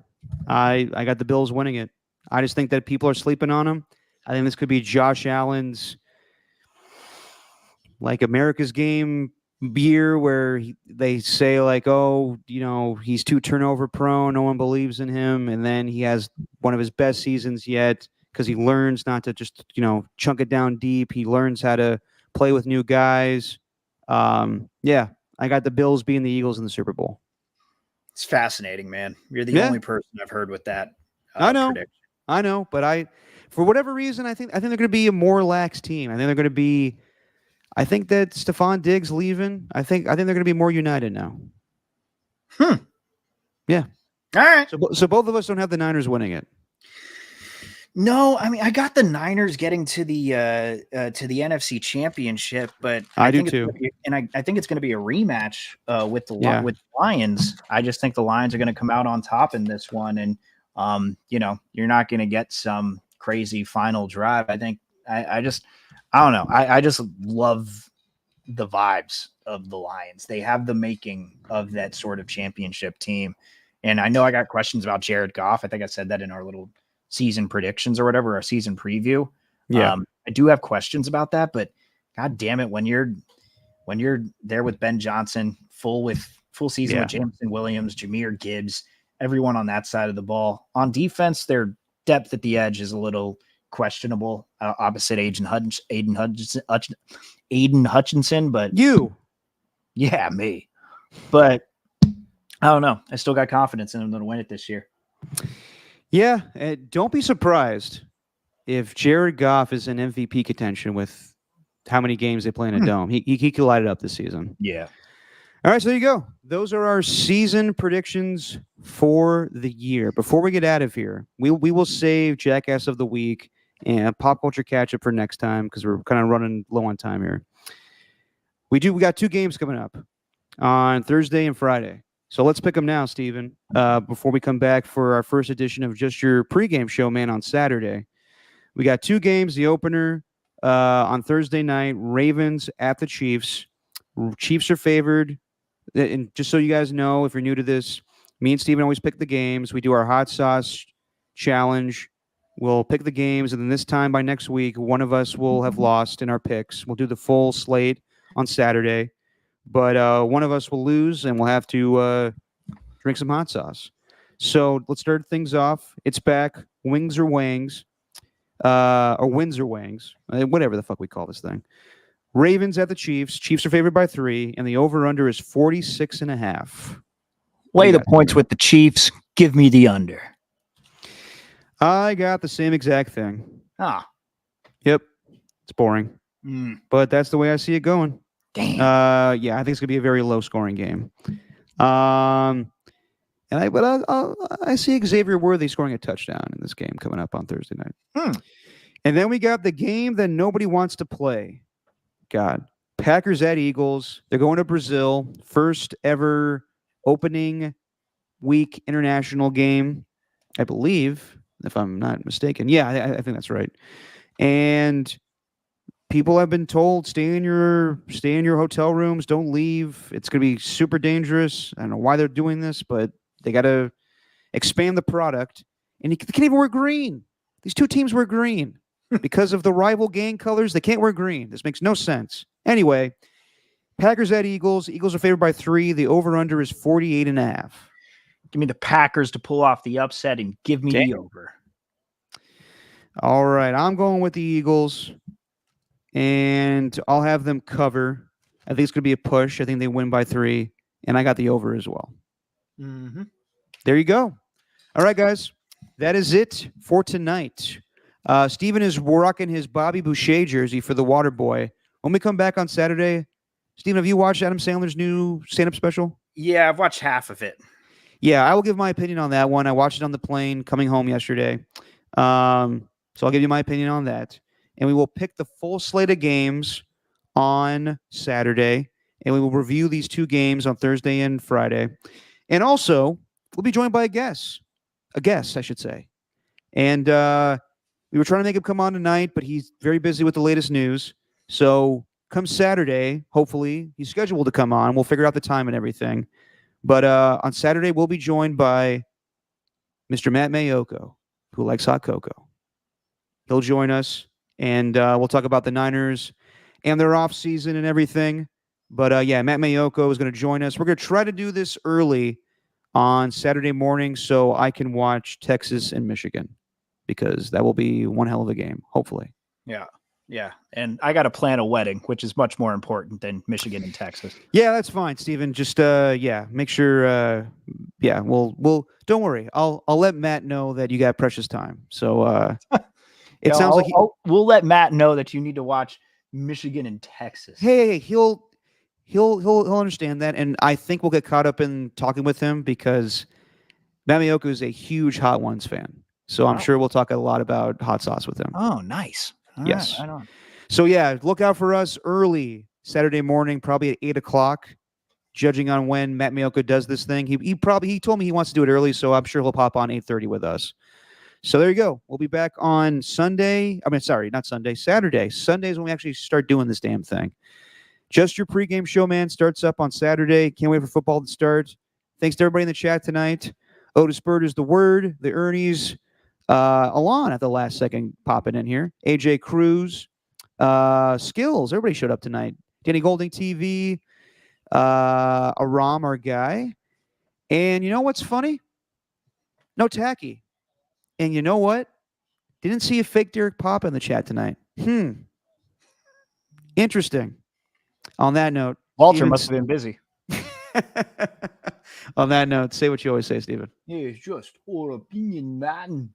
I got the Bills winning it. I just think that people are sleeping on them. I think this could be Josh Allen's like America's game year where they say like, oh, he's too turnover prone. No one believes in him. And then he has one of his best seasons yet because he learns not to just, chunk it down deep. He learns how to play with new guys. Yeah, I got the Bills being the Eagles in the Super Bowl. It's fascinating, man. You're the only person I've heard with that. I know. Prediction. I know. But for whatever reason, I think they're going to be a more lax team. I think they're going to be I think that Stephon Diggs leaving. I think they're going to be more united now. Yeah. All right. So both of us don't have the Niners winning it. No, I mean I got the Niners getting to the NFC Championship, but I do think too. I think it's going to be a rematch with the Yeah. with the Lions. I just think the Lions are going to come out on top in this one, and you're not going to get some crazy final drive. I think I don't know. I just love the vibes of the Lions. They have the making of that sort of championship team, and I know I got questions about Jared Goff. I think I said that in our little season predictions or whatever, our season preview. Yeah. I do have questions about that, but god damn it, when you're there with Ben Johnson, full season with Jameson Williams, Jahmyr Gibbs, everyone on that side of the ball. On defense, their depth at the edge is a little questionable, opposite Aiden Hutchinson, but yeah, me. But I don't know. I still got confidence in them to win it this year. Yeah, don't be surprised if Jared Goff is in MVP contention with how many games they play in a dome. He could light it up this season. Yeah. All right, so there you go. Those are our season predictions for the year. Before we get out of here, we will save Jackass of the Week and Pop Culture Catch-Up for next time because we're kind of running low on time here. We got 2 games coming up on Thursday and Friday. So let's pick them now, Steven, before we come back for our first edition of Just Your Pregame Show, man, on Saturday. We got 2 games. The opener on Thursday night, Ravens at the Chiefs. Chiefs are favored. And just so you guys know, if you're new to this, me and Steven always pick the games. We do our hot sauce challenge. We'll pick the games, and then this time by next week, one of us will have lost in our picks. We'll do the full slate on Saturday. But one of us will lose, and we'll have to drink some hot sauce. So let's start things off. It's back. Wings or wangs. Or wins or wangs. Whatever the fuck we call this thing. Ravens at the Chiefs. Chiefs are favored by 3, and the over-under is 46.5. Lay the points with the Chiefs. Give me the under. I got the same exact thing. Yep. It's boring. But that's the way I see it going. Damn. Yeah, I think it's gonna be a very low-scoring game. I see Xavier Worthy scoring a touchdown in this game coming up on Thursday night. And then we got the game that nobody wants to play. God, Packers at Eagles. They're going to Brazil. First ever opening week international game, I believe, if I'm not mistaken. Yeah, I think that's right. And people have been told stay in your hotel rooms, don't leave. It's going to be super dangerous. I don't know why they're doing this, but they got to expand the product. And they can't even wear green. These 2 teams wear green because of the rival gang colors. They can't wear green. This makes no sense. Anyway, Packers at Eagles. Eagles are favored by 3. The over-under is 48.5. Give me the Packers to pull off the upset and give me the over. All right, I'm going with the Eagles. And I'll have them cover. I think it's going to be a push. I think they win by 3. And I got the over as well. There you go. All right, guys. That is it for tonight. Steven is rocking his Bobby Boucher jersey for the Water Boy. When we come back on Saturday, Steven, have you watched Adam Sandler's new stand-up special? Yeah, I've watched half of it. Yeah, I will give my opinion on that one. I watched it on the plane coming home yesterday. So I'll give you my opinion on that. And we will pick the full slate of games on Saturday, and we will review these 2 games on Thursday and Friday. And also, we'll be joined by a guest, I should say. And we were trying to make him come on tonight, but he's very busy with the latest news. So come Saturday, hopefully, he's scheduled to come on. We'll figure out the time and everything. But on Saturday, we'll be joined by Mr. Matt Mayoko, who likes hot cocoa. He'll join us. And we'll talk about the Niners and their offseason and everything. But, yeah, Matt Mayoko is going to join us. We're going to try to do this early on Saturday morning so I can watch Texas and Michigan because that will be one hell of a game, hopefully. Yeah. And I got to plan a wedding, which is much more important than Michigan and Texas. Yeah, that's fine, Steven. Just, make sure, we'll don't worry. I'll let Matt know that you got precious time. So, it sounds like we'll let Matt know that you need to watch Michigan and Texas. Hey, he'll understand that, and I think we'll get caught up in talking with him because Matt Maiocco is a huge Hot Ones fan. So I'm sure we'll talk a lot about hot sauce with him. Oh, nice. All yes. Right on. So yeah, look out for us early Saturday morning, probably at 8:00. Judging on when Matt Maiocco does this thing, he told me he wants to do it early, so I'm sure he'll pop on 8:30 with us. So there you go. We'll be back on Sunday. I mean, sorry, not Sunday, Saturday. Sunday's when we actually start doing this damn thing. Just Your Pregame Show, man, starts up on Saturday. Can't wait for football to start. Thanks to everybody in the chat tonight. Otis Bird is the word. The Ernie's Alon at the last second popping in here. AJ Cruz. Skills. Everybody showed up tonight. Danny Golding TV. Aram, our guy. And you know what's funny? No Tacky. And you know what? Didn't see a fake Derek pop in the chat tonight. Interesting. On that note, Walter must have been busy. On that note, say what you always say, Stephen. Yeah, it's just our opinion, man.